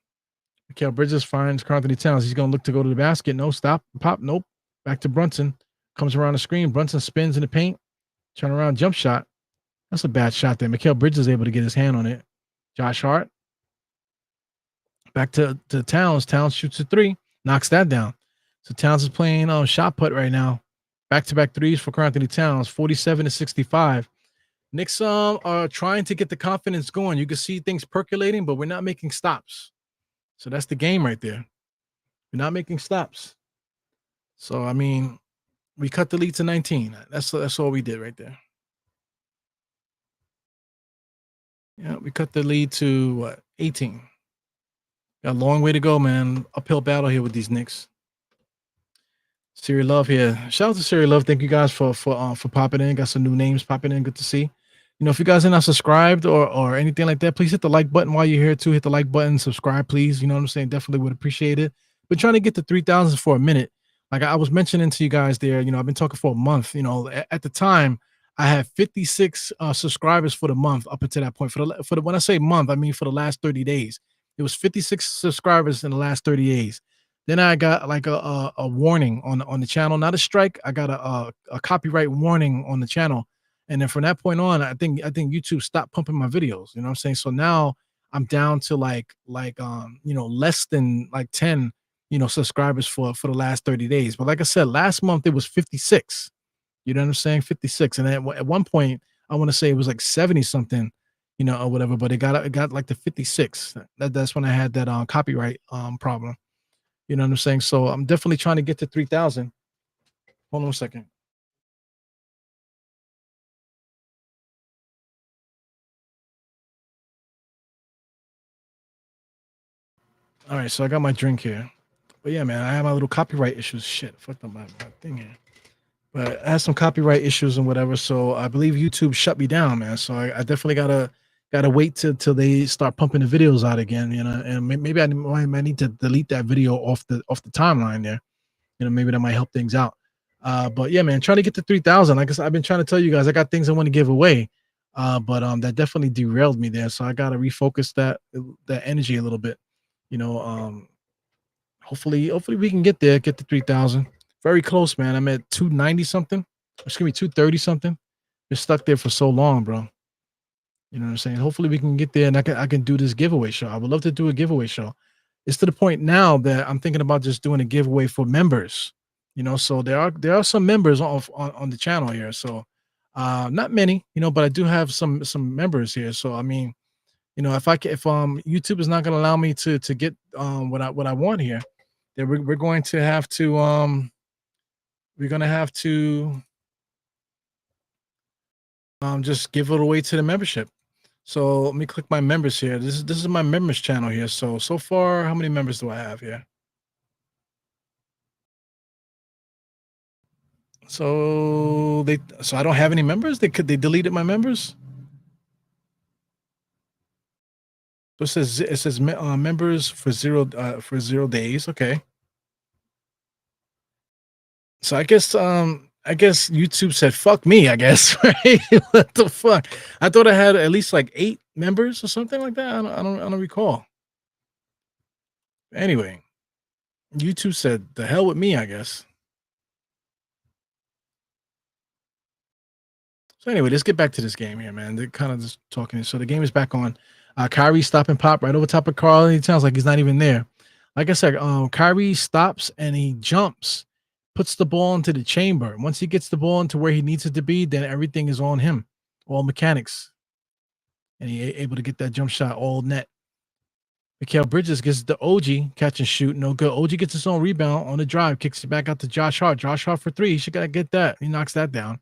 Mikal Bridges finds Karl Anthony Towns. He's going to look to go to the basket. No, stop, pop, nope. Back to Brunson. Comes around the screen. Brunson spins in the paint. Turn around, jump shot. That's a bad shot there. Mikal Bridges is able to get his hand on it. Josh Hart. Back to Towns. Towns shoots a three. Knocks that down. So Towns is playing shot put right now. Back-to-back threes for Karl Anthony Towns. 47-65. Knicks are trying to get the confidence going. You can see things percolating, but we're not making stops. So that's the game right there. We're not making stops. So, I mean, we cut the lead to 19. That's all we did right there. Yeah, we cut the lead to 18. Got a long way to go, man. Uphill battle here with these Knicks. Siri Love here. Shout out to Siri Love. Thank you guys for popping in. Got some new names popping in. Good to see. You know, if you guys are not subscribed or anything like that, please hit the like button while you're here too. Hit the like button, subscribe, please. You know what I'm saying? Definitely would appreciate it. Been trying to get to 3,000 for a minute. Like I was mentioning to you guys there, you know, I've been talking for a month. You know, at the time, I had 56 subscribers for the month up until that point. For the when I say month, I mean for the last 30 days. It was 56 subscribers in the last 30 days. Then I got like a warning on the channel, not a strike. I got a copyright warning on the channel. And then from that point on, I think YouTube stopped pumping my videos. You know what I'm saying? So now I'm down to like you know, less than like 10, you know, subscribers for the last 30 days. But like I said, last month it was 56. You know what I'm saying? 56. And then at one point, I want to say it was like 70 something, you know, or whatever, but it got like to 56. That's when I had that copyright problem. You know what I'm saying? So I'm definitely trying to get to 3,000. Hold on a second. All right, so I got my drink here. But yeah, man, I have my little copyright issues. Shit, fucked up my thing here. But I had some copyright issues and whatever. So I believe YouTube shut me down, man. So I definitely gotta wait till they start pumping the videos out again, you know. And maybe I might need to delete that video off the timeline there. You know, maybe that might help things out. But yeah, man, trying to get to 3,000. Like I said, I've been trying to tell you guys, I got things I want to give away. But that definitely derailed me there. So I gotta refocus that energy a little bit. You know, hopefully we can get there, get to 3,000. Very close, man. I'm at 290 something. Excuse me, 230 something. Been stuck there for so long, bro. You know what I'm saying? Hopefully we can get there and I can do this giveaway show. I would love to do a giveaway show. It's to the point now that I'm thinking about just doing a giveaway for members. So there are some members on the channel here. So not many, but I do have some members here. So I mean, if YouTube is not going to allow me to get what I want here, then we're going to have to we're gonna have to just give it away to the membership. So let me click my members here. This is my members channel here. So far, how many members do I have here? So I don't have any members. They deleted my members. So it says members for 0 days. Okay. So I guess YouTube said fuck me, I guess, right? What the fuck? I thought I had at least like 8 members or something like that. I don't recall. Anyway, YouTube said the hell with me, I guess. So anyway, let's get back to this game here, man. They're kind of just talking. So the game is back on. Kyrie stop and pop right over top of Carl. He sounds like he's not even there. Like I said, Kyrie stops and he jumps, puts the ball into the chamber. Once he gets the ball into where he needs it to be, then everything is on him, all mechanics, and he able to get that jump shot all net. Mikal Bridges gets the OG catch and shoot, no good. OG gets his own rebound on the drive, kicks it back out to Josh Hart. Josh Hart for 3. He should gotta get that. He knocks that down.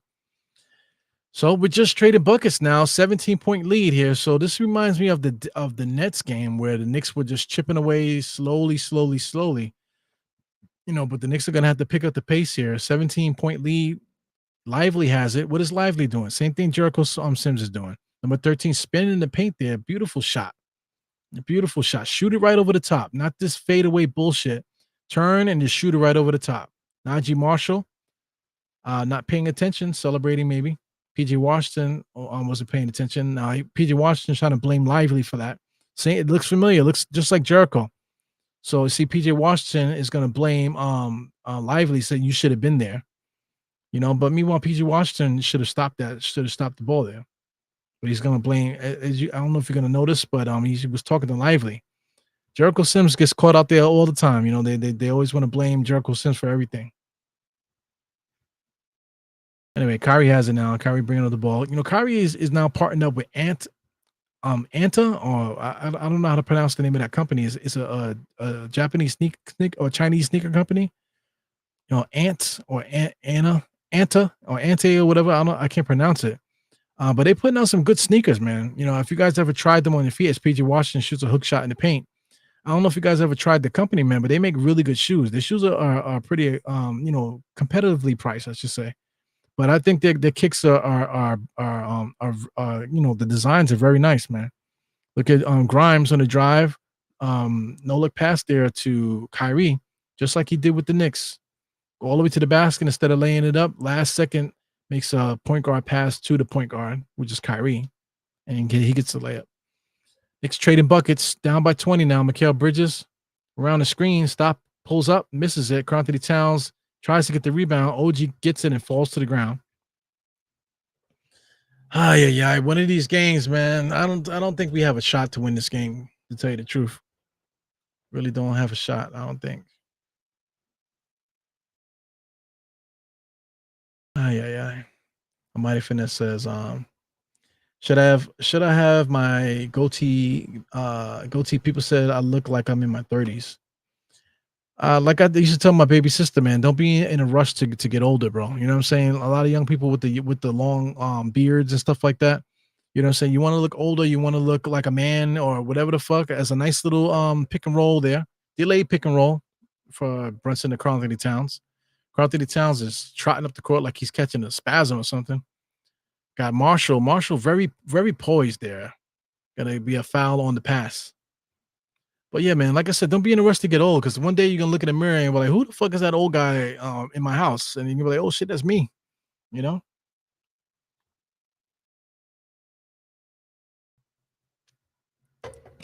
So we just traded buckets now, 17-point lead here. So this reminds me of the Nets game where the Knicks were just chipping away slowly. But the Knicks are gonna have to pick up the pace here. 17-point lead. Lively has it. What is Lively doing? Same thing Jericho Sims is doing. Number 13 spinning in the paint there. Beautiful shot. A beautiful shot. Shoot it right over the top. Not this fadeaway bullshit. Turn and just shoot it right over the top. Najee Marshall, not paying attention, celebrating maybe. PJ Washington wasn't paying attention. PJ Washington trying to blame Lively for that. Saying it looks familiar. It looks just like Jericho. So you see, PJ Washington is going to blame Lively, saying you should have been there. But meanwhile, PJ Washington should have stopped that. Should have stopped the ball there. But he's going to blame. I don't know if you're going to notice, but he was talking to Lively. Jericho Sims gets caught out there all the time. They always want to blame Jericho Sims for everything. Anyway, Kyrie has it now. Kyrie bringing up the ball. Kyrie is now partnered up with Anta, or I don't know how to pronounce the name of that company. It's a Japanese sneak or Chinese sneaker company. Ant or Anta or Ante or whatever. I can't pronounce it. But they putting out some good sneakers, man. If you guys ever tried them on your feet, as PJ Washington shoots a hook shot in the paint. I don't know if you guys ever tried the company, man, but they make really good shoes. Their shoes are pretty, competitively priced, I should say. But I think their kicks are the designs are very nice, man. Look at Grimes on the drive, no look pass there to Kyrie, just like he did with the Knicks. Go all the way to the basket instead of laying it up. Last second makes a point guard pass to the point guard, which is Kyrie, and he gets the layup. Knicks trading buckets, down by 20 now. Mikal Bridges around the screen, pulls up, misses it. Karl-Anthony Towns tries to get the rebound. OG gets it and falls to the ground. Yeah. One of these games, man. I don't think we have a shot to win this game, to tell you the truth. Really don't have a shot, I don't think. Yeah. Mighty Finesse says, should I have my goatee? Goatee people said I look like I'm in my 30s. Like I used to tell my baby sister, man, don't be in a rush to get older, bro. You know what I'm saying? A lot of young people with the long beards and stuff like that. You know what I'm saying? You want to look older, you want to look like a man or whatever the fuck, as a nice little pick and roll there. Delayed pick and roll for Brunson to Karl-Anthony Towns. Karl-Anthony Towns is trotting up the court like he's catching a spasm or something. Got Marshall. Marshall very, very poised there. Gonna be a foul on the pass. But yeah, man, like I said, don't be in a rush to get old, because one day you're gonna look in the mirror and be like, who the fuck is that old guy in my house? And you'll be like, oh shit, that's me. I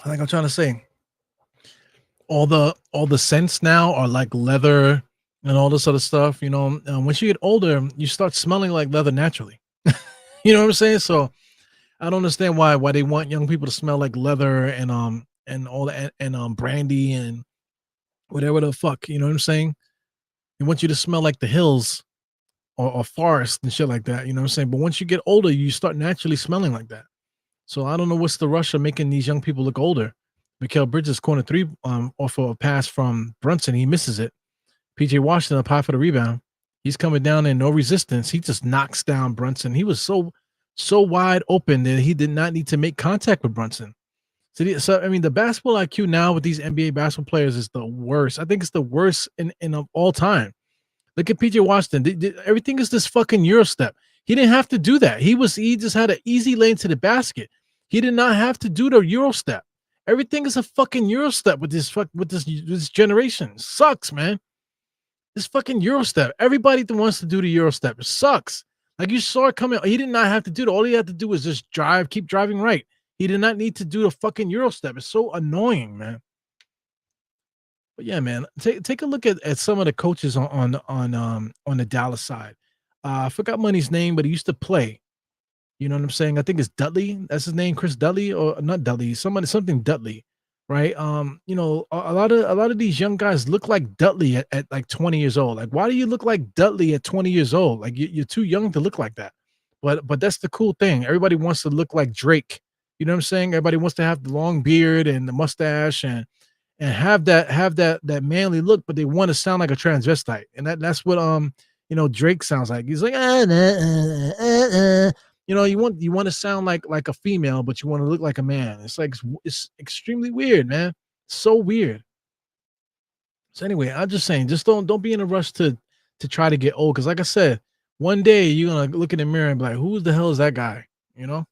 think I'm trying to say all the scents now are like leather and all this other stuff. Once you get older, you start smelling like leather naturally. You know what I'm saying? So I don't understand why they want young people to smell like leather and all that and brandy and whatever the fuck. You know what I'm saying? They want you to smell like the hills or forest and shit like that. You know what I'm saying? But once you get older, you start naturally smelling like that. So I don't know what's the rush of making these young people look older. Mikael Bridges corner three off of a pass from Brunson. He misses it. PJ Washington up high for the rebound. He's coming down in no resistance. He just knocks down Brunson. He was so wide open that he did not need to make contact with Brunson. So I mean, the basketball IQ now with these NBA basketball players is the worst. I think it's the worst in of all time. Look at PJ Washington. Everything is this fucking Euro step. He didn't have to do that. He just had an easy lane to the basket. He did not have to do the Euro step. Everything is a fucking Euro step with this generation. It sucks, man. This fucking Euro step. Everybody that wants to do the Euro step. It sucks. Like you saw it coming. He did not have to do it. All he had to do was just keep driving right. He did not need to do the fucking Euro step. It's so annoying, man. But yeah, man, take a look at some of the coaches on the Dallas side. I forgot Money's name, but he used to play. You know what I'm saying? I think it's Dudley. That's his name, Chris Dudley, or not Dudley. Something Dudley, right? A lot of these young guys look like Dudley at like 20 years old. Like, why do you look like Dudley at 20 years old? Like you're too young to look like that. But that's the cool thing. Everybody wants to look like Drake. You know what I'm saying? Everybody wants to have the long beard and the mustache and have that manly look, but they want to sound like a transvestite, and that's what Drake sounds like. He's like, you want to sound like a female, but you want to look like a man. It's like it's extremely weird, man. So weird. So anyway, I'm just saying, just don't be in a rush to try to get old, because like I said, one day you're gonna look in the mirror and be like, who the hell is that guy? You know.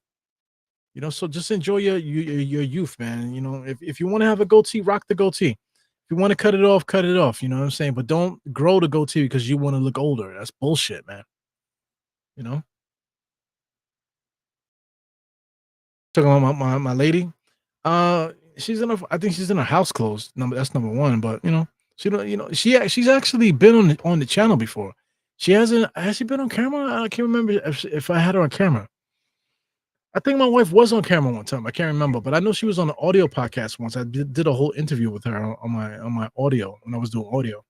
So just enjoy your youth, man. If you want to have a goatee, rock the goatee. If you want to cut it off, cut it off. You know what I'm saying? But don't grow the goatee because you want to look older. That's bullshit, man. You know? Talking about my lady. I think she's in her house clothes. That's number one. But she don't, she's actually been on the channel before. Has she been on camera? I can't remember if I had her on camera. I think my wife was on camera one time. I can't remember, but I know she was on an audio podcast once. I did a whole interview with her on my audio when I was doing audio.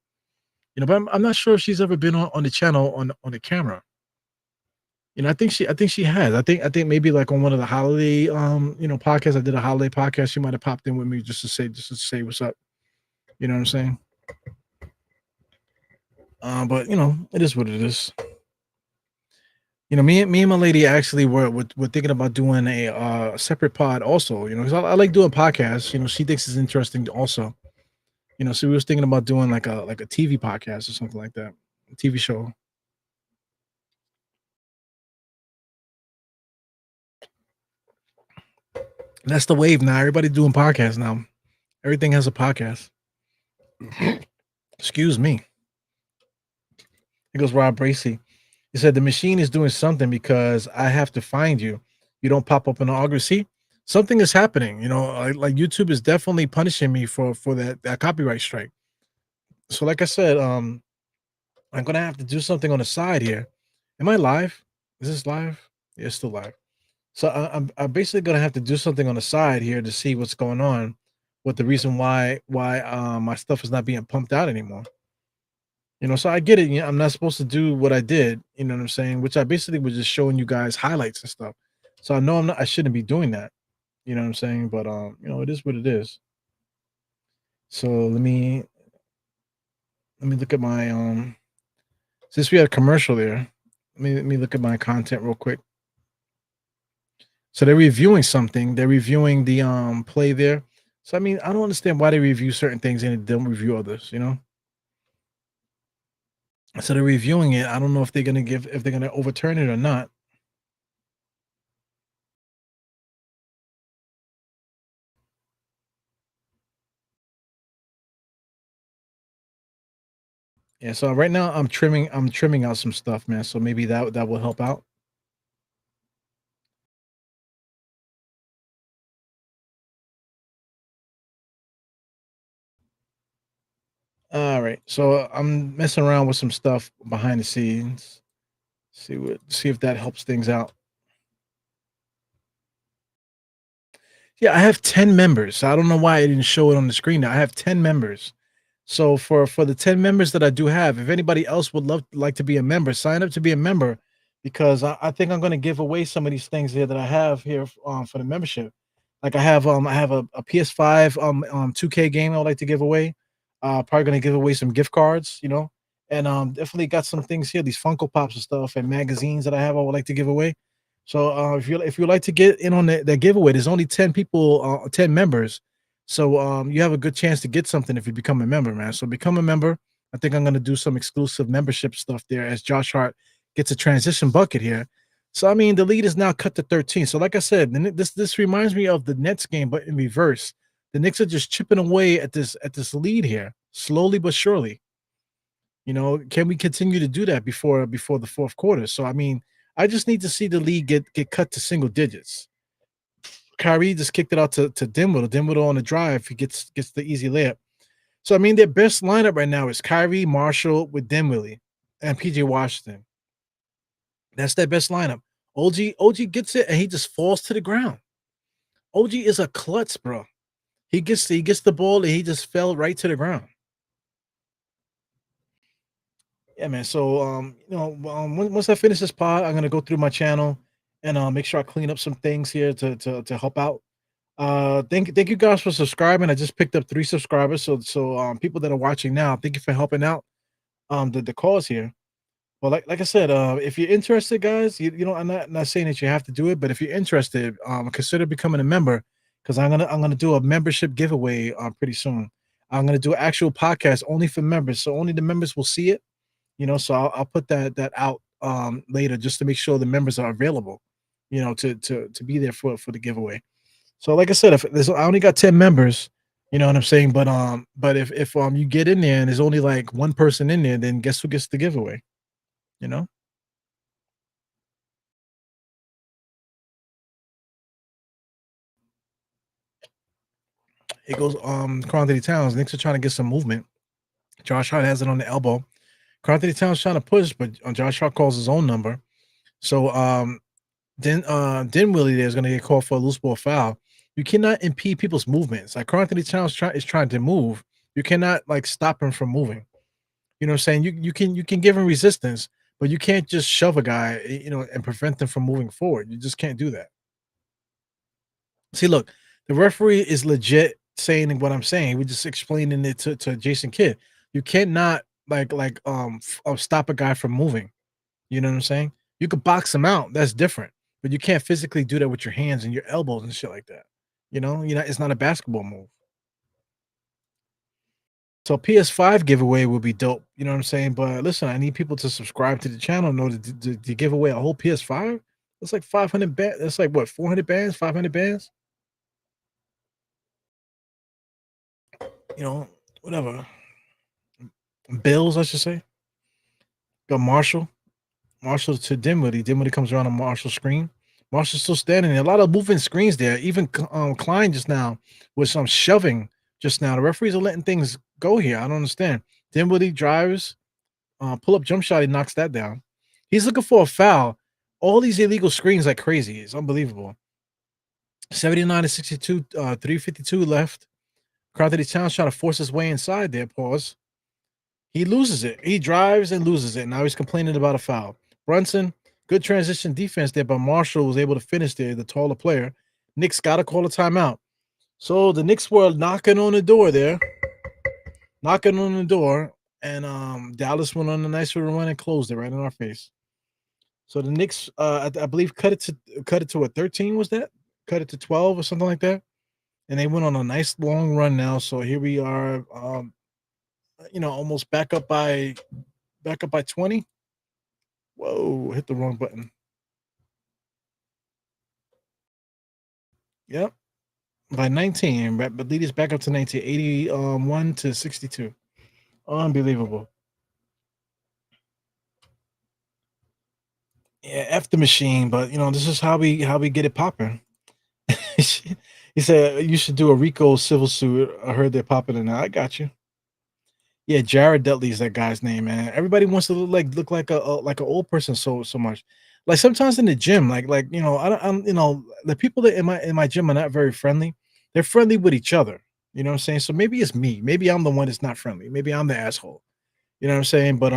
But I'm not sure if she's ever been on the channel on the camera. I think she has. I think maybe like on one of the holiday podcasts. I did a holiday podcast. She might have popped in with me just to say what's up. You know what I'm saying? But it is what it is. Me and my lady actually were thinking about doing a separate pod also, because I like doing podcasts. She thinks it's interesting also. So we was thinking about doing like a TV podcast or something like that, a TV show. And that's the wave now. Everybody doing podcasts now. Everything has a podcast. Excuse me. It goes Rob Bracey. He said the machine is doing something because I have to find you. You don't pop up in the auger. See, something is happening. Like YouTube is definitely punishing me for that copyright strike. So, like I said, I'm gonna have to do something on the side here. Am I live? Is this live? Yeah, it's still live. So I'm basically gonna have to do something on the side here to see what's going on. What the reason why my stuff is not being pumped out anymore. So I get it. I'm not supposed to do what I did. You know what I'm saying? Which I basically was just showing you guys highlights and stuff. So I know I shouldn't be doing that. You know what I'm saying? But it is what it is. So let me look at my since we had a commercial there. Let me look at my content real quick. So they're reviewing something. They're reviewing the play there. So I mean, I don't understand why they review certain things and they don't review others. So they're reviewing it. I don't know if they're gonna overturn it or not. Yeah, so right now I'm trimming out some stuff, man. So maybe that will help out. All right. So I'm messing around with some stuff behind the scenes. See if that helps things out. Yeah, I have 10 members. So I don't know why I didn't show it on the screen. Now I have 10 members. So for the 10 members that I do have, if anybody else would like to be a member, sign up to be a member because I think I'm going to give away some of these things here that I have here for the membership. Like I have a PS5 2K game I would like to give away. Probably going to give away some gift cards, you know, and definitely got some things here, these Funko Pops and stuff and magazines that I have I would like to give away. So if you like to get in on that giveaway, there's only 10 people, 10 members, so you have a good chance to get something if you become a member, man. So become a member. I think I'm gonna do some exclusive membership stuff there as Josh Hart gets a transition bucket here. So I mean, the lead is now cut to 13. So like I said, this reminds me of the Nets game, but in reverse. The Knicks are just chipping away at this lead here, slowly but surely. You know, can we continue to do that before the fourth quarter? So I mean, I just need to see the lead get cut to single digits. Kyrie just kicked it out to Dinwiddie. Dinwiddie on the drive, he gets the easy layup. So I mean, their best lineup right now is Kyrie, Marshall with Dinwiddie, and PJ Washington. That's their best lineup. OG gets it and he just falls to the ground. OG is a klutz, bro. He gets the ball and he just fell right to the ground. Yeah, man. So once I finish this pod, I'm gonna go through my channel and make sure I clean up some things here to help out. Thank you guys for subscribing. I just picked up 3 subscribers. So people that are watching now, thank you for helping out the cause here. Well, like I said, if you're interested, guys, you know, I'm not saying that you have to do it, but if you're interested, consider becoming a member because I'm gonna do a membership giveaway pretty soon. I'm gonna do an actual podcast only for members, so only the members will see it. You know, so I'll put that out later just to make sure the members are available. You know, to be there for the giveaway. So like I said, if there's I only got 10 members, you know what I'm saying? But if you get in there and there's only like one person in there, then guess who gets the giveaway? You know? It goes Carl Anthony Towns. Knicks are trying to get some movement. Josh Hart has it on the elbow. Carl Anthony Towns trying to push, but Josh Hart calls his own number. So Dinwiddie there is going to get called for a loose ball foul. You cannot impede people's movements. Like Carl Anthony Towns is trying to move. You cannot like stop him from moving. You know what I'm saying? You can give him resistance, but you can't just shove a guy, you know, and prevent them from moving forward. You just can't do that. See, look, the referee is legit saying what I'm saying. We're just explaining it to Jason Kidd. You cannot stop a guy from moving. You know what I'm saying? You could box him out. That's different. But you can't physically do that with your hands and your elbows and shit like that. It's not a basketball move. So PS5 giveaway would be dope. You know what I'm saying? But listen, I need people to subscribe to the channel in order to give away a whole PS5. That's like 500 bands. That's like what, 400 bands, 500 bands? You know, whatever. Bills, I should say. Got Marshall. Marshall to Dinwiddie. Dinwiddie comes around on Marshall's screen. Marshall's still standing there. A lot of moving screens there. Even Klein just now with some shoving just now. The referees are letting things go here. I don't understand. Dinwiddie drives, pull up jump shot. He knocks that down. He's looking for a foul. All these illegal screens like crazy. It's unbelievable. 79 to 62, 3:52 left. Carthage Towns trying to force his way inside there. Pause. He loses it. He drives and loses it. Now he's complaining about a foul. Brunson, good transition defense there, but Marshall was able to finish there, the taller player. Knicks got to call a timeout. So the Knicks were knocking on the door there, and Dallas went on a nice little run and closed it right in our face. So the Knicks, I believe, cut it to a 13. Was that? Cut it to 12 or something like that, and they went on a nice long run now. So here we are, almost back up by 20. Whoa, hit the wrong button. Yep, by 19. But lead us back up to 19, 81 to 62. Unbelievable. Yeah, F the machine, but this is how we get it popping. He said you should do a Rico civil suit. I heard they're popping it now. I got you. Yeah, Jared Dudley is that guy's name, man. Everybody wants to look like an old person so much. Like sometimes in the gym, I don't, the people that in my gym are not very friendly. They're friendly with each other. You know what I'm saying? So maybe it's me. Maybe I'm the one that's not friendly. Maybe I'm the asshole. You know what I'm saying? But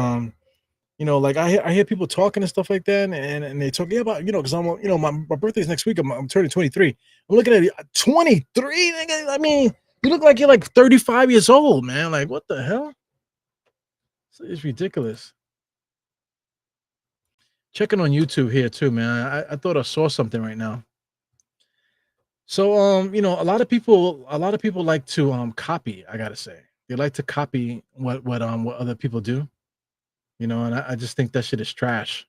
like I hear people talking and stuff like that, and they talk about because my birthday's next week. I'm turning 23. I'm looking at 23. I mean, you look like you're like 35 years old, man. Like what the hell? It's ridiculous. Checking on YouTube here too, man. I thought I saw something right now. So a lot of people like to copy, I gotta say. They like to copy what other people do, and I just think that shit is trash.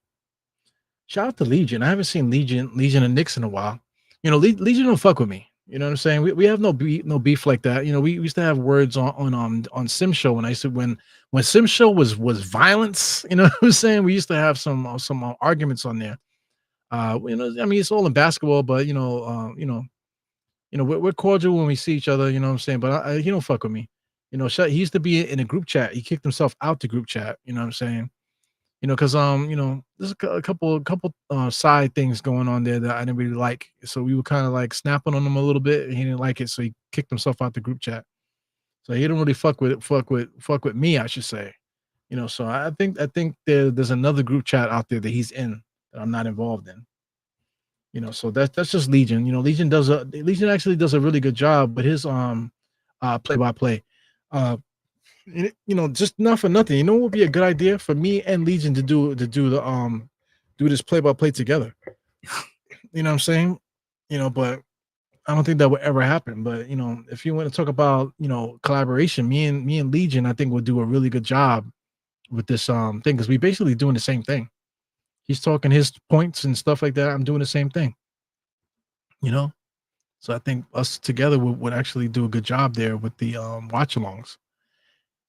Shout out to Legion. I haven't seen Legion and Knicks in a while. Legion don't fuck with me. You know what I'm saying? We have no beef like that. We used to have words on Sim Show when I said when Sim Show was violence. You know what I'm saying? We used to have some arguments on there. I mean, it's all in basketball, but we're cordial when we see each other. You know what I'm saying? But he don't fuck with me. He used to be in a group chat. He kicked himself out the group chat. You know what I'm saying? Because there's a couple side things going on there that I didn't really like. So we were kind of like snapping on him a little bit, and he didn't like it, so he kicked himself out the group chat. So he didn't really fuck with me, I should say. So I think there's another group chat out there that he's in that I'm not involved in. So that's just Legion. Legion actually does a really good job with his play by play. Just not for nothing. What would be a good idea for me and Legion to do this play by play together. You know what I'm saying? But I don't think that would ever happen. But if you want to talk about collaboration, me and Legion, I think will do a really good job with this thing because we basically doing the same thing. He's talking his points and stuff like that. I'm doing the same thing. You know, so I think us together would actually do a good job there with the watch alongs.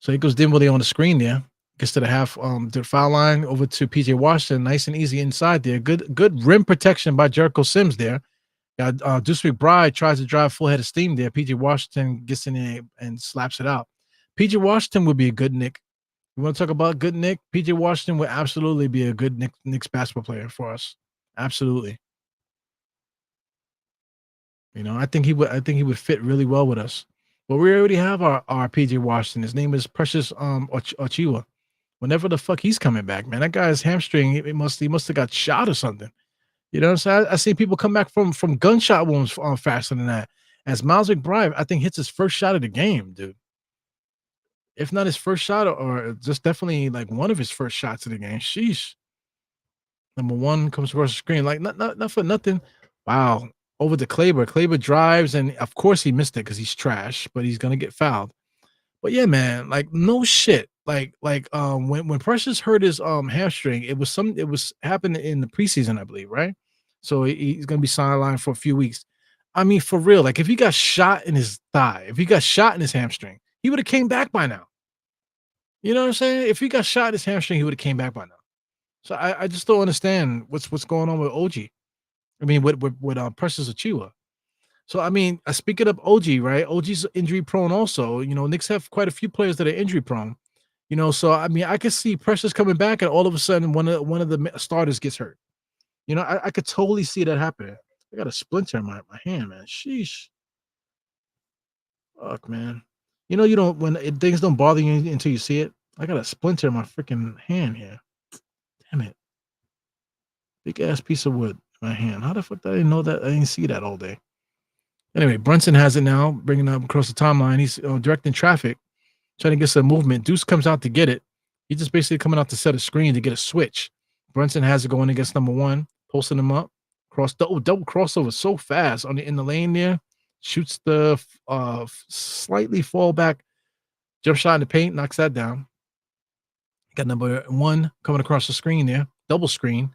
So he goes Dinwiddie on the screen there. Gets to the to the foul line over to PJ Washington, nice and easy inside there. Good rim protection by Jericho Sims there. Got Deuce McBride tries to drive full head of steam there. PJ Washington gets in there and slaps it out. PJ Washington would be a good Nick. You want to talk about good Nick? PJ Washington would absolutely be a good Knicks basketball player for us. Absolutely. I think he would fit really well with us. But we already have our PJ Washington. His name is Precious Ochiwa. Whenever the fuck he's coming back, man, that guy's hamstring. He must have got shot or something. You know what I'm saying? I see people come back from gunshot wounds faster than that. As Miles McBride, I think hits his first shot of the game, dude. If not his first shot, or just definitely like one of his first shots of the game. Sheesh. Number one comes across the screen, like not for nothing. Wow. Over to Kleber. Kleber drives, and of course he missed it because he's trash, but he's gonna get fouled. But yeah, man, like no shit. When Precious hurt his hamstring, it was happening in the preseason, I believe, right? So he's gonna be sidelined for a few weeks. I mean, for real, like if he got shot in his thigh, if he got shot in his hamstring, he would have came back by now. You know what I'm saying? If he got shot in his hamstring, he would have came back by now. So I just don't understand what's going on with OG. I mean, with Precious Achiuwa. So I mean, speaking of OG, right? OG's injury prone also. Knicks have quite a few players that are injury prone. So I mean, I could see Precious coming back, and all of a sudden, one of the starters gets hurt. I could totally see that happening. I got a splinter in my hand, man. Sheesh, fuck, man. You don't when things don't bother you until you see it. I got a splinter in my freaking hand here. Damn it, big ass piece of wood in my hand. How the fuck did I didn't know that? I didn't see that all day. Anyway, Brunson has it now, bringing it up across the timeline. He's directing traffic, trying to get some movement. Deuce comes out to get it. He's just basically coming out to set a screen to get a switch. Brunson has it going against number one, posting him up. Double crossover so fast in the lane there. Shoots the slightly fall back jump shot in the paint, knocks that down. Got number one coming across the screen there, double screen.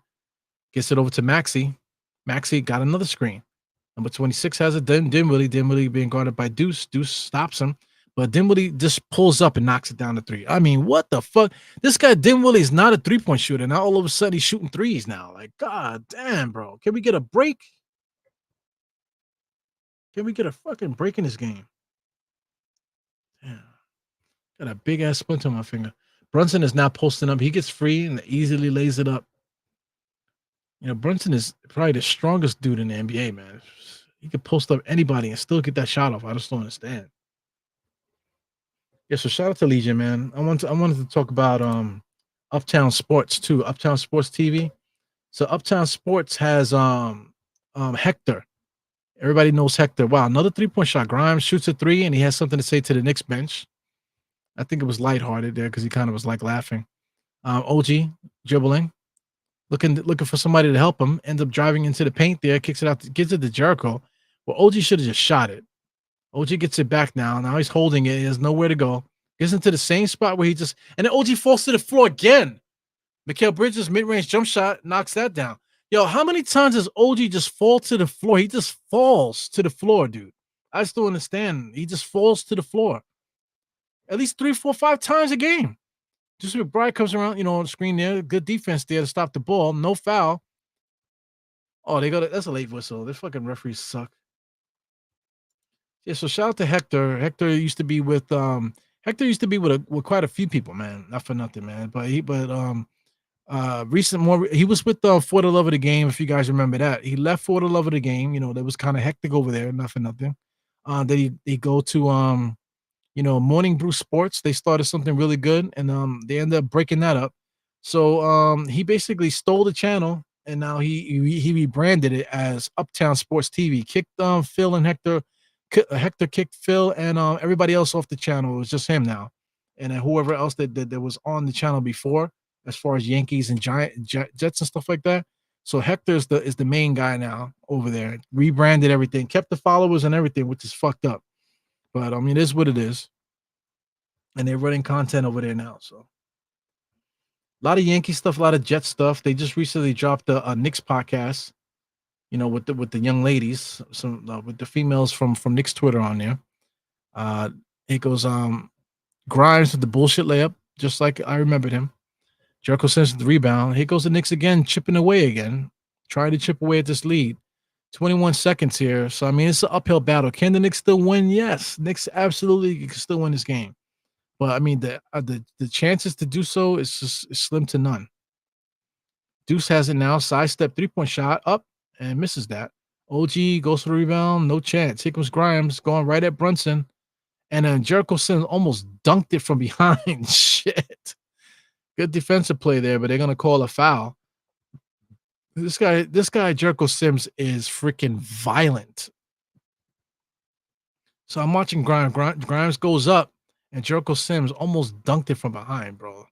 Gets it over to Maxey. Maxey got another screen. Number 26 has it. Dinwiddie being guarded by Deuce. Deuce stops him. But Dinwiddie just pulls up and knocks it down to three. I mean, what the fuck? This guy Dinwiddie is not a three-point shooter. Now all of a sudden he's shooting threes now. Like, god damn, bro. Can we get a break? Can we get a fucking break in this game? Damn. Got a big ass splint on my finger. Brunson is now posting up. He gets free and easily lays it up. Brunson is probably the strongest dude in the NBA, man. He could post up anybody and still get that shot off. I just don't understand. Yeah, so shout out to Legion, man. I wanted to talk about Uptown Sports too. Uptown Sports TV. So Uptown Sports has Hector. Everybody knows Hector. Wow, another 3-point shot. Grimes shoots a three, and he has something to say to the Knicks bench. I think it was lighthearted there because he kind of was like laughing. OG dribbling, looking for somebody to help him. Ends up driving into the paint there, kicks it out, gives it to Jericho. Well, OG should have just shot it. OG gets it back now. Now he's holding it. He has nowhere to go. Gets into the same spot where he just and then OG falls to the floor again. Mikal Bridges mid-range jump shot knocks that down. Yo, how many times does OG just fall to the floor? He just falls to the floor, dude. I just don't understand. He just falls to the floor at least 3, 4, 5 times a game. Just McBride comes around, on the screen there. Good defense there to stop the ball. No foul. Oh, they got it. That's a late whistle. Their fucking referees suck. Yeah, so shout out to Hector. Hector used to be with quite a few people, man. Not for nothing, man. He was with For the Love of the Game, if you guys remember that. He left For the Love of the Game, that was kind of hectic over there, not for nothing. Then he go to Morning Brew Sports. They started something really good, and they ended up breaking that up. So he basically stole the channel, and now he rebranded it as Uptown Sports TV. Kicked Phil and Hector. Hector kicked Phil and everybody else off the channel. It was just him now, and then whoever else that was on the channel before, as far as Yankees and Jets and stuff like that. So Hector is the main guy now over there. Rebranded everything, kept the followers and everything, which is fucked up. But I mean, it is what it is. And they're running content over there now. So a lot of Yankee stuff, a lot of Jet stuff. They just recently dropped a Knicks podcast, with the young ladies, some with the females from Knicks Twitter on there. It goes Grimes with the bullshit layup, just like I remembered him. Jericho sends the rebound. Here goes the Knicks again, chipping away again, trying to chip away at this lead. 21 seconds here. So, I mean, it's an uphill battle. Can the Knicks still win? Yes. Knicks absolutely can still win this game. But, I mean, the chances to do so is slim to none. Deuce has it now. Sidestep 3-point shot up and misses that. OG goes for the rebound. No chance. Here comes Grimes going right at Brunson. And then Jericho Sims almost dunked it from behind. Shit. Good defensive play there, but they're going to call a foul. This guy, Jericho Sims, is freaking violent. So I'm watching Grimes. Grimes goes up, and Jericho Sims almost dunked it from behind, bro.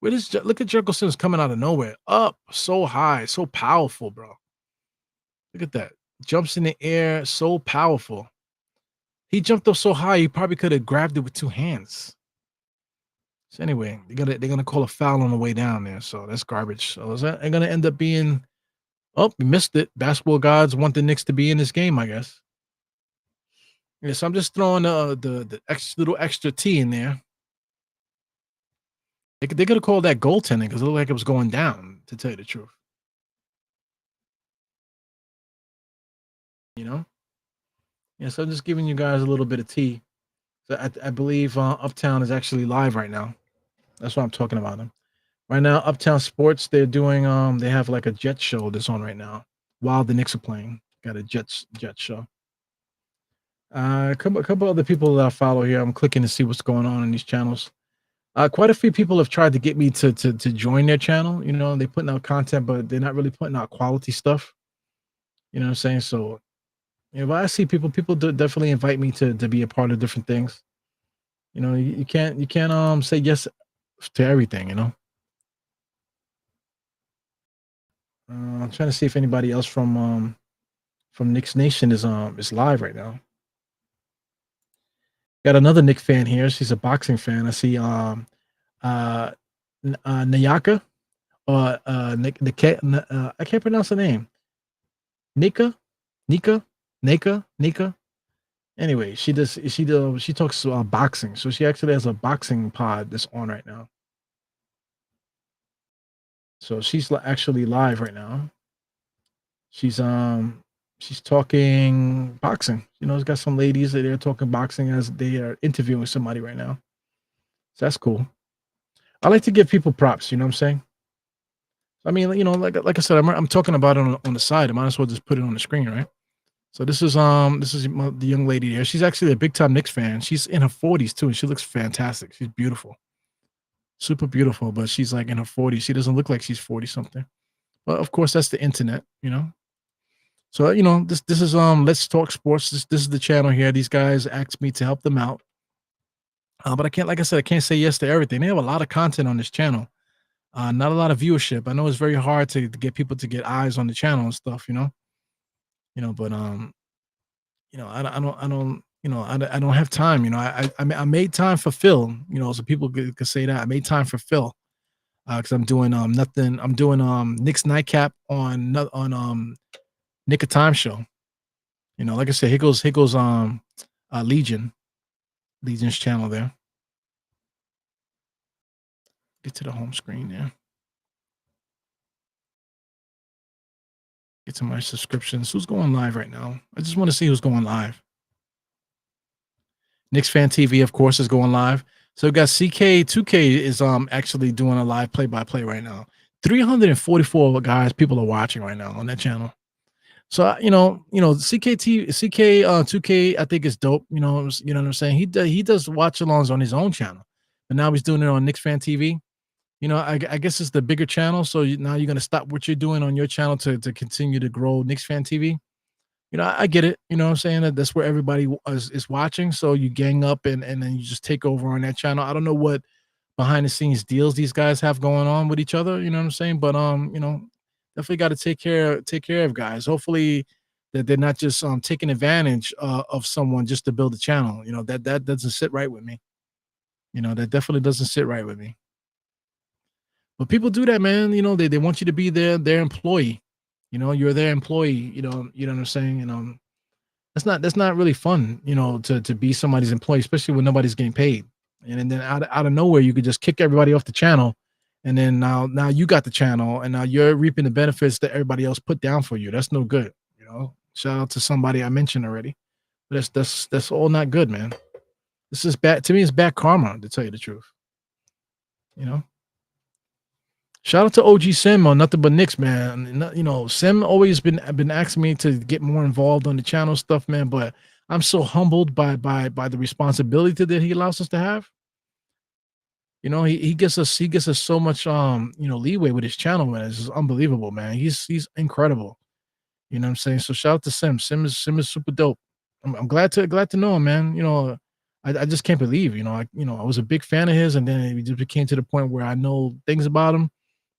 Look at Jericho Sims coming out of nowhere. Up so high, so powerful, bro. Look at that. Jumps in the air, so powerful. He jumped up so high, he probably could have grabbed it with 2 hands. So anyway, they're gonna call a foul on the way down there. So that's garbage. So is that gonna end up being? Oh, we missed it. Basketball gods want the Knicks to be in this game, I guess. Yeah, so I'm just throwing the little extra T in there. They're gonna call that goaltending because it looked like it was going down. To tell you the truth, Yeah, so I'm just giving you guys a little bit of tea. So I believe Uptown is actually live right now. That's what I'm talking about them. Right now, Uptown Sports, they're doing they have like a Jet show that's on right now while the Knicks are playing. Got a Jet show. A couple other people that I follow here. I'm clicking to see what's going on in these channels. Quite a few people have tried to get me to join their channel. They're putting out content, but they're not really putting out quality stuff. You know what I'm saying? So, but I see people definitely invite me to be a part of different things. You can't say yes to everything. I'm trying to see if anybody else from Knicks Nation is live right now. Got another Nick fan here. She's a boxing fan. I see Nayaka or I can't pronounce the name. Nika. Anyway, she talks about boxing. So she actually has a boxing pod that's on right now. So she's actually live right now. She's talking boxing. It's got some ladies that are talking boxing as they are interviewing somebody right now. So that's cool. I like to give people props. You know what I'm saying? I mean, like I said, I'm talking about it on the side. I might as well just put it on the screen, right? So this is the young lady there. She's actually a big time Knicks fan. She's in her 40s too, and she looks fantastic. She's beautiful, super beautiful, but she's like in her 40s. She doesn't look like she's 40 something. But of course, that's the internet, you know. So this is Let's Talk Sports. This is the channel here. These guys asked me to help them out, but I can't. Like I said, I can't say yes to everything. They have a lot of content on this channel. Not a lot of viewership. I know it's very hard to get people to get eyes on the channel and stuff. But I don't have time. I made time for Phil. So people could say that I made time for Phil because I'm doing nothing. I'm doing Nick's nightcap on Nick of Time show. Like I said, here goes Legion's channel there. Get to the home screen there. Get to my subscriptions. Who's going live right now? I just want to see who's going live. Knicks Fan TV, of course, is going live. So we got CK2K is actually doing a live play-by-play right now. 344 people are watching right now on that channel. So CK2K I think is dope. You know what I'm saying? He does watch-alongs on his own channel, but now he's doing it on Knicks Fan TV. I guess it's the bigger channel. So now you're gonna stop what you're doing on your channel to continue to grow Knicks Fan TV. I get it. You know what I'm saying? That's where everybody is watching. So you gang up and then you just take over on that channel. I don't know what behind the scenes deals these guys have going on with each other. You know what I'm saying? But definitely got to take care of guys. Hopefully that they're not just taking advantage of someone just to build a channel. That doesn't sit right with me. That definitely doesn't sit right with me. But people do that, man. They want you to be their employee. You're their employee. You know what I'm saying. That's not really fun. To be somebody's employee, especially when nobody's getting paid. And then out of nowhere, you could just kick everybody off the channel, and then now you got the channel, and now you're reaping the benefits that everybody else put down for you. That's no good. Shout out to somebody I mentioned already. But that's all not good, man. This is bad to me. It's bad karma, to tell you the truth. Shout out to OG Sim on Nothing But Knicks, man. Sim always been asking me to get more involved on the channel stuff, man. But I'm so humbled by the responsibility that he allows us to have. He gives us so much leeway with his channel, man. It's just unbelievable, man. He's incredible. You know what I'm saying? So shout out to Sim. Sim is super dope. I'm glad to know him, man. I just can't believe, I was a big fan of his, and then it just became to the point where I know things about him.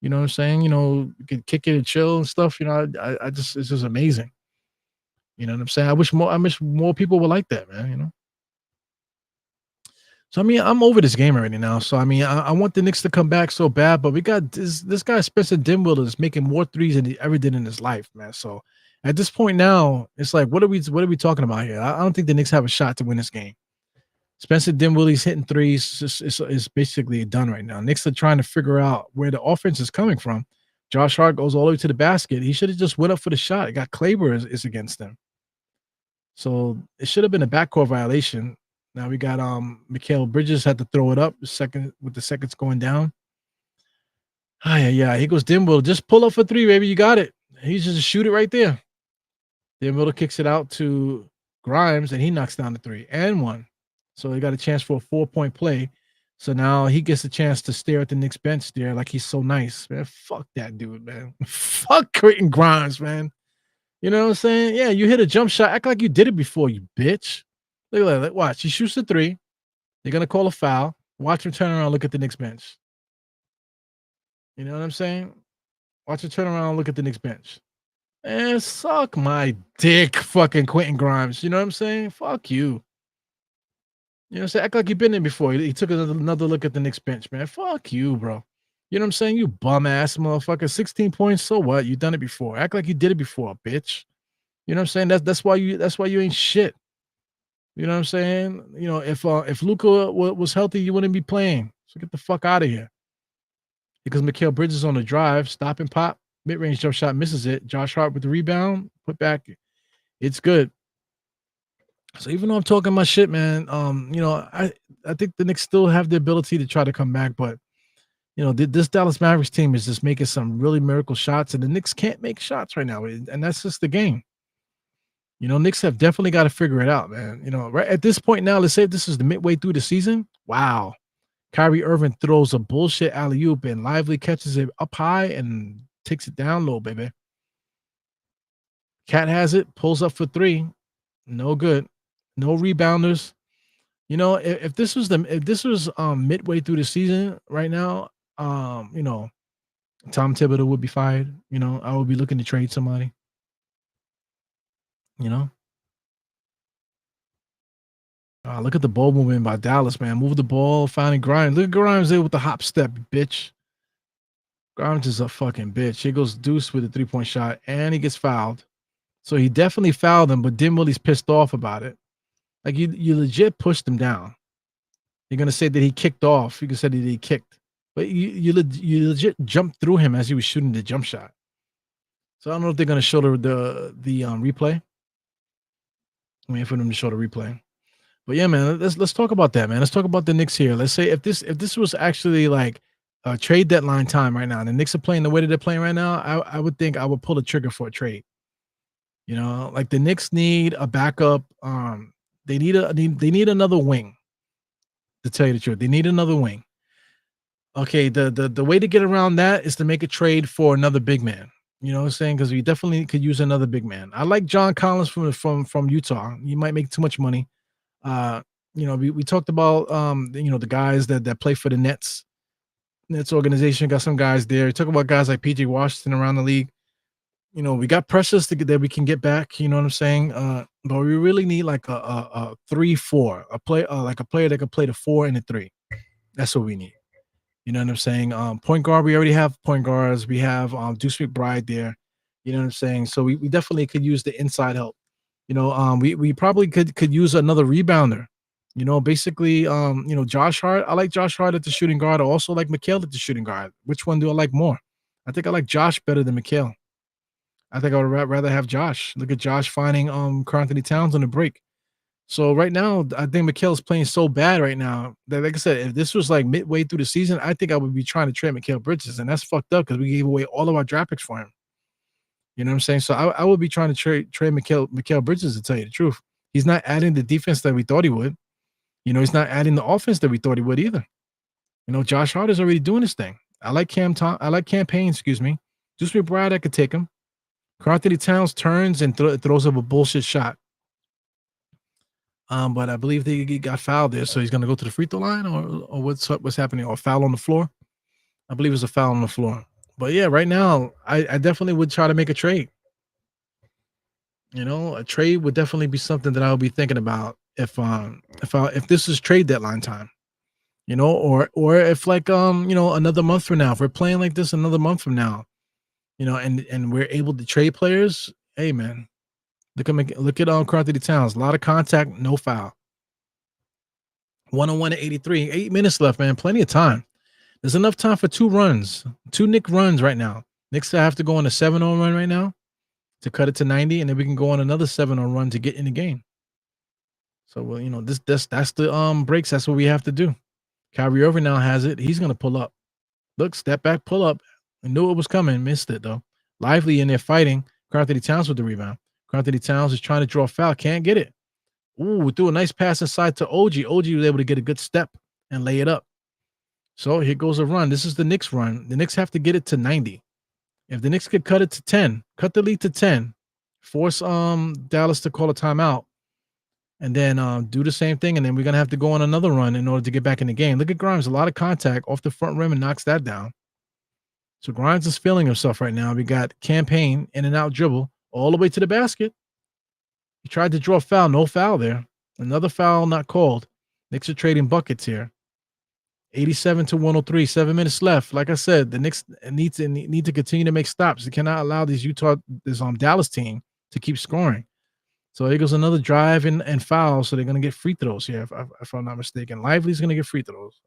You know what I'm saying? You can kick it and chill and stuff. It's just amazing. You know what I'm saying? I wish more people were like that, man. So I'm over this game already now. So I want the Knicks to come back so bad, but we got this guy Spencer Dinwiddie is making more threes than he ever did in his life, man. So at this point now, it's like, what are we talking about here? I don't think the Knicks have a shot to win this game. Spencer Dinwiddie's hitting threes is basically done right now. Knicks are trying to figure out where the offense is coming from. Josh Hart goes all the way to the basket. He should have just went up for the shot. It got Kleber is against him. So it should have been a backcourt violation. Now we got Mikal Bridges had to throw it up with the seconds going down. Yeah. Here goes Dinwiddie. Just pull up for three, baby. You got it. He's just shoot it right there. Dinwiddie kicks it out to Grimes, and he knocks down the three and one. So he got a chance for a 4-point play. So now he gets a chance to stare at the Knicks bench there like he's so nice. Man, fuck that dude, man. Fuck Quentin Grimes, man. You know what I'm saying? Yeah, you hit a jump shot. Act like you did it before, you bitch. Look at that. Watch. He shoots the three. They're going to call a foul. Watch him turn around, look at the Knicks bench. You know what I'm saying? Watch him turn around, look at the Knicks bench. And suck my dick, fucking Quentin Grimes. You know what I'm saying? Fuck you. You know what I'm saying? Act like you've been there before. He took another look at the Knicks bench, man. Fuck you, bro. You know what I'm saying? You bum ass motherfucker. 16 points. So what? You done it before. Act like you did it before, bitch. You know what I'm saying? That's why you ain't shit. You know what I'm saying? If Luka was healthy, you wouldn't be playing. So get the fuck out of here. Because Mikal Bridges on the drive, stop and pop, mid-range jump shot, misses it. Josh Hart with the rebound, put back. It's good. So even though I'm talking my shit, man, I think the Knicks still have the ability to try to come back, but this Dallas Mavericks team is just making some really miracle shots, and the Knicks can't make shots right now, and that's just the game. Knicks have definitely got to figure it out, man. Right at this point now, let's say if this is the midway through the season. Wow. Kyrie Irving throws a bullshit alley oop and Lively catches it up high and takes it down low, baby. Cat has it, pulls up for three. No good. No rebounders. If this was midway through the season right now, Tom Thibodeau would be fired. I would be looking to trade somebody. You know, look at the ball movement by Dallas, man. Move the ball, finding Grimes. Look at Grimes there with the hop step, bitch. Grimes is a fucking bitch. He goes deuce with a 3-point shot, and he gets fouled. So he definitely fouled him, but Dinwiddie's pissed off about it. Like you legit pushed him down. You're gonna say that he kicked off. You can say that he kicked, but you legit jumped through him as he was shooting the jump shot. So I don't know if they're gonna show the replay. I'm waiting for them to show the replay. But yeah, man, let's talk about that, man. Let's talk about the Knicks here. Let's say if this was actually like a trade deadline time right now, and the Knicks are playing the way that they're playing right now, I would think I would pull the trigger for a trade. Like the Knicks need a backup. They need another wing. To tell you the truth, they need another wing. Okay, the way to get around that is to make a trade for another big man. You know what I'm saying? Because we definitely could use another big man. I like John Collins from Utah. He might make too much money. Uh, we talked about the guys that play for the Nets organization. Got some guys there. We talk about guys like PJ Washington around the league. We got Precious that we can get back. You know what I'm saying? But we really need like a 3-4, like a player that can play the 4 and the 3. That's what we need. You know what I'm saying? Point guard, we already have point guards. We have Deuce McBride there. You know what I'm saying? So we definitely could use the inside help. We probably could use another rebounder. Basically, Josh Hart. I like Josh Hart at the shooting guard. I also like Mikal at the shooting guard. Which one do I like more? I think I like Josh better than Mikal. I think I would rather have Josh. Look at Josh finding Karl Anthony Towns on the break. So right now, I think Mikal's playing so bad right now that, like I said, if this was like midway through the season, I think I would be trying to trade Mikal Bridges, and that's fucked up because we gave away all of our draft picks for him. You know what I'm saying? So I would be trying to trade Mikal Bridges, to tell you the truth. He's not adding the defense that we thought he would. He's not adding the offense that we thought he would either. Josh Hart is already doing his thing. I like campaign, excuse me. Deuce McBride, I could take him. Karl Anthony Towns turns and throws up a bullshit shot. But I believe he got fouled there, so he's going to go to the free throw line, or what's happening, or foul on the floor. I believe it's a foul on the floor. But yeah, right now, I definitely would try to make a trade. A trade would definitely be something that I would be thinking about if this is trade deadline time. Or if like another month from now, if we're playing like this another month from now, and we're able to trade players. Hey man, look at Karl Anthony Towns. A lot of contact, no foul. 1-on-1 at 83. 8 minutes left, man. Plenty of time. There's enough time for 2 Knicks runs right now. Knicks have to go on a 7-0 run right now to cut it to 90, and then we can go on another 7-0 run to get in the game. So that's the breaks. That's what we have to do. Kyrie Irving now has it. He's gonna pull up. Look, step back, pull up. I knew it was coming, missed it though. Lively in there fighting. Karl Anthony Towns with the rebound. Karl Anthony Towns is trying to draw a foul, can't get it. Ooh, threw a nice pass inside to OG. OG was able to get a good step and lay it up. So here goes a run. This is the Knicks run. The Knicks have to get it to 90. If the Knicks could cut it to 10, cut the lead to 10, force Dallas to call a timeout, and then do the same thing, and then we're gonna have to go on another run in order to get back in the game. Look at Grimes, a lot of contact off the front rim and knocks that down. So Grimes is feeling himself right now. We got campaign in and out dribble all the way to the basket. He tried to draw a foul, no foul there. Another foul not called. Knicks are trading buckets here. 87-103, 7 minutes left. Like I said, the Knicks need to continue to make stops. They cannot allow this Dallas team to keep scoring. So here goes another drive and foul. So they're going to get free throws here, if I'm not mistaken. Lively's going to get free throws.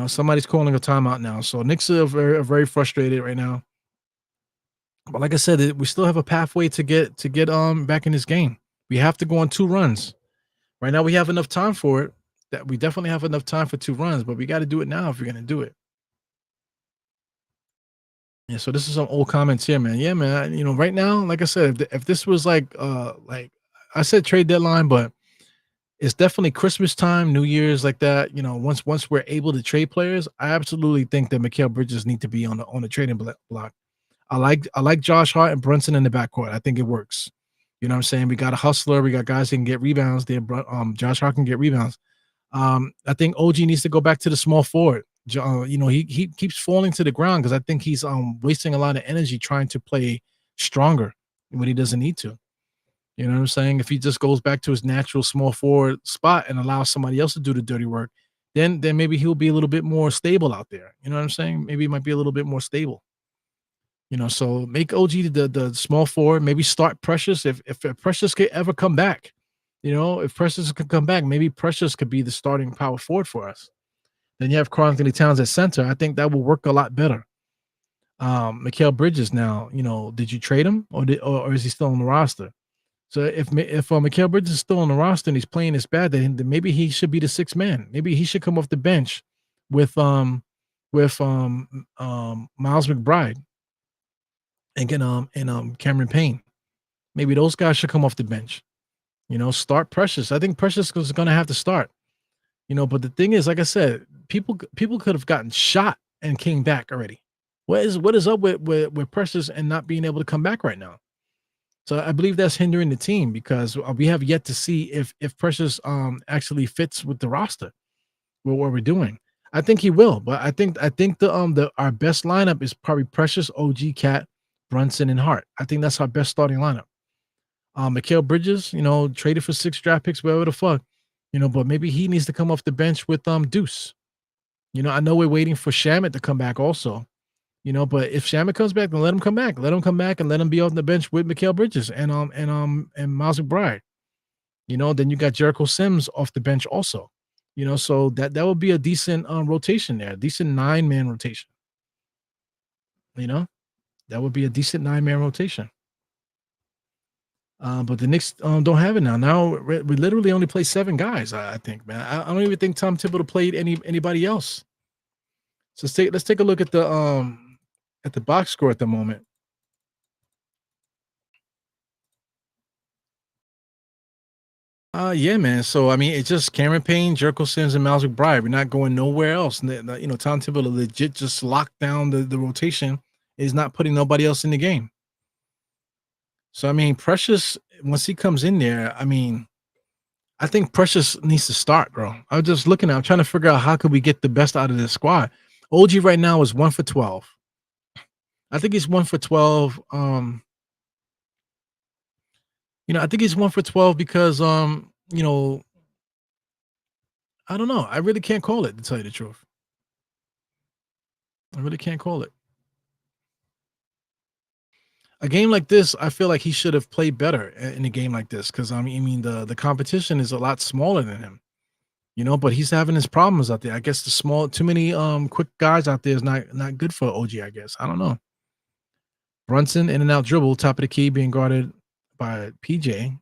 Somebody's calling a timeout now. So Knicks are very frustrated right now. But like I said, we still have a pathway to get back in this game. We have to go on 2 runs. Right now we have enough time for it. That we definitely have enough time for 2 runs, but we got to do it now if we're going to do it. Yeah, so this is some old comments here, man. Yeah, man. Right now, like I said, if this was like I said trade deadline, but it's definitely Christmas time, New Year's, like that. Once we're able to trade players, I absolutely think that Mikal Bridges need to be on the trading block. I like Josh Hart and Brunson in the backcourt. I think it works. You know what I'm saying? We got a hustler. We got guys that can get rebounds. Josh Hart can get rebounds. I think OG needs to go back to the small forward. He keeps falling to the ground because I think he's wasting a lot of energy trying to play stronger when he doesn't need to. You know what I'm saying? If he just goes back to his natural small forward spot and allows somebody else to do the dirty work, then maybe he'll be a little bit more stable out there. You know what I'm saying? Maybe he might be a little bit more stable. So make OG the small forward. Maybe start Precious if Precious could ever come back. If Precious could come back, maybe Precious could be the starting power forward for us. Then you have Karl Anthony Towns at center. I think that will work a lot better. Mikal Bridges now, did you trade him or is he still on the roster? So if Mikal Bridges is still on the roster and he's playing this bad, then maybe he should be the sixth man. Maybe he should come off the bench with Miles McBride and Cameron Payne. Maybe those guys should come off the bench. Start Precious. I think Precious is going to have to start. But the thing is, like I said, people could have gotten shot and came back already. What is up with Precious and not being able to come back right now? So I believe that's hindering the team because we have yet to see if Precious actually fits with the roster with what we're doing. I think he will, but I think the our best lineup is probably Precious, OG, Cat, Brunson, and Hart. I think that's our best starting lineup. Mikal Bridges, traded for 6 draft picks, whatever the fuck, but maybe he needs to come off the bench with Deuce. I know we're waiting for Shamet to come back also. But if Shamet comes back, then let him come back. Let him come back and let him be on the bench with Mikal Bridges and Miles McBride. Then you got Jericho Sims off the bench also. So that would be a decent rotation there, a decent 9-man rotation. That would be a decent 9-man rotation. But the Knicks don't have it now. Now we literally only play 7 guys. I think, man. I don't even think Tom Thibodeau played anybody else. So let's take a look at the box score at the moment. Yeah, man. So I mean, it's just Cameron Payne, Jericho Sims, and Miles McBride. We're not going nowhere else. And Tom Thibodeau legit just locked down the rotation. Is not putting nobody else in the game. So I mean, Precious, once he comes in there, I mean, I think Precious needs to start, bro. I'm just looking at, I'm trying to figure out how could we get the best out of this squad. OG right now is 1 for 12. I think he's 1 for 12. I think he's 1 for 12 because I don't know. I really can't call it, to tell you the truth. I really can't call it. A game like this, I feel like he should have played better in a game like this because I mean the competition is a lot smaller than him, but he's having his problems out there. I guess too many quick guys out there is not good for OG, I guess. I don't know. Brunson in and out dribble, top of the key, being guarded by PJ.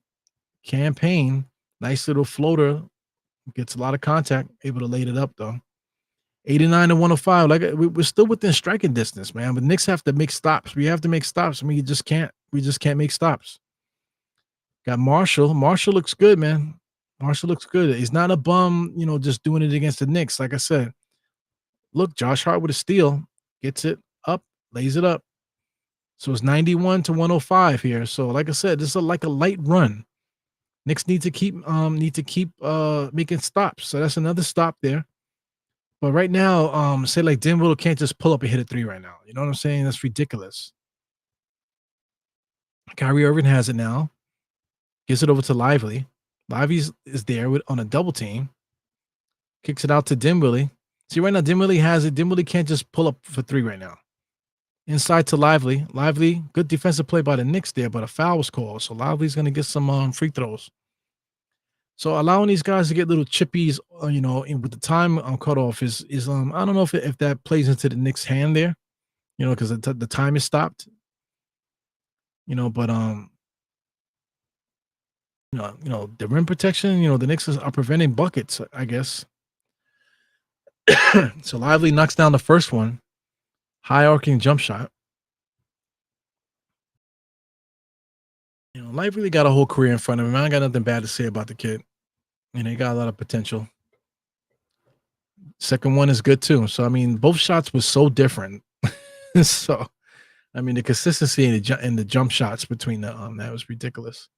Campaign, nice little floater, gets a lot of contact, able to lay it up though. 89 to 105. Like we're still within striking distance, man. But Knicks have to make stops. We have to make stops. I mean, we just can't make stops. Got Marshall. Marshall looks good, man. Marshall looks good. He's not a bum, just doing it against the Knicks. Like I said, look, Josh Hart with a steal, gets it up, lays it up. So it's 91 to 105 here. So, like I said, this is like a light run. Knicks need to keep making stops. So that's another stop there. But right now, say like Denver can't just pull up and hit a 3 right now. You know what I'm saying? That's ridiculous. Kyrie Irving has it now. Gives it over to Lively. Lively is there on a double team. Kicks it out to Dinwiddie. See, right now, Dinwiddie has it. Dinwiddie can't just pull up for 3 right now. Inside to Lively. Lively, good defensive play by the Knicks there, but a foul was called. So Lively's going to get some free throws. So allowing these guys to get little chippies, with the time cutoff is I don't know if that plays into the Knicks' hand there, because the time is stopped. But the rim protection, the Knicks are preventing buckets, I guess. So Lively knocks down the first one, high arcing jump shot. Life really got a whole career in front of him. I got nothing bad to say about the kid. He got a lot of potential. Second one is good too. So I mean, both shots was so different. So I mean, the consistency in the jump shots between the that was ridiculous.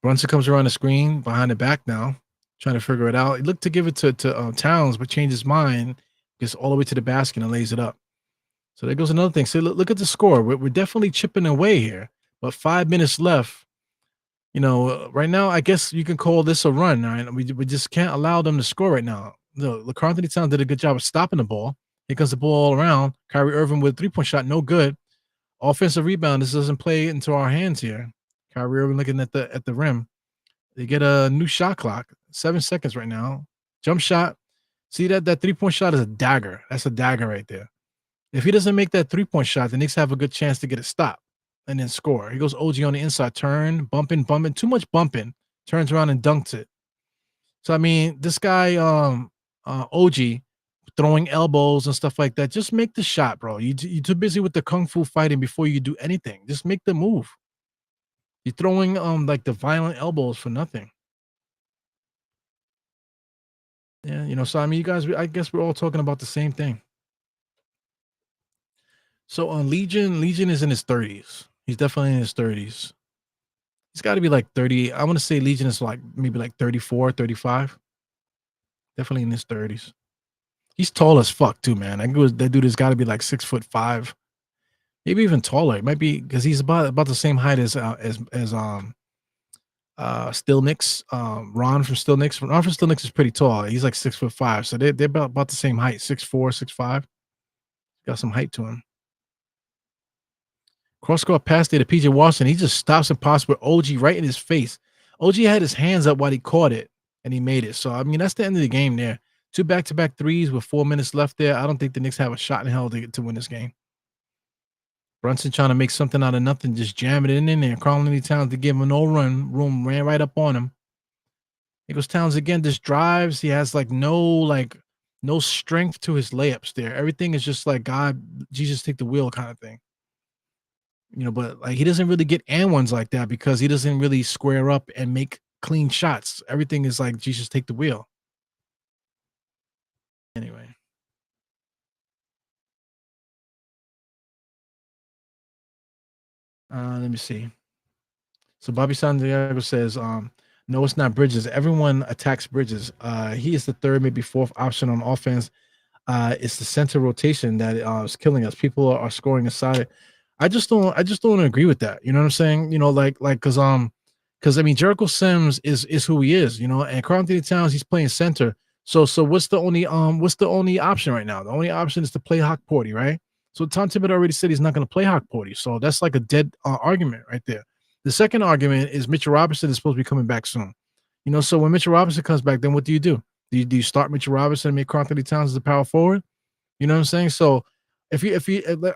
Brunson comes around the screen behind the back now, trying to figure it out. He looked to give it to Towns, but changed his mind, gets all the way to the basket and lays it up. So there goes another thing. So look at the score. We're definitely chipping away here, but 5 minutes left. Right now, I guess you can call this a run. Right? We just can't allow them to score right now. Anthony Towns did a good job of stopping the ball. Here comes the ball all around. Kyrie Irving with a 3-point shot, no good. Offensive rebound. This doesn't play into our hands here. Kyrie Irving looking at the rim. They get a new shot clock. 7 seconds right now. Jump shot. See that 3-point shot is a dagger. That's a dagger right there. If he doesn't make that 3-point shot, the Knicks have a good chance to get a stop and then score. He goes OG on the inside, turn, bumping, too much bumping, turns around and dunks it. So I mean, this guy, OG, throwing elbows and stuff like that. Just make the shot, bro. You're too busy with the kung fu fighting before you do anything. Just make the move. You're throwing like the violent elbows for nothing. Yeah, so I mean, you guys, I guess we're all talking about the same thing. So on Legion is in his 30s. He's definitely in his 30s. He's got to be like 30. I want to say Legion is like maybe like 34, 35. Definitely in his 30s. He's tall as fuck too, man. That dude has got to be like 6'5", maybe even taller. It might be because he's about the same height as Still Knicks. Ron from Still Knicks. Ron from Still Knicks is pretty tall. He's like 6'5", so they're about the same height, 6'4", 6'5". Got some height to him. Cross court pass there to PJ Washington. He just stops and pops with OG right in his face. OG had his hands up while he caught it, and he made it. So, I mean, that's the end of the game there. 2 back-to-back threes with 4 minutes left there. I don't think the Knicks have a shot in hell to win this game. Brunson trying to make something out of nothing, just jamming it in there. Karl-Anthony Towns to give him no room, ran right up on him. Here goes Towns again, just drives. He has no strength to his layups there. Everything is just like, God, Jesus, take the wheel kind of thing. But like he doesn't really get and ones like that because he doesn't really square up and make clean shots. Everything is like, Jesus, take the wheel. Anyway. Let me see. So Bobby Santiago says, no, it's not Bridges. Everyone attacks Bridges. He is the third, maybe fourth option on offense. It's the center rotation that is killing us. People are scoring aside. I just don't agree with that. You know what I'm saying? Because I mean Jericho Sims is who he is, and Karl-Anthony Towns, he's playing center. So what's the only option right now? The only option is to play Hawk Porty, right? So Tom Thibodeau already said he's not going to play Hawk Porty. So that's like a dead argument right there. The second argument is Mitchell Robinson is supposed to be coming back soon. So when Mitchell Robinson comes back, then what do? Do you start Mitchell Robinson and make Karl-Anthony Towns as a power forward? You know what I'm saying? So if you,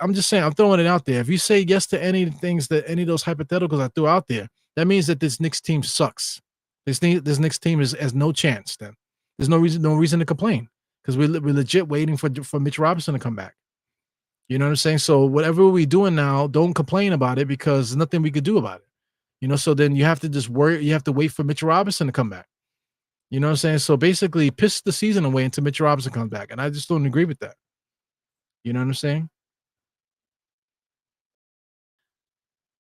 I'm just saying, I'm throwing it out there. If you say yes to any of those hypotheticals I threw out there, that means that this Knicks team sucks. This Knicks team has no chance. Then there's no reason to complain because we're legit waiting for Mitch Robinson to come back. You know what I'm saying? So whatever we're doing now, don't complain about it because there's nothing we could do about it. So then you have to just worry. You have to wait for Mitch Robinson to come back. You know what I'm saying? So basically, piss the season away until Mitch Robinson comes back, and I just don't agree with that. You know what I'm saying?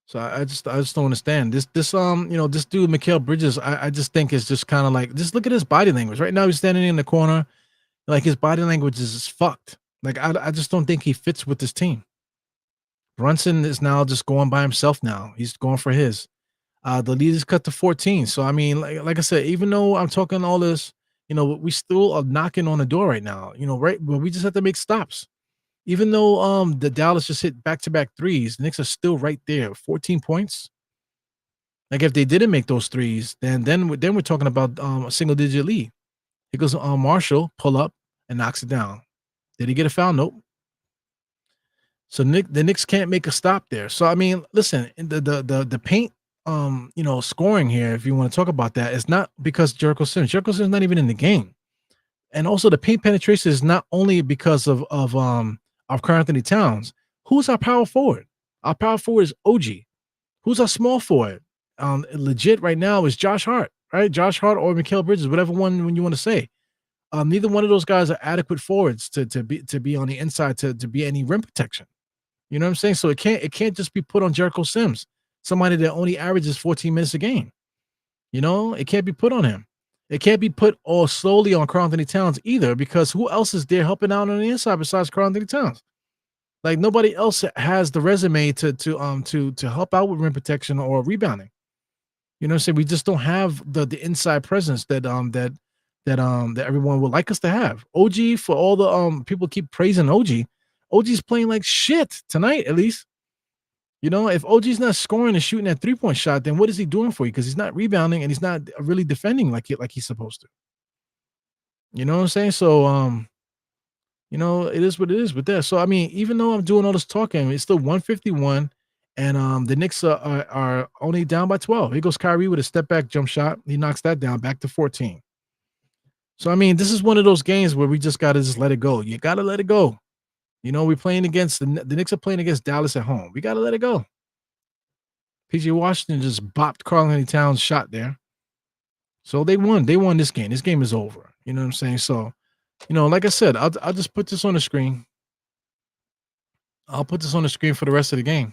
So I just don't understand this this dude Mikal Bridges. I just think is just kind of like, just look at his body language right now. He's standing in the corner, like his body language is fucked. Like I just don't think he fits with this team. Brunson is now just going by himself now. He's going for his. The lead is cut to 14. So I mean, like I said, even though I'm talking all this, we still are knocking on the door right now. Right? But we just have to make stops. Even though the Dallas just hit back-to-back threes, the Knicks are still right there, 14 points. Like if they didn't make those threes, then we're talking about a single-digit lead. It goes Marshall, pull up, and knocks it down. Did he get a foul? Nope. So the Knicks can't make a stop there. So I mean, listen, the paint, scoring here, if you want to talk about that, is not because Jericho Sims. Jericho Sims is not even in the game, and also the paint penetration is not only because of Karl-Anthony Towns. Who's our power forward? Our power forward is OG. Who's our small forward? Legit right now is Josh Hart, right? Josh Hart or Mikal Bridges, whatever one when you want to say. Neither one of those guys are adequate forwards to be on the inside to be any rim protection. You know what I'm saying? So it can't just be put on Jericho Sims, somebody that only averages 14 minutes a game. You know, it can't be put on him. It can't be put all solely on Karl Anthony Towns either, because who else is there helping out on the inside besides Karl Anthony Towns? Like nobody else has the resume to help out with rim protection or rebounding. You know what I'm saying? We just don't have the inside presence that everyone would like us to have. OG, for all the people keep praising OG. OG's playing like shit tonight, at least. You know, if OG's not scoring and shooting that 3-point shot, then what is he doing for you? Because he's not rebounding and he's not really defending like he's supposed to. You know what I'm saying? So it is what it is with that. So I mean, even though I'm doing all this talking, it's still 151, and the Knicks are only down by 12. Here goes Kyrie with a step back jump shot. He knocks that down back to 14. So I mean, this is one of those games where we just gotta just let it go. You gotta let it go. You know, we're playing against the Knicks are playing against Dallas at home. We gotta let it go. PJ Washington just bopped Karl Anthony Towns shot there. So they won. They won this game. This game is over. You know what I'm saying? So, like I said, I'll just put this on the screen. I'll put this on the screen for the rest of the game.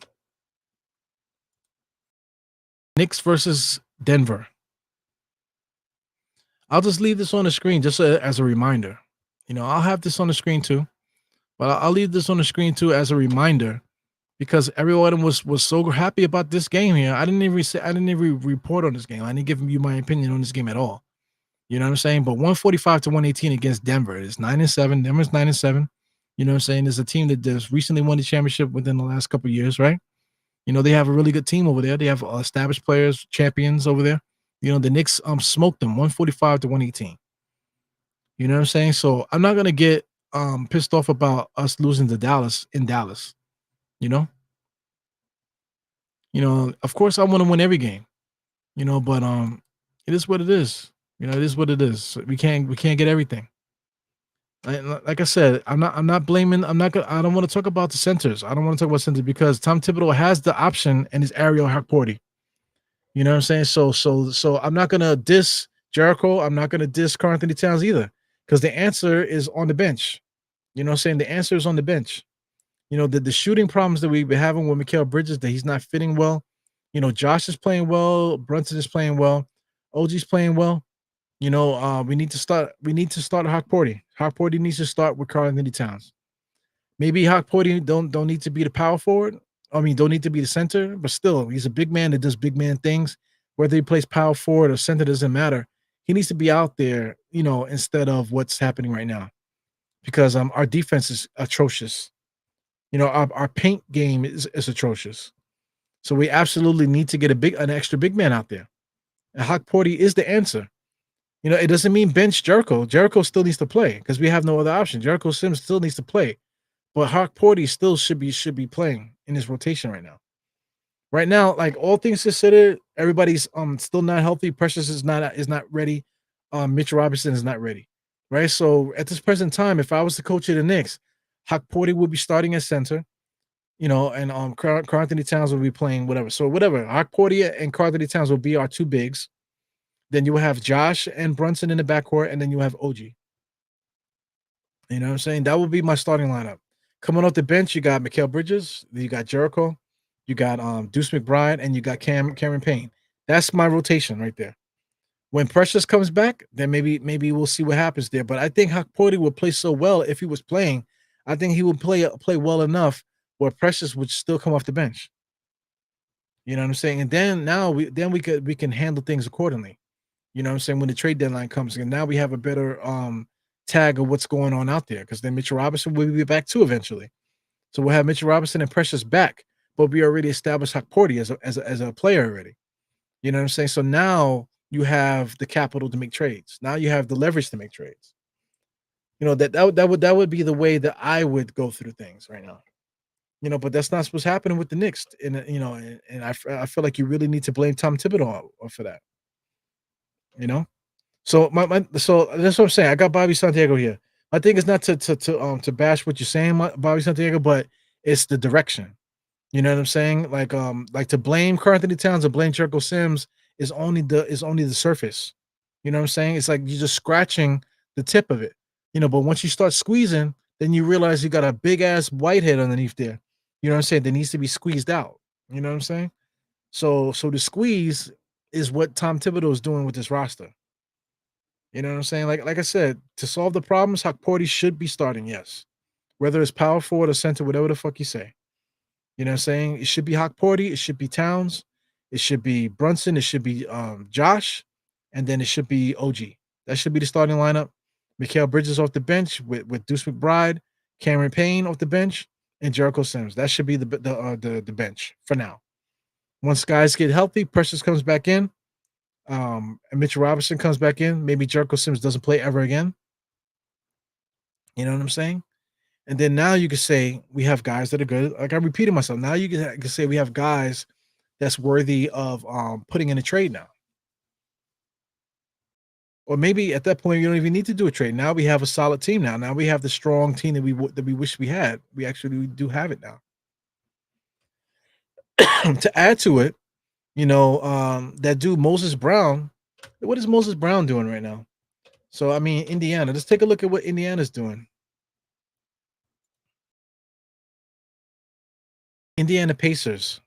Knicks versus Denver. I'll just leave this on the screen just as a reminder. I'll have this on the screen too, but I'll leave this on the screen too as a reminder, because everyone was so happy about this game here. I didn't even report on this game. I didn't give you my opinion on this game at all. You know what I'm saying? But 145 to 118 against Denver. It's 9-7. Denver's 9-7. You know what I'm saying? There's a team that just recently won the championship within the last couple of years, right? They have a really good team over there. They have established players, champions over there. The Knicks smoked them 145 to 118. You know what I'm saying? So I'm not gonna get pissed off about us losing to Dallas in Dallas. You know? Of course I want to win every game, but it is what it is. It is what it is. We can't get everything. Like I said, I'm not blaming. I don't want to talk about the centers. I don't want to talk about centers because Tom Thibodeau has the option and is Ariel Hakporti. You know what I'm saying? So I'm not gonna diss Jericho. I'm not gonna diss Karl Anthony Towns either, because the answer is on the bench. You know what I'm saying? The answer is on the bench. The shooting problems that we've been having with Mikal Bridges, that he's not fitting well. Josh is playing well. Brunson is playing well. OG's playing well. We need to start Hakporti. Hakporti needs to start with Karl Anthony Towns. Maybe Hakporti don't need to be the power forward. I mean, don't need to be the center, but still, he's a big man that does big man things. Whether he plays power forward or center doesn't matter. He needs to be out there, instead of what's happening right now, because our defense is atrocious. Our paint game is atrocious. So we absolutely need to get an extra big man out there. And Hakporti is the answer. It doesn't mean bench Jericho. Jericho still needs to play because we have no other option. Jericho Sims still needs to play, but Hakporti still should be playing in his rotation right now. Right now, like all things considered, everybody's still not healthy. Precious is not ready. Mitch Robinson is not ready. Right. So at this present time, if I was the coach of the Knicks, Hakporti would be starting at center. And Karl Anthony Towns will be playing whatever. So whatever, Hakporti and Karl Anthony Towns will be our two bigs. Then you will have Josh and Brunson in the backcourt, and then you have OG. You know what I'm saying? That will be my starting lineup. Coming off the bench, you got Mikal Bridges, you got Jericho, you got Deuce McBride, and you got Cameron Payne. That's my rotation right there. When Precious comes back, then maybe we'll see what happens there. But I think Hakporti would play so well if he was playing. I think he would play well enough where Precious would still come off the bench. You know what I'm saying? And then now we can handle things accordingly. You know what I'm saying? When the trade deadline comes, and now we have a better tag of what's going on out there, because then Mitchell Robinson will be back too eventually. So we'll have Mitchell Robinson and Precious back, but we already established Hakporti as a player already. You know what I'm saying? So now you have the capital to make trades. Now you have the leverage to make trades. That would be the way that I would go through things right now. But that's not what's happening with the Knicks. And I feel like you really need to blame Tom Thibodeau for that. So so that's what I'm saying. I got Bobby Santiago here. My thing is not to bash what you're saying, Bobby Santiago, but it's the direction. You know what I'm saying? Like to blame Karl Anthony Towns or blame Jericho Sims is only the surface. You know what I'm saying? It's like you're just scratching the tip of it. But once you start squeezing, then you realize you got a big ass whitehead underneath there. You know what I'm saying? That needs to be squeezed out. You know what I'm saying? So the squeeze is what Tom Thibodeau is doing with this roster. You know what I'm saying? Like I said, to solve the problems, Porty should be starting, yes. Whether it's power forward or center, whatever the fuck you say. You know what I'm saying? It should be Porty, it should be Towns, it should be Brunson, it should be Josh, and then it should be OG. That should be the starting lineup. Mikal Bridges off the bench with Deuce McBride, Cameron Payne off the bench, and Jericho Sims. That should be the bench for now. Once guys get healthy, Precious comes back in, and Mitchell Robinson comes back in. Maybe Jericho Sims doesn't play ever again. You know what I'm saying? And then now you can say we have guys that are good. Like I repeated myself. Now you can say we have guys that's worthy of putting in a trade now. Or maybe at that point you don't even need to do a trade. Now we have a solid team. Now we have the strong team that we wish we had. We do have it now. To add to it, that dude Moses Brown. What is Moses Brown doing right now? So I mean, Indiana. Let's take a look at what Indiana's doing. Indiana Pacers.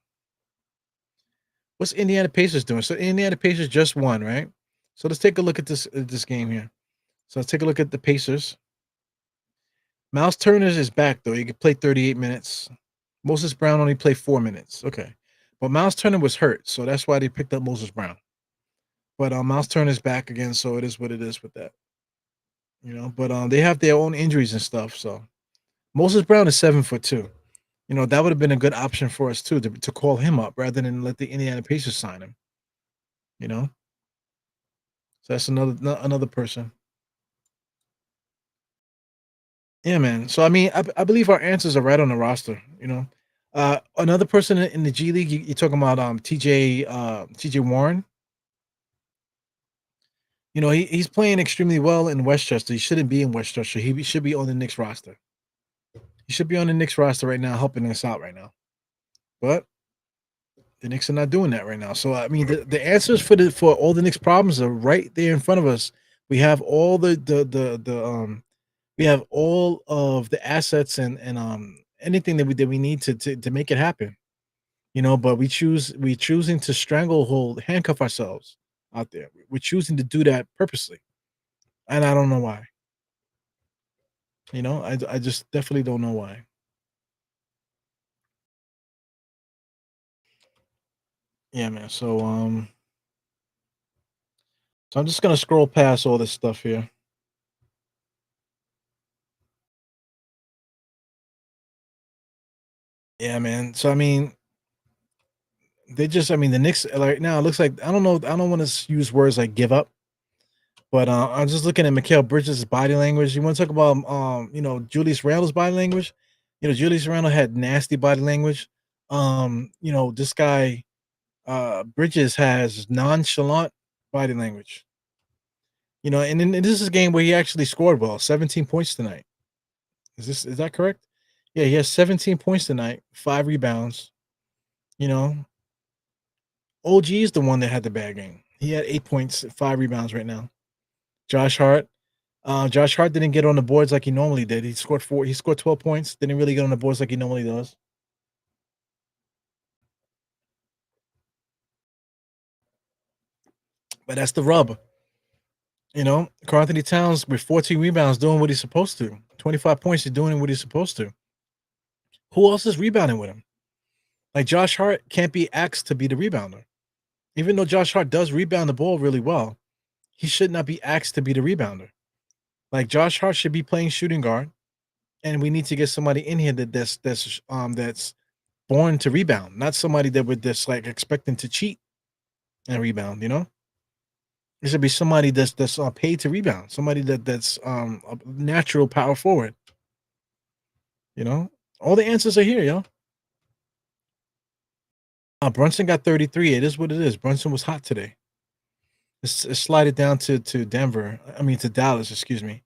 What's Indiana Pacers doing? So Indiana Pacers just won, right? So let's take a look at this game here. So let's take a look at the Pacers. Miles Turner is back though. He could play 38 minutes. Moses Brown only played 4 minutes. Okay. But Miles Turner was hurt, so that's why they picked up Moses Brown. But Miles Turner is back again, so it is what it is with that. But they have their own injuries and stuff. So Moses Brown is 7'2". That would have been a good option for us too to call him up rather than let the Indiana Pacers sign him. So that's another person. Yeah, man. So I mean, I believe our answers are right on the roster. Another person in the G League. You're talking about TJ Warren. He's playing extremely well in Westchester. He shouldn't be in Westchester. He should be on the Knicks roster. He should be on the Knicks roster right now, helping us out right now. But the Knicks are not doing that right now. So I mean, the answers for all the Knicks problems are right there in front of us. We have all we have all of the assets and anything that we need to make it happen. But we're choosing to handcuff ourselves out there. We're choosing to do that purposely, and I don't know why. I just definitely don't know why. Yeah, man. So I'm just gonna scroll past all this stuff here. Yeah, man. So I mean, the Knicks right now it looks like I don't know. I don't want to use words like give up, but I'm just looking at Mikal Bridges' body language. You want to talk about Julius Randle's body language? Julius Randle had nasty body language. This guy Bridges has nonchalant body language. And this is a game where he actually scored well, 17 points tonight. Is that correct? Yeah, he has 17 points tonight, 5 rebounds. OG is the one that had the bad game. He had 8 points, 5 rebounds right now. Josh Hart. Josh Hart didn't get on the boards like he normally did. He scored 12 points. Didn't really get on the boards like he normally does. But that's the rub. Karl Anthony Towns with 14 rebounds doing what he's supposed to. 25 points, he's doing what he's supposed to. Who else is rebounding with him? Like Josh Hart can't be asked to be the rebounder. Even though Josh Hart does rebound the ball really well, he should not be asked to be the rebounder. Like Josh Hart should be playing shooting guard, and we need to get somebody in here that's born to rebound, not somebody that would just like expecting to cheat and rebound. It should be somebody that's paid to rebound, somebody that's a natural power forward. All the answers are here, yo. Brunson got 33. It is what it is. Brunson was hot today. It's slided down to Denver. I mean to Dallas. Excuse me.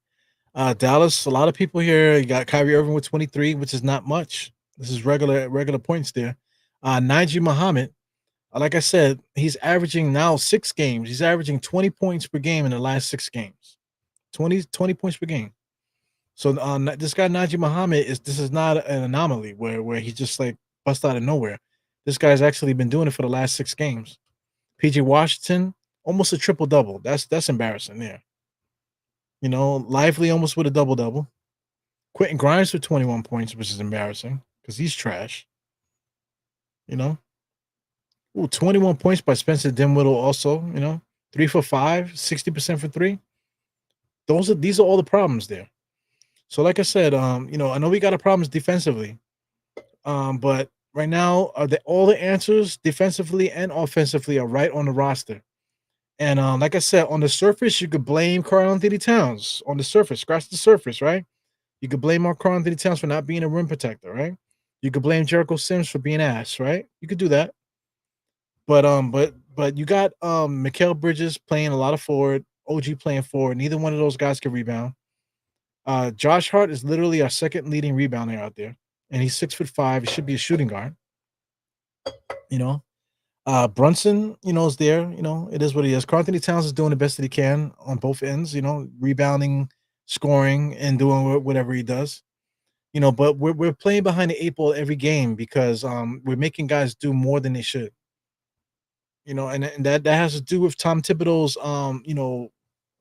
Dallas. A lot of people here. You got Kyrie Irving with 23, which is not much. This is regular points there. Najee Muhammad, like I said, he's averaging now 6 games. He's averaging 20 points per game in the last 6 games. 20 points per game. So this guy Najee Muhammad is not an anomaly where he just like bust out of nowhere. This guy's actually been doing it for the last 6 games. PJ Washington, almost a triple double. That's embarrassing there. Lively almost with a double double. Quentin Grimes for 21 points, which is embarrassing because he's trash. You know, 21 points by Spencer Dinwiddie also. 3 for 5, 60% for three. These are all the problems there. So, like I said, I know we got a problems defensively, but right now, all the answers defensively and offensively are right on the roster. And like I said, on the surface, you could blame Karl-Anthony Towns. On the surface, scratch the surface, right? You could blame Karl-Anthony Towns for not being a rim protector, right? You could blame Jericho Sims for being ass, right? You could do that. But you got Mikal Bridges playing a lot of forward, OG playing forward. Neither one of those guys can rebound. Josh Hart is literally our second leading rebounder out there, and he's 6'5". He should be a shooting guard. You know, Brunson, is there. It is what he is. Karl-Anthony Towns is doing the best that he can on both ends. Rebounding, scoring, and doing whatever he does. But we're playing behind the 8 ball every game because we're making guys do more than they should. And that has to do with Tom Thibodeau's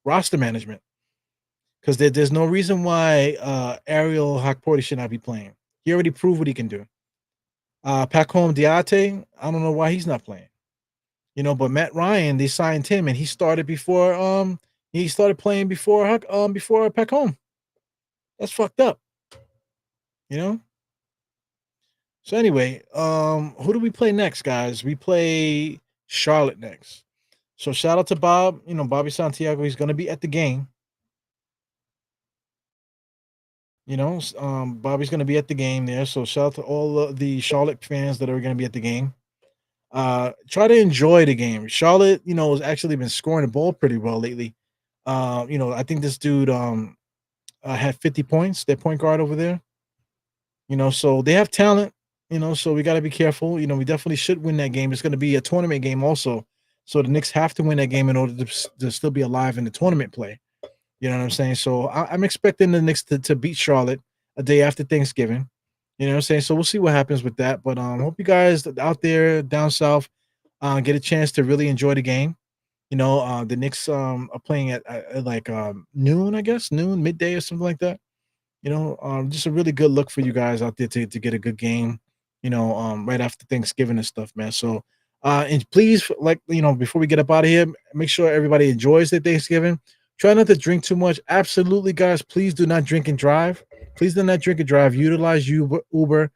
roster management. Because there's no reason why Ariel Hakporti should not be playing. He already proved what he can do. Pacome Diate, I don't know why he's not playing. But Matt Ryan, they signed him, and he started playing before Pacome. That's fucked up. So anyway, who do we play next, guys? We play Charlotte next. So shout out to Bob, Bobby Santiago. He's gonna be at the game. Bobby's going to be at the game there. So shout out to all of the Charlotte fans that are going to be at the game. Try to enjoy the game. Charlotte, has actually been scoring the ball pretty well lately. I think this dude had 50 points, their point guard over there. So they have talent, so we got to be careful. We definitely should win that game. It's going to be a tournament game also. So the Knicks have to win that game in order to still be alive in the tournament play. You know what I'm saying? So I'm expecting the Knicks to beat Charlotte a day after Thanksgiving. You know what I'm saying? So we'll see what happens with that. But hope you guys out there down south get a chance to really enjoy the game. The Knicks are playing at like noon, I guess, midday or something like that. Just a really good look for you guys out there to get a good game, right after Thanksgiving and stuff, man. So and please, before we get up out of here, make sure everybody enjoys their Thanksgiving. Try not to drink too much. Absolutely, guys. Please do not drink and drive. Please do not drink and drive. Utilize Uber.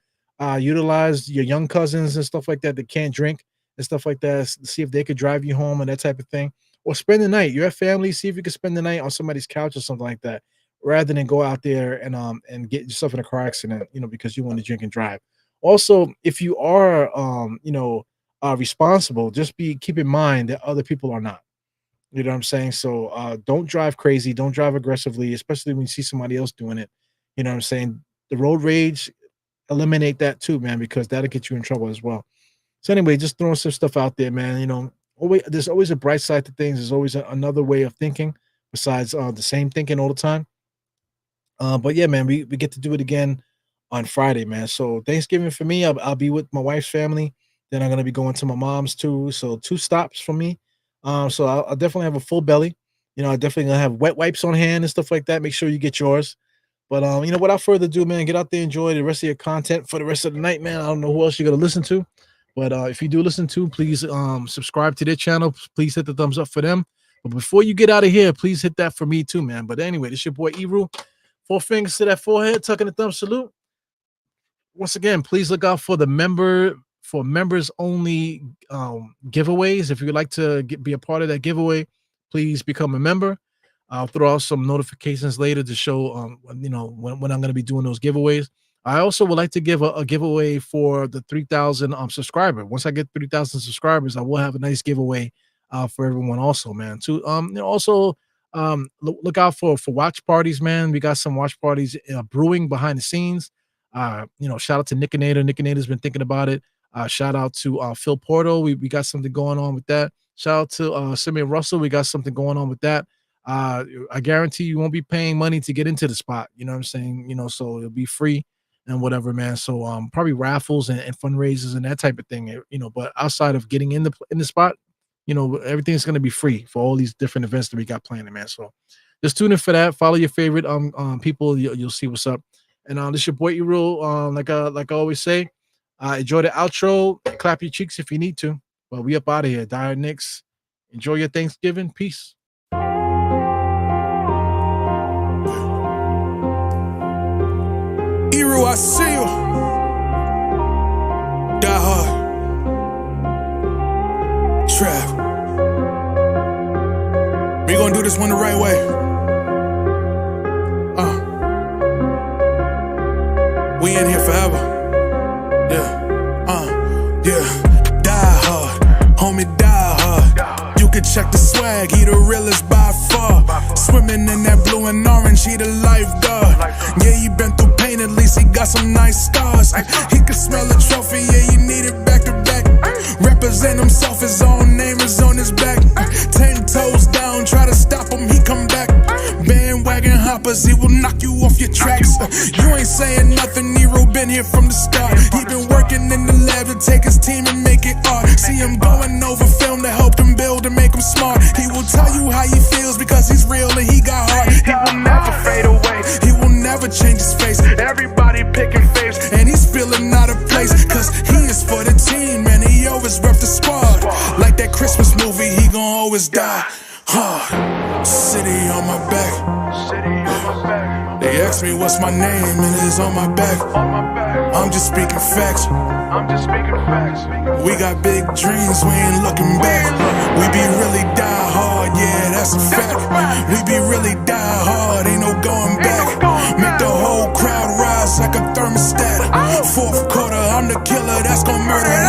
Utilize your young cousins and stuff like that can't drink and stuff like that. See if they could drive you home and that type of thing. Or spend the night. You're a family. See if you can spend the night on somebody's couch or something like that, rather than go out there and get yourself in a car accident, because you want to drink and drive. Also, if you are responsible, just keep in mind that other people are not. You know what I'm saying? So don't drive crazy. Don't drive aggressively, especially when you see somebody else doing it. You know what I'm saying? The road rage, eliminate that too, man, because that'll get you in trouble as well. So anyway, just throwing some stuff out there, man. There's always a bright side to things. There's always another way of thinking besides the same thinking all the time. But yeah, man, we get to do it again on Friday, man. So Thanksgiving for me, I'll be with my wife's family. Then I'm gonna be going to my mom's too. So 2 stops for me. So I'll definitely have a full belly. I definitely gonna have wet wipes on hand and stuff like that. Make sure you get yours. But without further ado, man, get out there, enjoy the rest of your content for the rest of the night, man. I don't know who else you're gonna listen to, but if you do listen to, please subscribe to their channel. Please hit the thumbs up for them. But before you get out of here, please hit that for me too, man. But anyway, this your boy Eru. 4 fingers to that forehead, tucking the thumb salute. Once again, please look out for members only giveaways. If you'd like to be a part of that giveaway, please become a member. I'll throw out some notifications later to show when I'm going to be doing those giveaways. I also would like to give a giveaway for the 3,000 subscriber. Once I get 3,000 subscribers, I will have a nice giveaway for everyone also, man. To look out for watch parties, man. We got some watch parties brewing behind the scenes. Shout out to Nickinator. Nickinator's been thinking about it. Shout out to Phil Porto. We got something going on with that. Shout out to Simeon Russell. We got something going on with that. I guarantee you won't be paying money to get into the spot. You know what I'm saying? So it'll be free and whatever, man. So probably raffles and fundraisers and that type of thing. But outside of getting in the spot, everything's gonna be free for all these different events that we got planning, man. So just tune in for that. Follow your favorite people. You'll see what's up. And this your boy Erul. Like I always say, enjoy the outro. Clap your cheeks if you need to. But we up out of here. Die Knicks. Enjoy your Thanksgiving. Peace. Erul, I see you. Die hard. Trap. We gonna do this one the right way. We in here forever. Yeah. Die hard, homie, die hard. You can check the swag, he the realest by far. Swimming in that blue and orange, he the lifeguard. Yeah, he been through pain, at least he got some nice scars. He can smell the trophy, yeah, he need it back to back. Represent himself, his own name is on his back. 10 toes down, try to stop him, he come back. Bandwagon hoppers, he will knock you off your tracks. You ain't saying nothing, Nero been here from the start. He been working in the lab to take his team and make it art. See him going over film to help him build and make him smart. He will tell you how he feels because he's real and he got heart. He will never fade away, he will never change his face. Everybody picking faves and he's feeling out of place. Cause he is for the team and he always rep the squad. Like that Christmas movie, he gon' always die hard. City on my back. They ask me what's my name and it's on my back. I'm just speaking facts. We got big dreams, we ain't looking back. We be really die hard, yeah, that's a fact. We be really die hard, ain't no going back. Make the whole crowd rise like a thermostat. Fourth quarter, I'm the killer that's gon' murder.